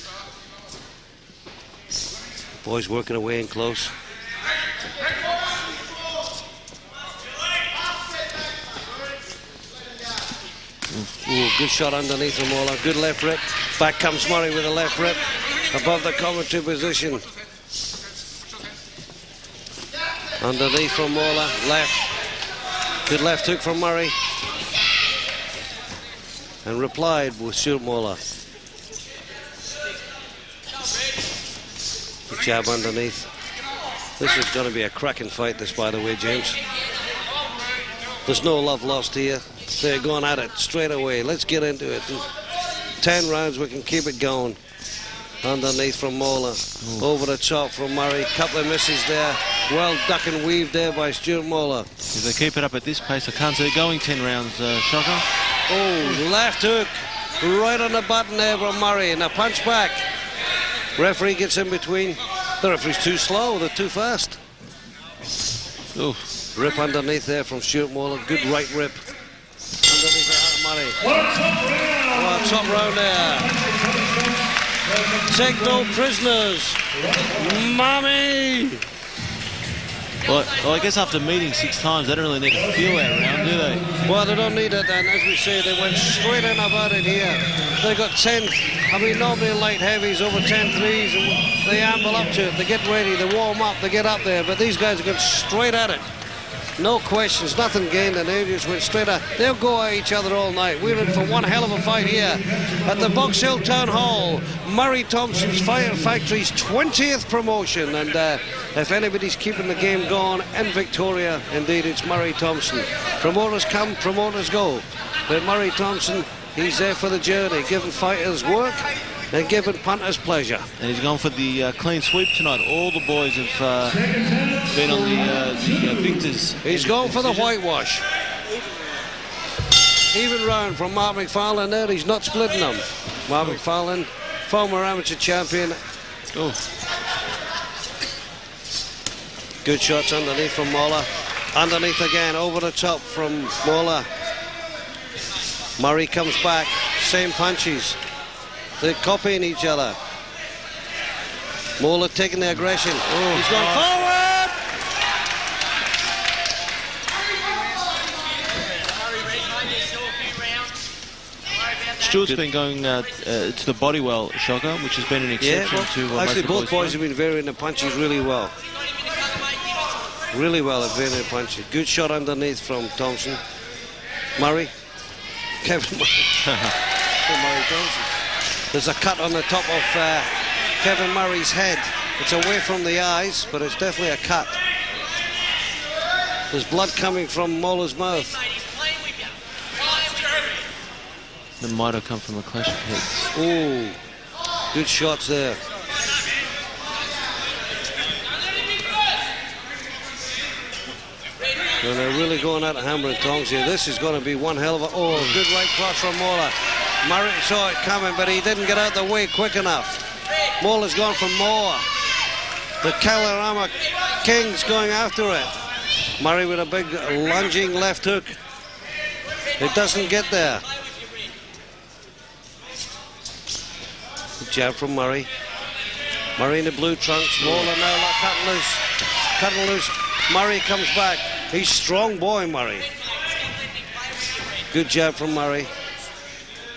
Boys working away in close. Ooh, good shot underneath from Moller. Good left rip. Back comes Murray with a left rip. Above the commentary position. Underneath from Moller. Left. Good left hook from Murray. And replied with Stewart Moller. Good jab underneath. This is going to be a cracking fight, this, by the way, James. There's no love lost here. They're going at it straight away. Let's get into it. 10 rounds, we can keep it going. Underneath from Moller. Over the top from Murray. Couple of misses there. Well duck and weave there by Stewart Moller. If they keep it up at this pace, I can't see it going 10 rounds, Shocker. Oh, left hook. Right on the button there from Murray. And a punch back. Referee gets in between. The referee's too slow. They're too fast. Ooh. Rip underneath there from Stewart Moller. Good right rip. Underneath there, Murray. Oh, top round there. Take no prisoners. Mommy! Well, I guess after meeting 6 times, they don't really need to feel that round, do they? Well, they don't need it, and as we say, they went straight in about it here. They got 10, I mean, normally light heavies over 10 threes, and they amble up to it, they get ready, they warm up, they get up there, but these guys are going straight at it. No questions, nothing gained, and they just went straight at it. They'll go at each other all night. We're in for one hell of a fight here at the Bussutill Town Hall. Murray Thompson's Fire Factory's 20th promotion, and if anybody's keeping the game going in Victoria, indeed it's Murray Thompson. Promoters come, promoters go. But Murray Thompson, he's there for the journey, giving fighters work and giving punters pleasure. And he's gone for the clean sweep tonight. All the boys have been on the victors. He's going for the whitewash. Even round from Mark McFarlane there. He's not splitting them. Mark McFarlane, former amateur champion. Oh. Good shots underneath from Moller. Underneath again, over the top from Moller. Murray comes back. Same punches. They're copying each other. Moller taking the aggression. He's going forward! Stewart's been going to the body well, Shocker, which has been an exception to most actually of the both boys have been varying the punches really well. Really well at varying the punches. Good shot underneath from Thompson. Murray. Kevin Murray. Murray Thompson. There's a cut on the top of Kevin Murray's head. It's away from the eyes, but it's definitely a cut. There's blood coming from Moller's mouth. That might have come from a clash of heads. Oh, good shots there. And they're really going out of hammer and tongs here. This is going to be one hell of a... Oh, good right cross from Moller. Murray saw it coming, but he didn't get out the way quick enough. Moller's gone for more. The Kalorama King's going after it. Murray with a big lunging left hook. It doesn't get there. Good jab from Murray. Murray in the blue trunks. Moller now cutting loose. Cutting loose. Murray comes back. He's strong boy, Murray. Good jab from Murray.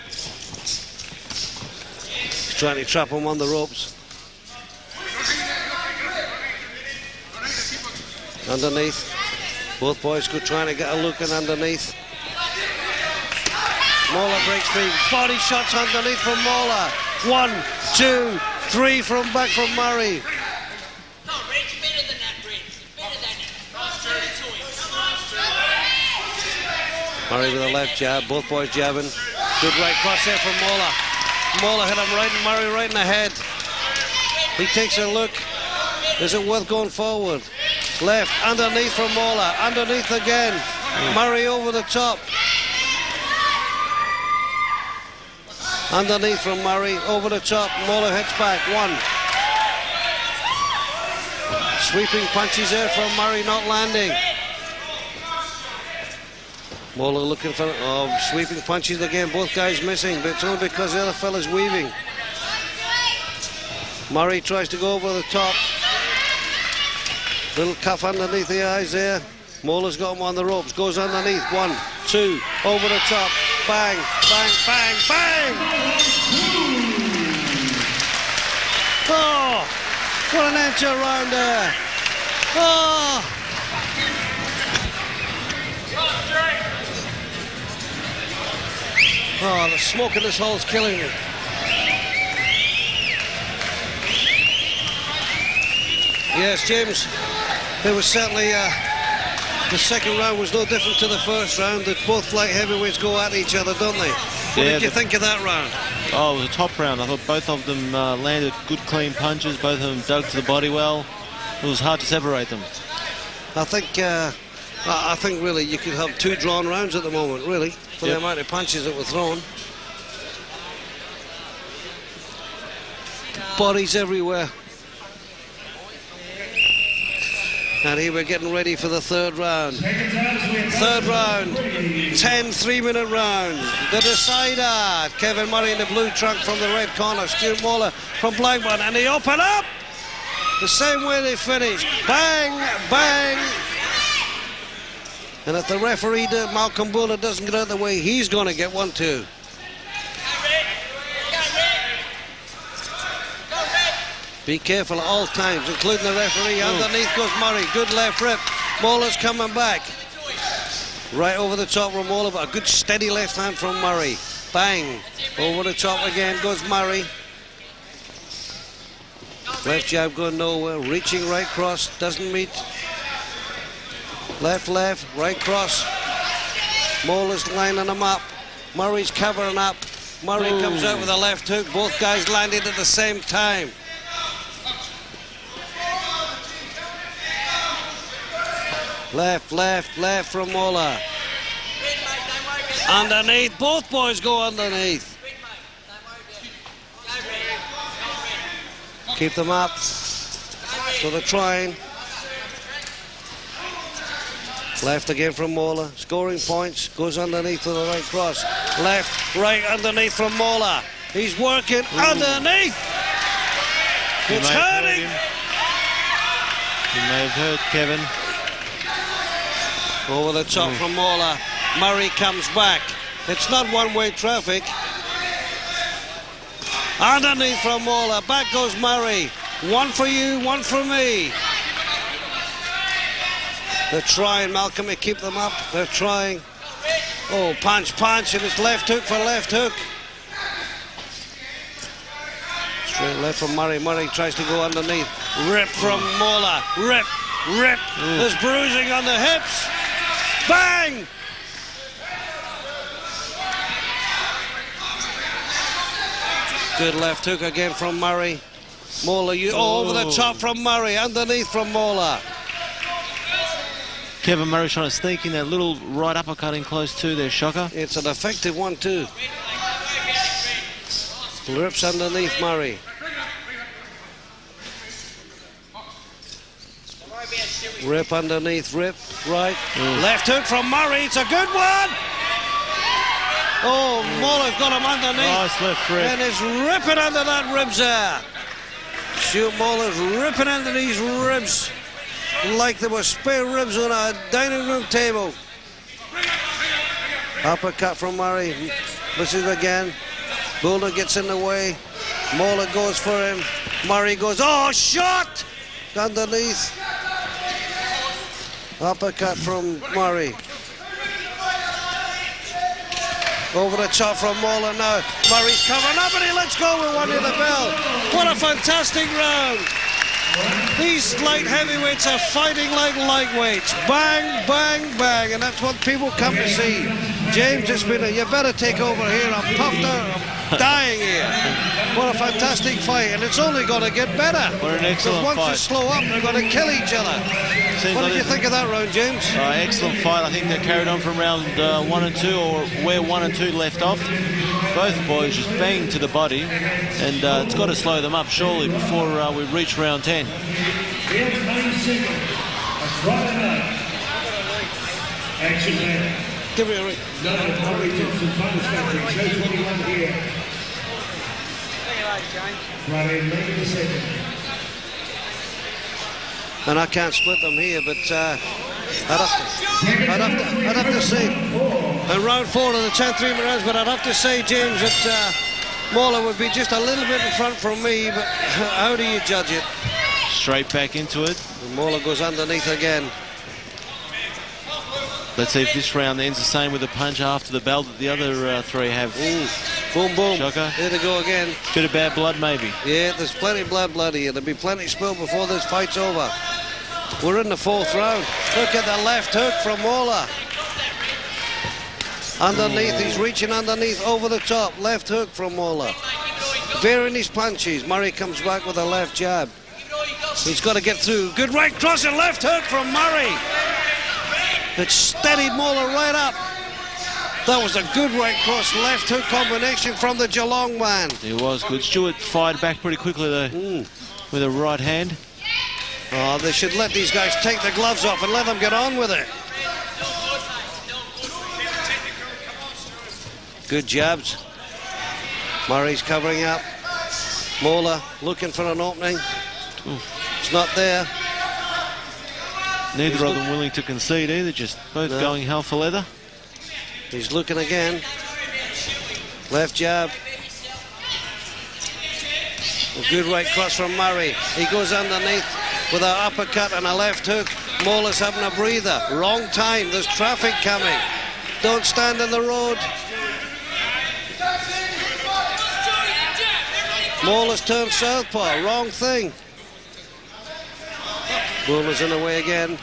He's trying to trap him on the ropes. Underneath. Both boys good trying to get a look in underneath. Moller breaks free. Body shots underneath from Moller. 1, 2, 3 from back from Murray. Murray with a left jab, both boys jabbing. Good right cross there from Moller. Moller hit him right, Murray right in the head. He takes a look. Is it worth going forward? Left, underneath from Moller, underneath again. Murray over the top. Underneath from Murray, over the top. Moller hits back, 1. Sweeping punches there from Murray, not landing. Moller looking for sweeping punches again, both guys missing, but it's only because the other fella's weaving. Murray tries to go over the top. Little cuff underneath the eyes there. Moller's got him on the ropes, goes underneath, 1, 2, over the top, bang, bang, bang, bang! Oh, what an inch around there! Oh! Oh, the smoke in this hole is killing me. Yes, James, there was certainly, the second round was no different to the first round. That both light heavyweights go at each other, don't they? What did you think of that round? Oh, it was a top round. I thought both of them landed good, clean punches. Both of them dug to the body well. It was hard to separate them. I think really you could have 2 drawn rounds at the moment, really, for the amount of punches that were thrown. Bodies everywhere. And here we're getting ready for the third round. Third round, 10 3-minute rounds. The decider, Kevin Murray in the blue trunk from the red corner, Stewart Moller from Blackburn, and they open up the same way they finished. Bang, bang. And if the referee, Malcolm Buller, doesn't get out of the way, he's going to get one too. Be careful at all times, including the referee. Underneath goes Murray. Good left rip. Moller's coming back. Right over the top from Moller, but a good steady left hand from Murray. Bang. Over the top again goes Murray. Left jab going nowhere. Reaching right cross. Doesn't meet. Left, left. Right cross. Moller's lining them up. Murray's covering up. Murray comes out with a left hook. Both guys landed at the same time. Left, left, left from Moller. Underneath, both boys go underneath. Keep them up. So they're trying. Left again from Moller. Scoring points, goes underneath to the right cross. Left, right underneath from Moller. He's working underneath. It's hurting. He may have hurt Kevin. Over the top from Moller. Murray comes back. It's not one-way traffic. Underneath from Moller. Back goes Murray. One for you, one for me. They're trying, Malcolm, to keep them up. They're trying. Oh, punch, and it's left hook for left hook. Straight left from Murray. Murray tries to go underneath. Rip from Moller. Rip. There's bruising on the hips. Bang! Good left hook again from Murray. Moller, over the top from Murray. Underneath from Moller. Kevin Murray trying to sneak in that little right uppercut in close to there, Shocker. It's an effective one too. Rips underneath Murray. Rip underneath, rip, right. Left hook from Murray, it's a good one! Oh, Moller's got him underneath. Nice left rip. And it's ripping under that ribs there. Shoot, Moller's ripping under these ribs like there were spare ribs on a dining room table. Uppercut from Murray. Misses again. Boulder gets in the way. Moller goes for him. Murray goes, oh, shot! Underneath. Uppercut from Murray. Over the top from Moller now. Murray's covering up and he lets go with one in the bell. What a fantastic round. These light heavyweights are fighting like lightweights. Bang, bang, bang. And that's what people come to see. James, it's been you better take over here. I'm puffed out. I'm dying here. What a fantastic fight. And it's only going to get better. What an excellent fight. Once you slow up, they're going to kill each other. What did you think of that round, James? Excellent fight. I think they carried on from round 1 and 2, or where 1 and 2 left off. Both boys just banged to the body, and it's got to slow them up surely before we reach round 10. Here's main single. That's Friday night. Action man. Give me a ring. No, Murray Thompson, Finals Factory. Show 21 here. Friday, May the 2nd. And I can't split them here, but I'd have to say, in round 4 of the 10 3-minute rounds, but I'd have to say, James, that Moller would be just a little bit in front from me, but how do you judge it? Straight back into it. And Moller goes underneath again. Let's see if this round ends the same with a punch after the bell that the other three have. Ooh. Boom, boom. Shocker. There they go again. Bit of bad blood, maybe. Yeah, there's plenty of blood here. There'll be plenty spilled before this fight's over. We're in the 4th round. Look at the left hook from Moller. Underneath, he's reaching underneath, over the top. Left hook from Moller. Varying his punches. Murray comes back with a left jab. He's got to get through. Good right cross and left hook from Murray. It steadied Moller right up. That was a good right cross, left hook combination from the Geelong man. It was good. Stewart fired back pretty quickly though, with a right hand. Oh, they should let these guys take the gloves off and let them get on with it. Good jabs. Murray's covering up. Moller looking for an opening. It's not there. Neither of them willing to concede either, just both going hell for leather. He's looking again. Left jab. A good right cross from Murray. He goes underneath with an uppercut and a left hook. Moller's having a breather. Wrong time. There's traffic coming. Don't stand in the road. Moller's turned southpaw. Wrong thing. Moller's in the way again.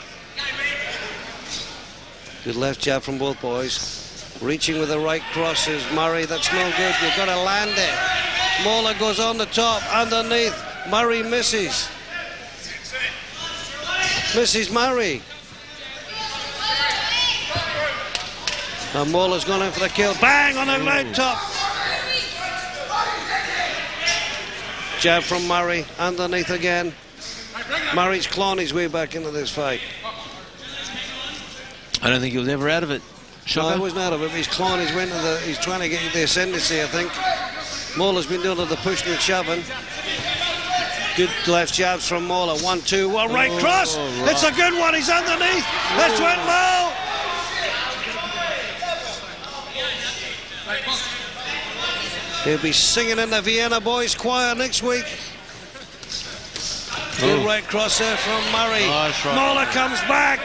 Good left jab from both boys. Reaching with the right crosses. Murray, that's no good. You've got to land it. Moller goes on the top, underneath. Murray misses. Misses Murray. And Moller's gone in for the kill. Bang on the right top. Jab from Murray, underneath again. Murray's clawing his way back into this fight. I don't think he was ever out of it. No, he wasn't out of it. He's clawing his way into the. He's trying to get the ascendancy, I think. Moller's been doing the pushing and shoving. Good left jabs from Moller. 1-2. Well, right cross. Right. It's a good one. He's underneath. That's went low. He'll be singing in the Vienna Boys Choir next week. Good right cross there from Murray. Nice right. Moller comes back.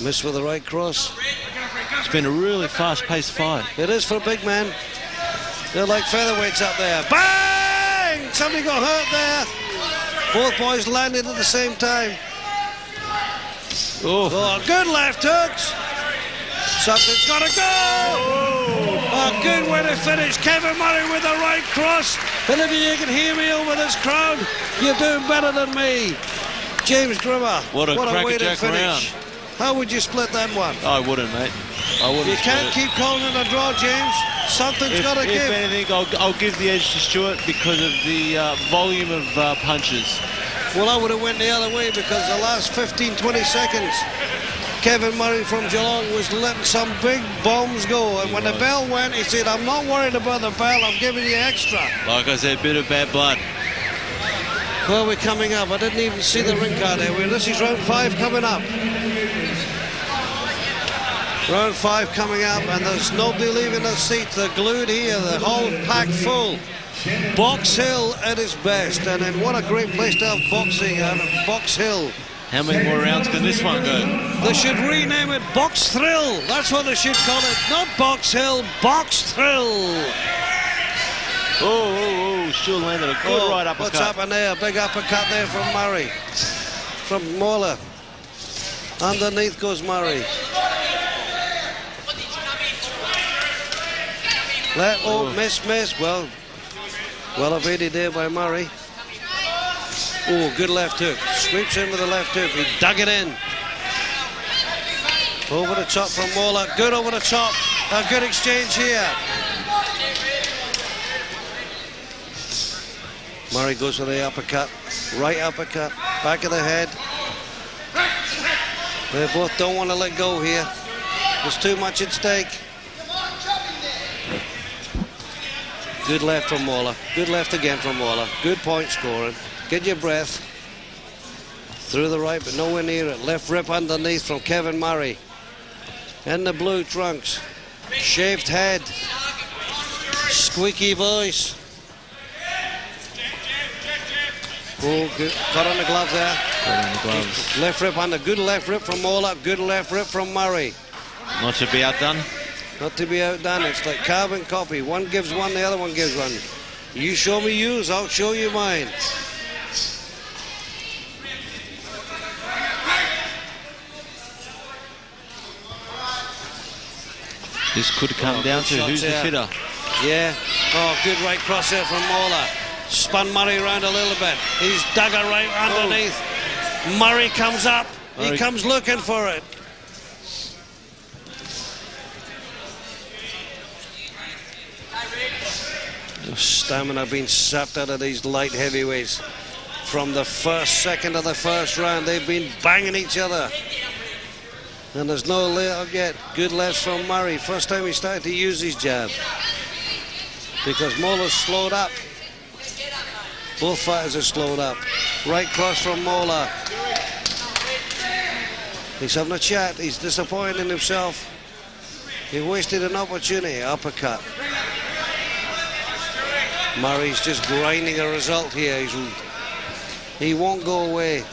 Missed with the right cross. It's been a really fast-paced fight. It is for a big man. They're like featherweights up there. Bang! Somebody got hurt there. Both boys landed at the same time. Oh, good left hooks. Something's got to go. A good way to finish. Kevin Murray with the right cross. And if you can hear me over this crowd, you're doing better than me. James Grimmer. What a way to crackerjack finish. round. How would you split that one? I wouldn't, mate. I wouldn't. You can't keep calling it a draw, James. Something's got to give. If anything, I'll give the edge to Stewart because of the volume of punches. Well, I would have went the other way because the last 15, 20 seconds, Kevin Murray from Geelong was letting some big bombs go. And when the bell went, he said, I'm not worried about the bell, I'm giving you extra. Like I said, bit of bad blood. Well, we're coming up. I didn't even see the ring card there. This is round 5 coming up. Round 5 coming up, and there's nobody leaving the seats. They're glued here, the whole packed full. Box Hill at its best, and then what a great place to have boxing out of Box Hill. How many more rounds can this one go? They should rename it Box Thrill. That's what they should call it. Not Box Hill, Box Thrill. Still landed a good right uppercut. What's happened there? Big uppercut there from Murray. From Moller. Underneath goes Murray. Miss. Well evaded there by Murray. Oh, good left hook. Sweeps in with the left hook. He dug it in. Over the top from Moller. Good over the top. A good exchange here. Murray goes for the uppercut. Right uppercut. Back of the head. They both don't want to let go here. There's too much at stake. Good left from Moller. Good left again from Moller. Good point scoring. Get your breath. Through the right, but nowhere near it. Left rip underneath from Kevin Murray. In the blue trunks. Shaved head. Squeaky voice. Oh, good. Cut on the glove there. Cut on the gloves. Left rip under. Good left rip from Moller. Good left rip from Murray. Not to be outdone. Not to be outdone. It's like carbon copy. One gives one, the other one gives one. You show me yours, I'll show you mine. This could come down to who's the fitter. Yeah. Oh, good right cross there from Moller. Spun Murray around a little bit. He's dug it right underneath. Murray comes up. He comes looking for it. Stamina being sapped out of these light heavyweights. From the first second of the first round, they've been banging each other. And there's no layup yet. Good lefts from Murray. First time he started to use his jab. Because Moller's slowed up. Both fighters are slowed up. Right cross from Moller. He's having a chat. He's disappointed in himself. He wasted an opportunity. Uppercut. Murray's just grinding a result here. He won't go away.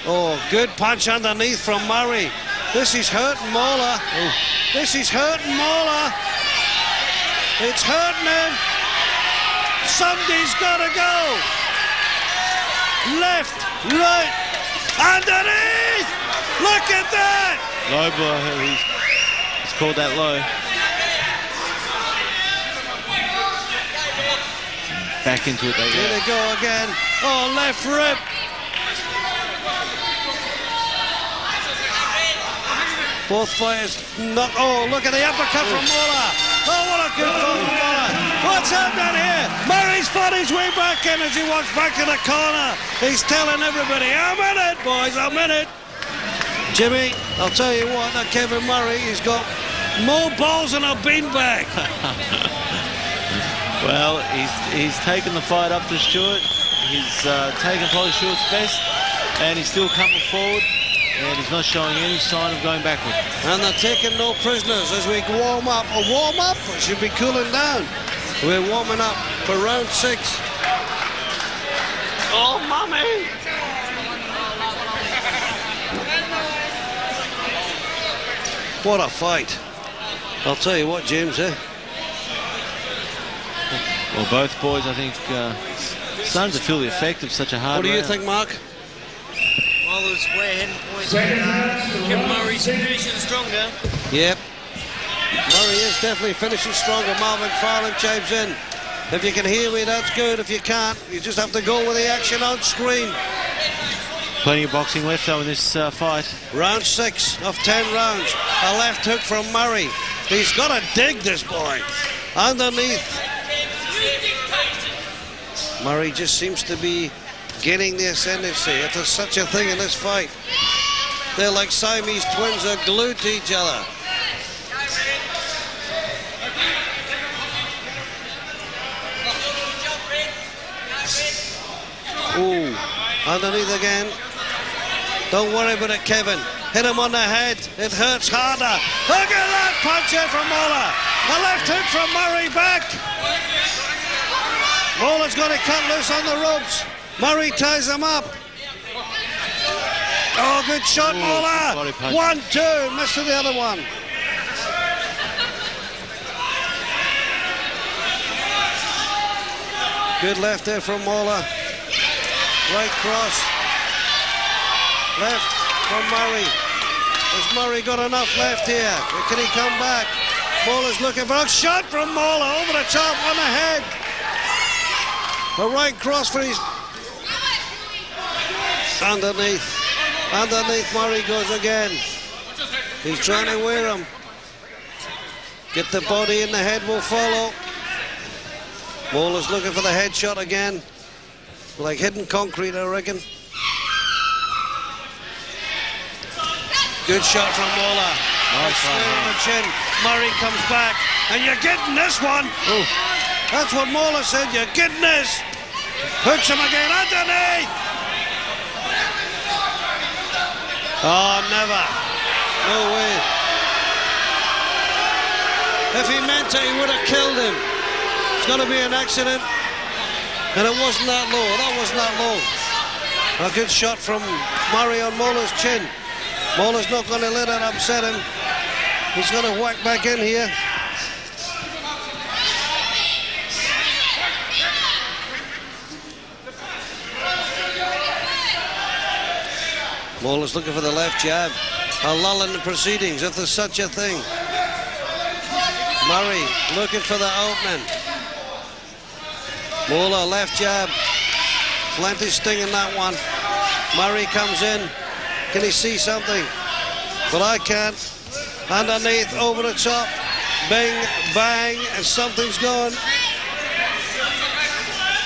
Oh, good punch underneath from Murray. This is hurting Moller. This is hurting Moller. It's hurting him. Somebody's got to go. Left, right, underneath. Look at that. Low blow. He's called that low. Back into it they go. Here they go again. Oh, left rip. Both fighters knock. Oh, look at the uppercut from Moller. Oh, what a good fight from Moller. What's happening here? Murray's fought his way back in as he walks back to the corner. He's telling everybody, I'm in it, boys, I'm in it. Jimmy, I'll tell you what, that Kevin Murray, he's got more balls than a beanbag. Well, he's taken the fight up to Stewart. He's taken probably Stewart's best, and he's still coming forward. And he's not showing any sign of going backward. And they're taking no prisoners as we warm up. A warm up, it should be cooling down. We're warming up for round 6. Oh, mommy! What a fight. I'll tell you what, James, eh? Well, both boys, I think, starting to feel the effect of such a hard What do you round. think, Mark? Well, we're heading points. Kevin Murray's finishing stronger. Yep. Murray is definitely finishing stronger. Marvin Farland chimes in. If you can hear me, that's good. If you can't, you just have to go with the action on screen. Plenty of boxing left, though, in this fight. Round 6 of 10 rounds. A left hook from Murray. He's got to dig this boy. Underneath. Murray just seems to be getting the ascendancy. If there's such a thing in this fight. They're like Siamese twins, are glued to each other. Ooh, underneath again. Don't worry about it, Kevin. Hit him on the head. It hurts harder. Look at that punch in from Moller. A left hook from Murray back. Moller's got to cut loose on the ropes. Murray ties him up. Oh, good shot, Moller. 1-2. Missed the other one. Good left there from Moller. Right cross. Left from Murray. Has Murray got enough left here? Or can he come back? Moller's looking for a shot from Moller over the top on the head. A right cross for his... Underneath. Underneath Murray goes again. He's trying to wear him. Get the body in the head will follow. Moller's looking for the head shot again. Like hidden concrete, I reckon. Good shot from Moller. Nice on the chin. Murray comes back. And you're getting this one. Ooh. That's what Moller said. You're getting this. Hooks him again underneath. Oh, never. No way. If he meant it, he would have killed him. It's going to be an accident. And it wasn't that low. That wasn't that low. A good shot from Murray on Moller's chin. Moller's not going to let it upset him. He's going to whack back in here. Moller's looking for the left jab. A lull in the proceedings, if there's such a thing. Murray looking for the opening. Moller, left jab. Plenty sting in that one. Murray comes in. Can he see something? But I can't. Underneath, over the top. Bing, bang, and something's going.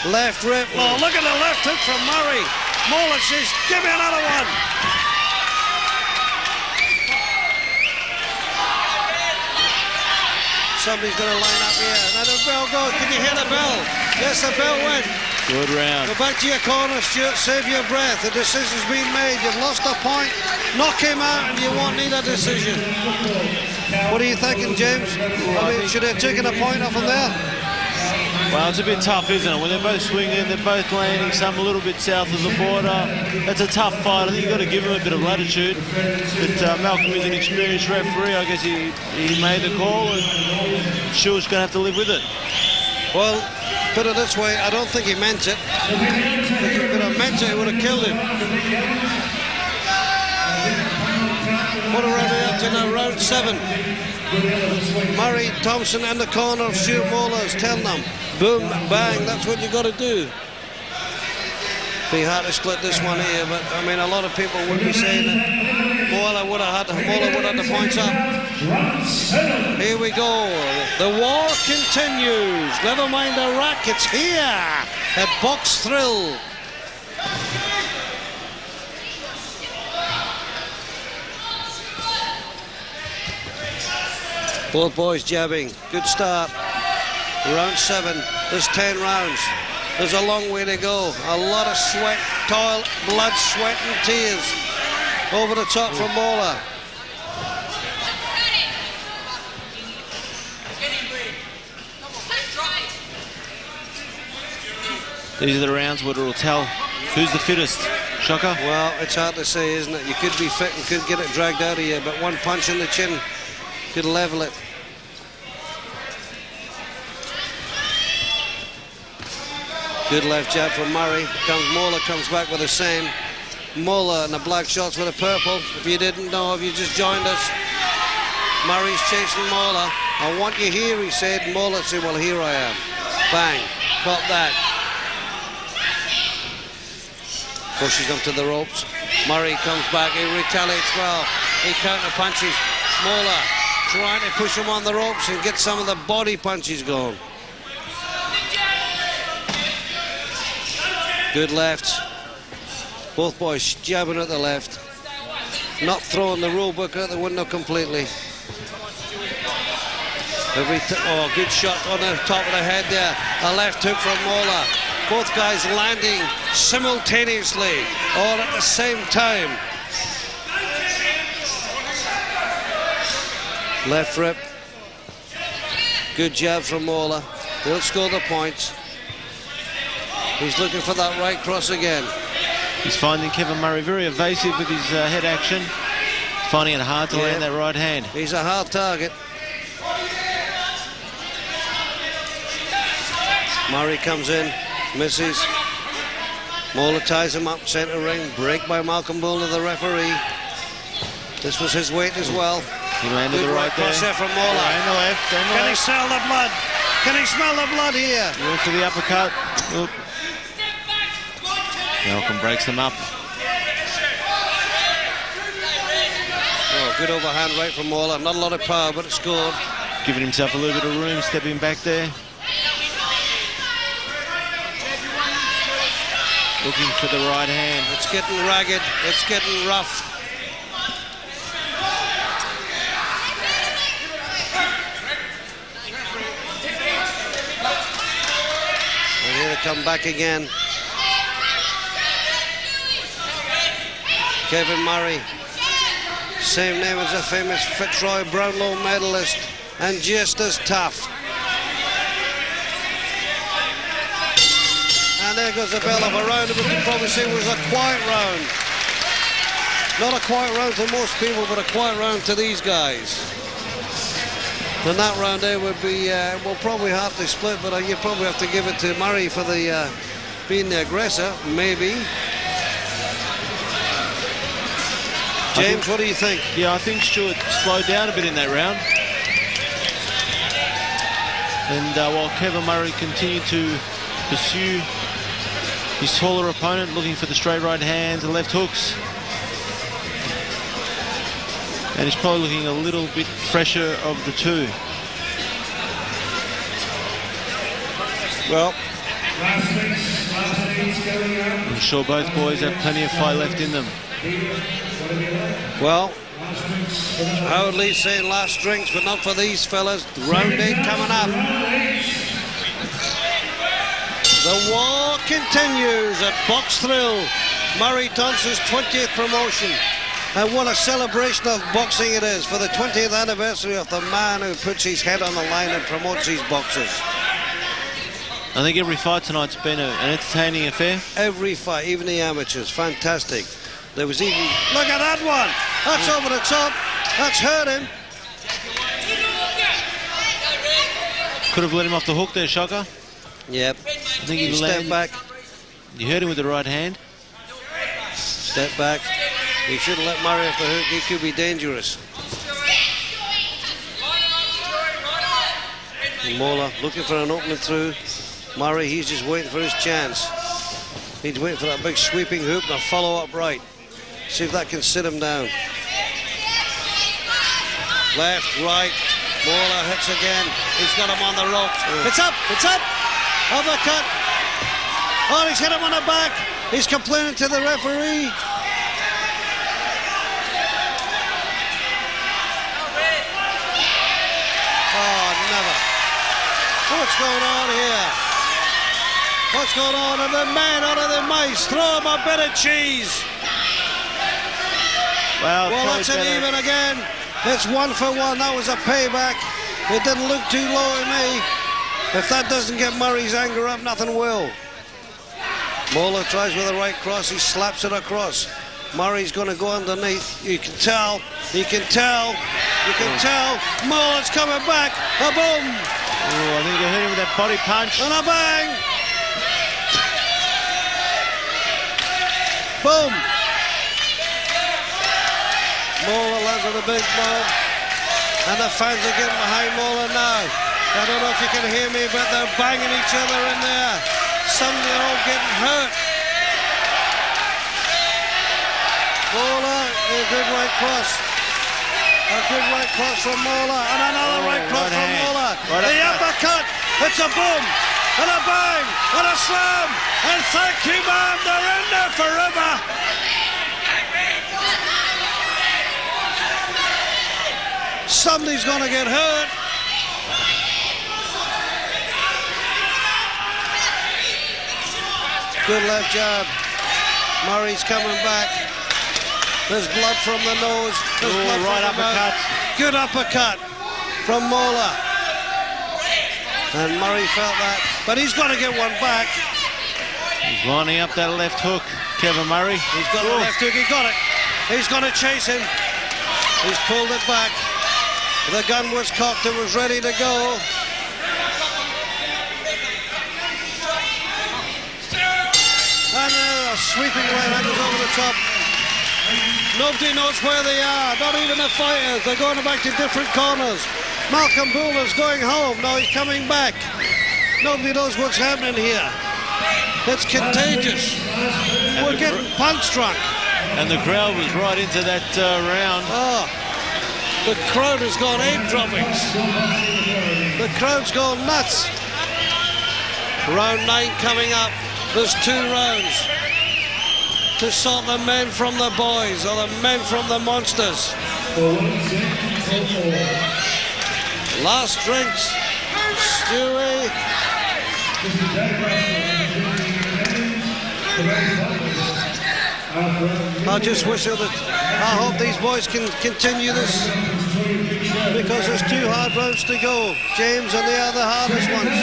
Left rip. Oh, look at the left hook from Murray. Moller says, give me another one. Somebody's going to line up here. Now the bell goes. Can you hear the bell? Yes, the bell went. Good round. Go back to your corner, Stewart. Save your breath. The decision's been made. You've lost a point. Knock him out and you won't need a decision. What are you thinking, James? I mean, should they have taken a point off him there? Well, it's a bit tough, isn't it? When they're both swinging, they're both landing, some a little bit south of the border. That's a tough fight. I think you've got to give him a bit of latitude. But Malcolm is an experienced referee. I guess he made the call, and Stewart's going to have to live with it. Well, put it this way, I don't think he meant it. If he could have meant it, he would have killed him. What are we up to now? Round 7. Murray Thompson in the corner of Stuart Moller's telling them, boom, bang, that's what you got to do. Be hard to split this one here, but I mean, a lot of people would be saying that Moller would have had the points up. Here we go. The war continues. Never mind Iraq, it's here at Box Thrill. Both boys jabbing. Good start. Round 7. There's 10 rounds. There's a long way to go. A lot of sweat, toil, blood, sweat and tears. Over the top from Moller. These are the rounds where it'll tell who's the fittest. Shocker? Well, it's hard to say, isn't it? You could be fit and could get it dragged out of you, but one punch in the chin could level it. Good left jab from Murray. Moller comes back with the same. Moller and the black shots with the purple. If you didn't know, if you just joined us, Murray's chasing Moller. I want you here, he said. Moller said, well, here I am. Bang. Caught that. Pushes him to the ropes. Murray comes back. He retaliates well. He counter punches. Moller trying to push him on the ropes and get some of the body punches going. Good left. Both boys jabbing at the left. Not throwing the rule book out the window completely. Oh, good shot on the top of the head there. A left hook from Moller. Both guys landing simultaneously, all at the same time. Left rip. Good jab from Moller. He'll score the points. He's looking for that right cross again. He's finding Kevin Murray very evasive with his head action. Finding it hard to land that right hand. He's a hard target. Murray comes in, misses. Moller ties him up, centre ring. Break by Malcolm Bull to the referee. This was his weight as well. He landed good the right cross there from Moller. And the left. Can he smell the blood? Can he smell the blood here? Going for the uppercut. Oop. Malcolm breaks him up. Oh, good overhand right from Moller. Not a lot of power, but it scored. Giving himself a little bit of room, stepping back there. Looking for the right hand. It's getting ragged. It's getting rough. And here they come back again. Kevin Murray, same name as a famous Fitzroy Brownlow medalist, and just as tough. And there goes the bell of a round that we can probably say was a quiet round. Not a quiet round to most people, but a quiet round to these guys. And that round there would be, well, probably hard to split, but you probably have to give it to Murray for the being the aggressor, maybe. James, what do you think? Yeah, I think Stewart slowed down a bit in that round. And while Kevin Murray continued to pursue his taller opponent, looking for the straight right hands and left hooks. And he's probably looking a little bit fresher of the two. Well, I'm sure both boys have plenty of fight left in them. well, I would at least say last drinks, but not for these fellas. Round 8 coming up. The war continues at Box Thrill, Murray Thompson's 20th promotion. And what a celebration of boxing it is for the 20th anniversary of the man who puts his head on the line and promotes these boxers. I think every fight tonight's been an entertaining affair. Every fight, even the amateurs, fantastic. There was even, look at that one. That's over the top. That's hurt him. Could have let him off the hook there, Shocker. Yep. I think he Step back. You hurt him with the right hand. Step back. He should have let Murray off the hook. He could be dangerous. Moller looking for an opening through. Murray, he's just waiting for his chance. He's waiting for that big sweeping hook and a follow-up right. See if that can sit him down. Left, right. Moller hits again. He's got him on the ropes. It's up, it's up. Uppercut. Oh, he's hit him on the back. He's complaining to the referee. Oh, never. What's going on here? What's going on? And the man out of the mice, throw him a bit of cheese. Well, that's an even again. It's 1 for 1. That was a payback. It didn't look too low to me. If that doesn't get Murray's anger up, nothing will. Moller tries with the right cross. He slaps it across. Murray's going to go underneath. You can tell. You can tell. You can tell. Moller's coming back. A boom. Oh, I think they hit him with that body punch. And a bang. Boom. Moller lands with a big blow. And the fans are getting behind Moller now. I don't know if you can hear me, but they're banging each other in there. Suddenly they're all getting hurt. Moller, a good right cross. A good right cross from Moller. And another right cross from Moller. The uppercut. It's a boom. And a bang. And a slam. And thank you, man. They're in there forever. Somebody's going to get hurt. Good left jab. Murray's coming back. There's blood from the nose. There's blood right from the uppercut. mouth. Good uppercut from Moller. And Murray felt that. But he's going to get one back. He's lining up that left hook, Kevin Murray. He's got the left hook. He got it. He's going to chase him. He's pulled it back. The gun was cocked. It was ready to go. And a sweeping right hand is over the top. Nobody knows where they are, not even the fighters. They're going back to different corners. Malcolm Buller's going home. Now he's coming back. Nobody knows what's happening here. It's contagious. We're getting punch drunk. And the crowd was right into that round. Oh, the crowd has gone ape droppings. The crowd's gone nuts. Round 9 coming up. There's 2 rounds to sort the men from the boys or the men from the monsters. Last drinks. Stewart. I just wish that I hope these boys can continue this because there's 2 hard rounds to go. James and the other hardest ones.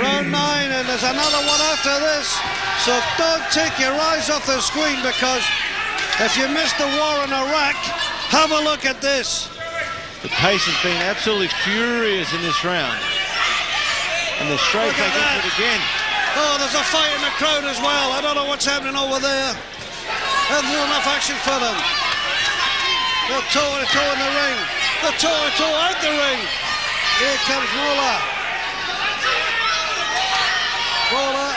Round 9 and there's another one after this. So don't take your eyes off the screen because if you missed the war in Iraq, have a look at this. The pace has been absolutely furious in this round. And the straight back into it again. Oh, there's a fight in the crowd as well. I don't know what's happening over there. There's not enough action for them. They're toe-to-toe in the ring. They're toe-to-toe out the ring. Here comes Moller. Moller.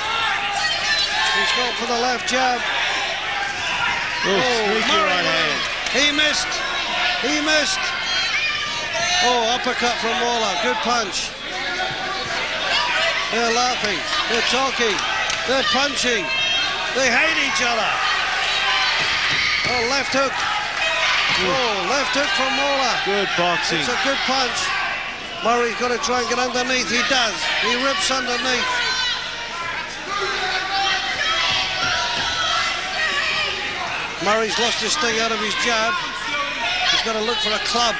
He's going for the left jab. Sneaky right hand. He missed. He missed. Oh, uppercut from Moller. Good punch. They're laughing. They're talking. They're punching. They hate each other. Oh, left hook. Oh, left hook from Moller. Good boxing. It's a good punch. Murray's got to try and get underneath. He does. He rips underneath. Murray's lost his sting out of his jab. He's got to look for a club.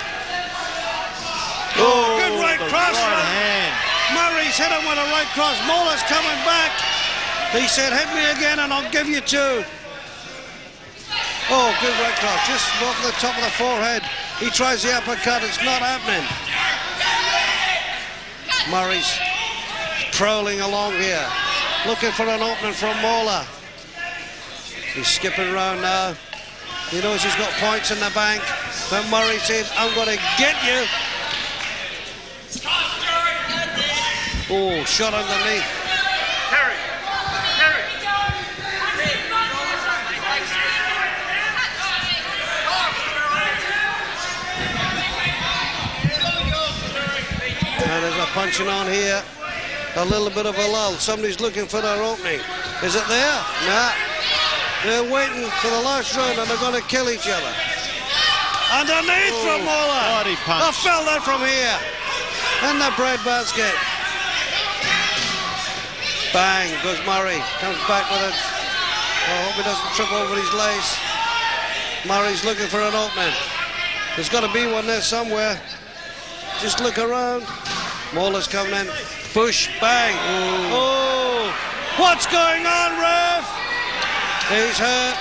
Oh, good right cross. Right hand. Murray's hit him with a right cross. Moller's coming back. He said, hit me again and I'll give you 2. Oh, good right cross. Just off the top of the forehead. He tries the uppercut. It's not happening. Murray's prowling along here, looking for an opening from Moller. He's skipping around now. He knows he's got points in the bank. But Murray said, I'm going to get you. Oh, shot underneath. And there's a punching on here. A little bit of a lull. Somebody's looking for their opening. Is it there? Nah. They're waiting for the last round and they're going to kill each other. Underneath from Moller. Body punch. I felt that from here. In the bread basket. Bang goes Murray. Comes back with it. I hope he doesn't trip over his lace. Murray's looking for an opening. There's got to be one there somewhere. Just look around. Moller's coming in. Push, bang. Oh, what's going on, ref? He's hurt.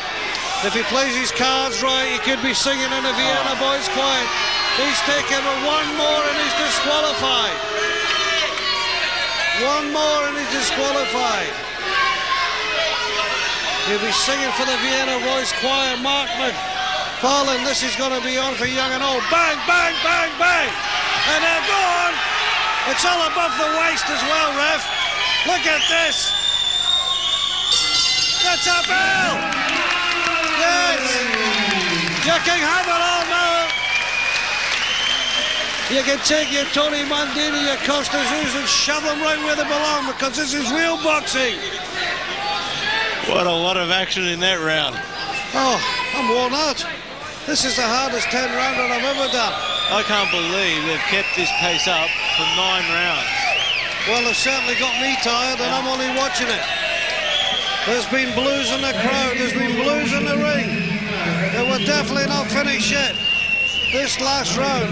If he plays his cards right, he could be singing in a Vienna Boys Choir. He's taken one more and he's disqualified. One more and he's disqualified. He'll be singing for the Vienna Boys Choir. Markman, Fallen, this is going to be on for young and old. Bang, bang, bang, bang. And then go on. It's all above the waist as well, ref. Look at this. That's a bell. Yes. You can have it all now. You can take your Tony Mandini, your Costa Zeus and shove them right where they belong, because this is real boxing. What a lot of action in that round. Oh, I'm worn out. This is the hardest 10 rounder I've ever done. I can't believe they've kept this pace up for 9 rounds. Well, they've certainly got me tired, and I'm only watching it. There's been blues in the crowd. There's been blues in the ring. They were definitely not finished yet. This last round.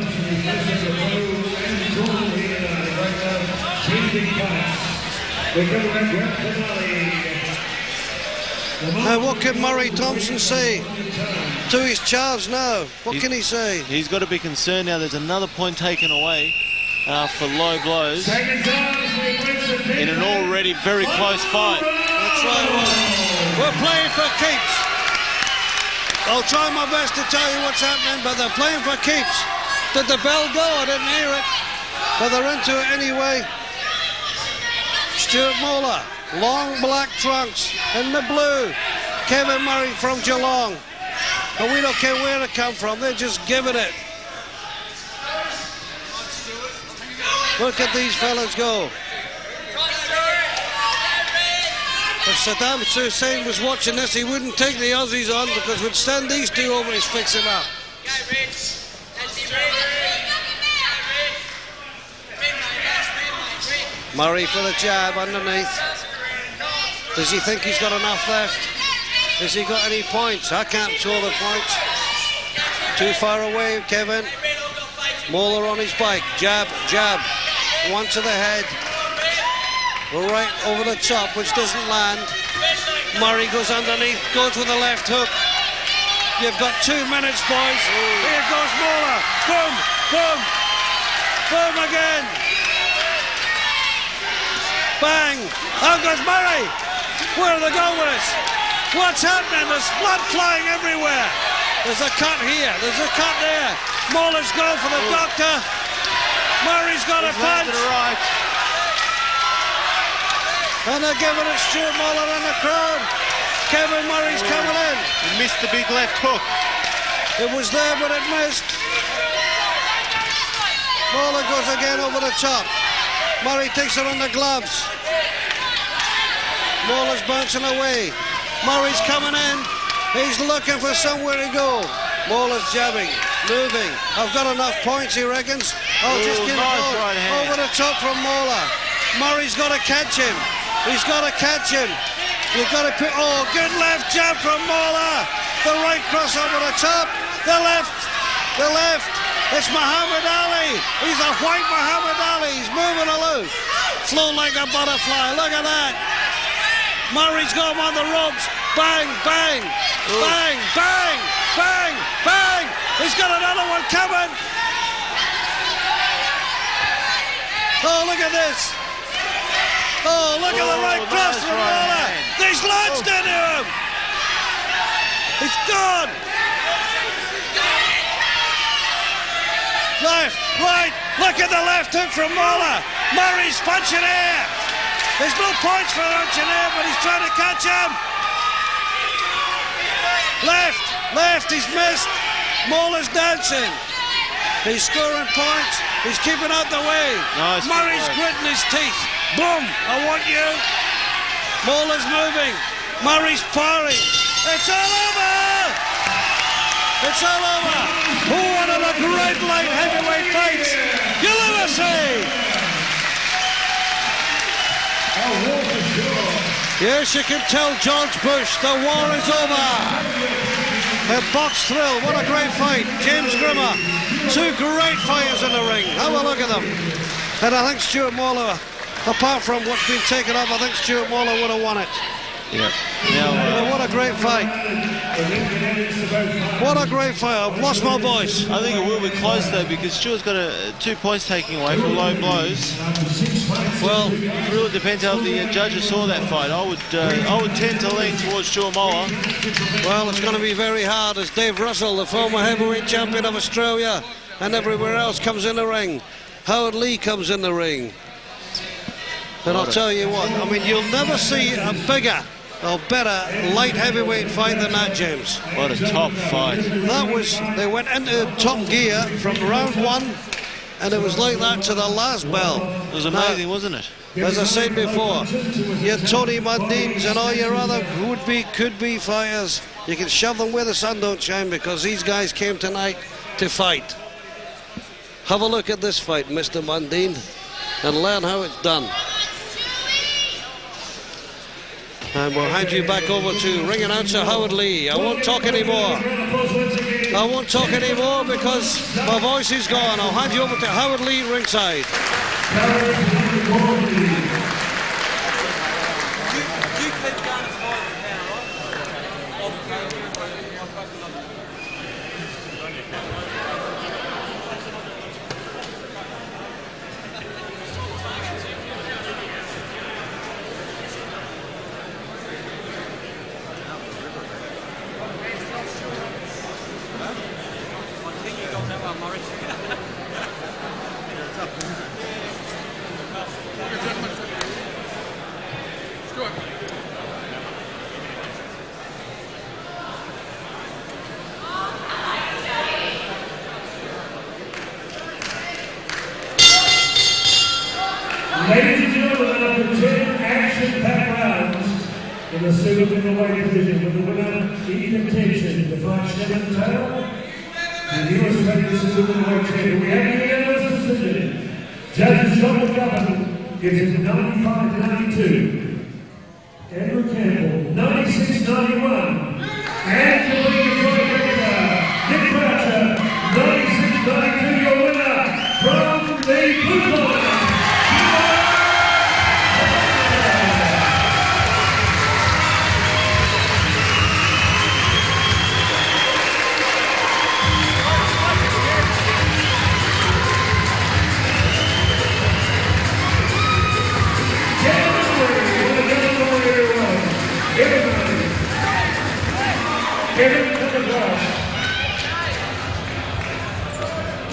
Now, what can Murray Thompson say to his charge now? What can he say? He's got to be concerned now. There's another point taken away for low blows in an already very close fight. That's right. We're playing for keeps. I'll try my best to tell you what's happening, but they're playing for keeps. Did the bell go? I didn't hear it. But they're into it anyway. Stuart Moller, long black trunks in the blue. Kevin Murray from Geelong. But we don't care where it come from. They're just giving it. Look at these fellas go. If Saddam Hussein was watching this, he wouldn't take the Aussies on, because we'd send these two over and fix him up. Murray for the jab underneath. Does he think he's got enough left? Has he got any points? I can't score the points. Too far away, Kevin. Moller on his bike. Jab, jab. One to the head. Right over the top, which doesn't land. Murray goes underneath, goes with the left hook. You've got 2 minutes, boys. Here goes Moller. Boom, boom, boom again. Bang. Out goes Murray. Where are they going with us? What's happening? There's blood flying everywhere. There's a cut here. There's a cut there. Moller's going for the doctor. Murray's got a punch. Right. And they're giving it Stuart Moller in the crowd. Kevin Murray's coming in. He missed the big left hook. It was there, but it missed. Moller goes again over the top. Murray takes it on the gloves. Moller's bouncing away. Murray's coming in. He's looking for somewhere to go. Moller's jabbing, moving. I've got enough points, he reckons. I'll just give it right hand. over the top from Moller. Murray's got to catch him. He's got to catch him. You've got to put, oh, good left jab from Moller. The right cross over the top. The left. It's Muhammad Ali. He's a white Muhammad Ali. He's moving aloof. Flow like a butterfly. Look at that. Murray's got him on the ropes. Bang, bang, bang, bang, bang, bang. He's got another one coming. Oh, look at this. Oh, look at the right cross from Moller. He's launched into him. He's gone. Left, right. Look at the left hook from Moller. Murray's punching air. There's no points for punching air, but he's trying to catch him. Left, he's missed. Moller's dancing. He's scoring points. He's keeping out the way. Nice. Murray's gritting his teeth. Boom, I want you. Moller's moving. Murray's firing. It's all over. It's all over. Who one of the great light heavyweight fights? Lebessis. Yes, you can tell George Bush the war is over. at Box Thrill. What a great fight. James Grimmer, two great fighters in the ring. Have a look at them. And I think Stuart Moller, apart from what's been taken off, I think Stuart Moller would have won it. Yeah. Now, what a great fight. What a great fight. I've lost my voice. I think it will be close though, because Stuart's got 2 points taking away for low blows. Well, it really depends how the judges saw that fight. I would tend to lean towards Stuart Moller. Well, it's going to be very hard as Dave Russell, the former heavyweight champion of Australia and everywhere else, comes in the ring. Howard Leigh comes in the ring. And I'll tell you what, I mean, you'll never see a bigger or better light heavyweight fight than that, James. What a top fight. That was, they went into top gear from round 1, and it was like that to the last bell. It was amazing, wasn't it? As I said before, your Tony Mundines and all your other would-be, could-be fighters, you can shove them where the sun don't shine, because these guys came tonight to fight. Have a look at this fight, Mr. Mundine, and learn how it's done. And we'll hand you back over to ring announcer Howard Leigh. I won't talk anymore. I won't talk anymore because my voice is gone. I'll hand you over to Howard Leigh ringside. Ladies and gentlemen, after 10 action-packed rounds in the super middleweight division, with the winner, the contention, the French Devon Tail, and the Australian super middleweight champion, we have the unanimous decision. Judges John McGovern gives it 95-92. Andrew Campbell, 96-91. And completing the joint winner, Nick Croucher, 96-92, your winner from the blue corner.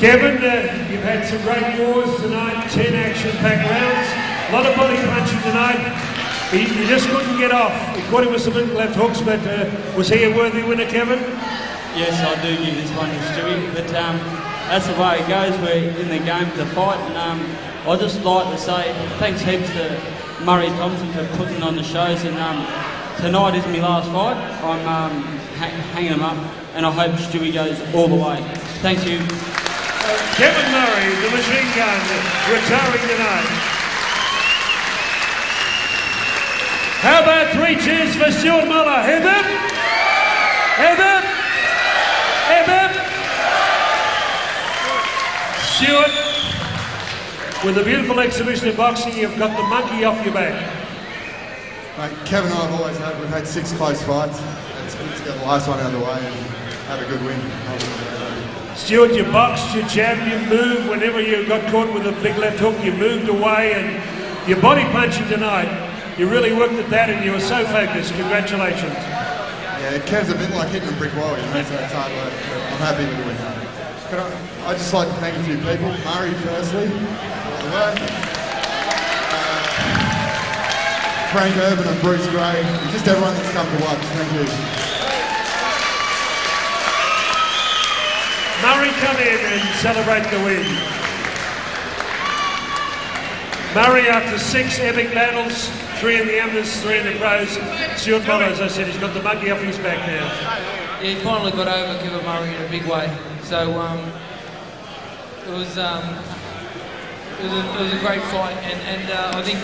Kevin, you've had some great wars tonight, 10 action-packed rounds, a lot of body punching tonight. You just couldn't get off. You caught him with some left hooks, but was he a worthy winner, Kevin? Yes, I do give this one to Stewie, but that's the way it goes. We're in the game to fight, and I'd just like to say thanks heaps to Murray Thompson for putting on the shows, and tonight is my last fight. I'm hanging him up, and I hope Stewie goes all the way. Thank you. Kevin Murray, the machine gun, retiring tonight. How about 3 cheers for Stewart Moller? Hip hip! Hip hip! Hip hip! Stewart, with a beautiful exhibition of boxing, you've got the monkey off your back. Kevin and I have always had, we've had 6 close fights. It's good to get the last one out of the way and have a good win. Stewart, you boxed, you jabbed, you moved. Whenever you got caught with a big left hook, you moved away, and your body punching tonight, you really worked at that, and you were so focused. Congratulations. Yeah, Kev's a bit like hitting a brick wall, you know, so it's hard work, but I'm happy with the win. I'd just like to thank a few people. Murray, firstly, all the work. Frank Urban and Bruce Gray, and just everyone that's come to watch. Thank you. Murray, come in and celebrate the win. Murray, after 6 epic battles, 3 in the amateurs, 3 in the pros. Stewart Moller, as I said, he's got the monkey off his back now. Yeah, he finally got over Kevin Murray in a big way. So it was a great fight, and I think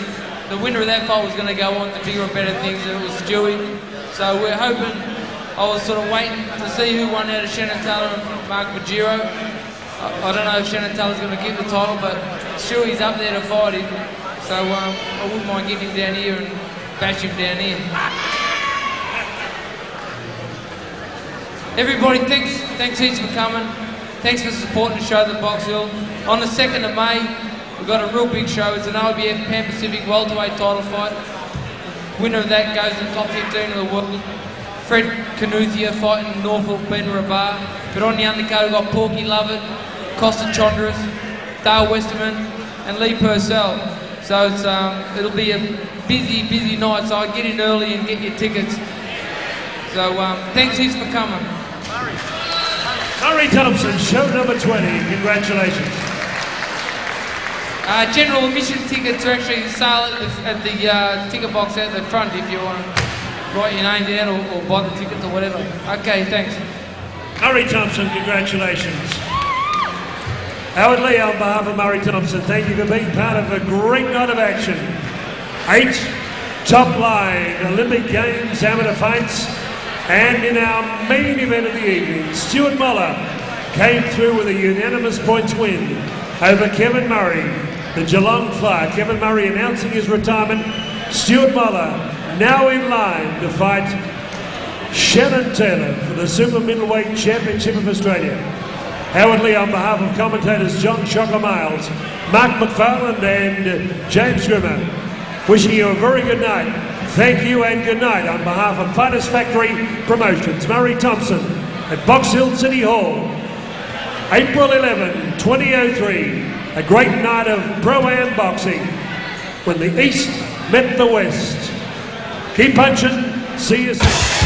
the winner of that fight was going to go on to bigger and better things. It was Stewie. So we're hoping. I was sort of waiting to see who won out of Shannon Taylor and Mark Bajiro. I don't know if Shannon Taylor's going to get the title, but Stewie's up there to fight him. So I wouldn't mind getting him down here and bash him down here. Everybody, thanks heaps for coming. Thanks for supporting the show, the Box Hill. On the 2nd of May, we've got a real big show. It's an OBF Pan Pacific welterweight title fight. Winner of that goes to the top 15 of the world. Fred Canuthia fighting Norfolk Ben Rabar. But on the undercard, we've got Porky Lovett, Costa Chondras, Dale Westerman, and Leigh Purcell. So it'll be a busy night. So I'll get in early and get your tickets. So thanks heaps for coming. Murray Thompson, show number 20. Congratulations. General admission tickets are actually sale at the ticket box at the front if you want to write your name down or buy the tickets or whatever. Okay, thanks. Murray Thompson, congratulations. Howard Leigh, on behalf of Murray Thompson, thank you for being part of a great night of action. 8 top line Olympic Games amateur fights, and in our main event of the evening, Stewart Moller came through with a unanimous points win over Kevin Murray, the Geelong Flyer. Kevin Murray announcing his retirement. Stewart Moller now in line to fight Shannon Taylor for the Super Middleweight Championship of Australia. Howard Leigh, on behalf of commentators John Shocker Miles, Mark McFarland and James Grimmer, wishing you a very good night. Thank you and good night on behalf of Fighters Factory Promotions. Murray Thompson at Box Hill City Hall, April 11, 2003. A great night of pro-am boxing when the East met the West. Keep punching. See you soon.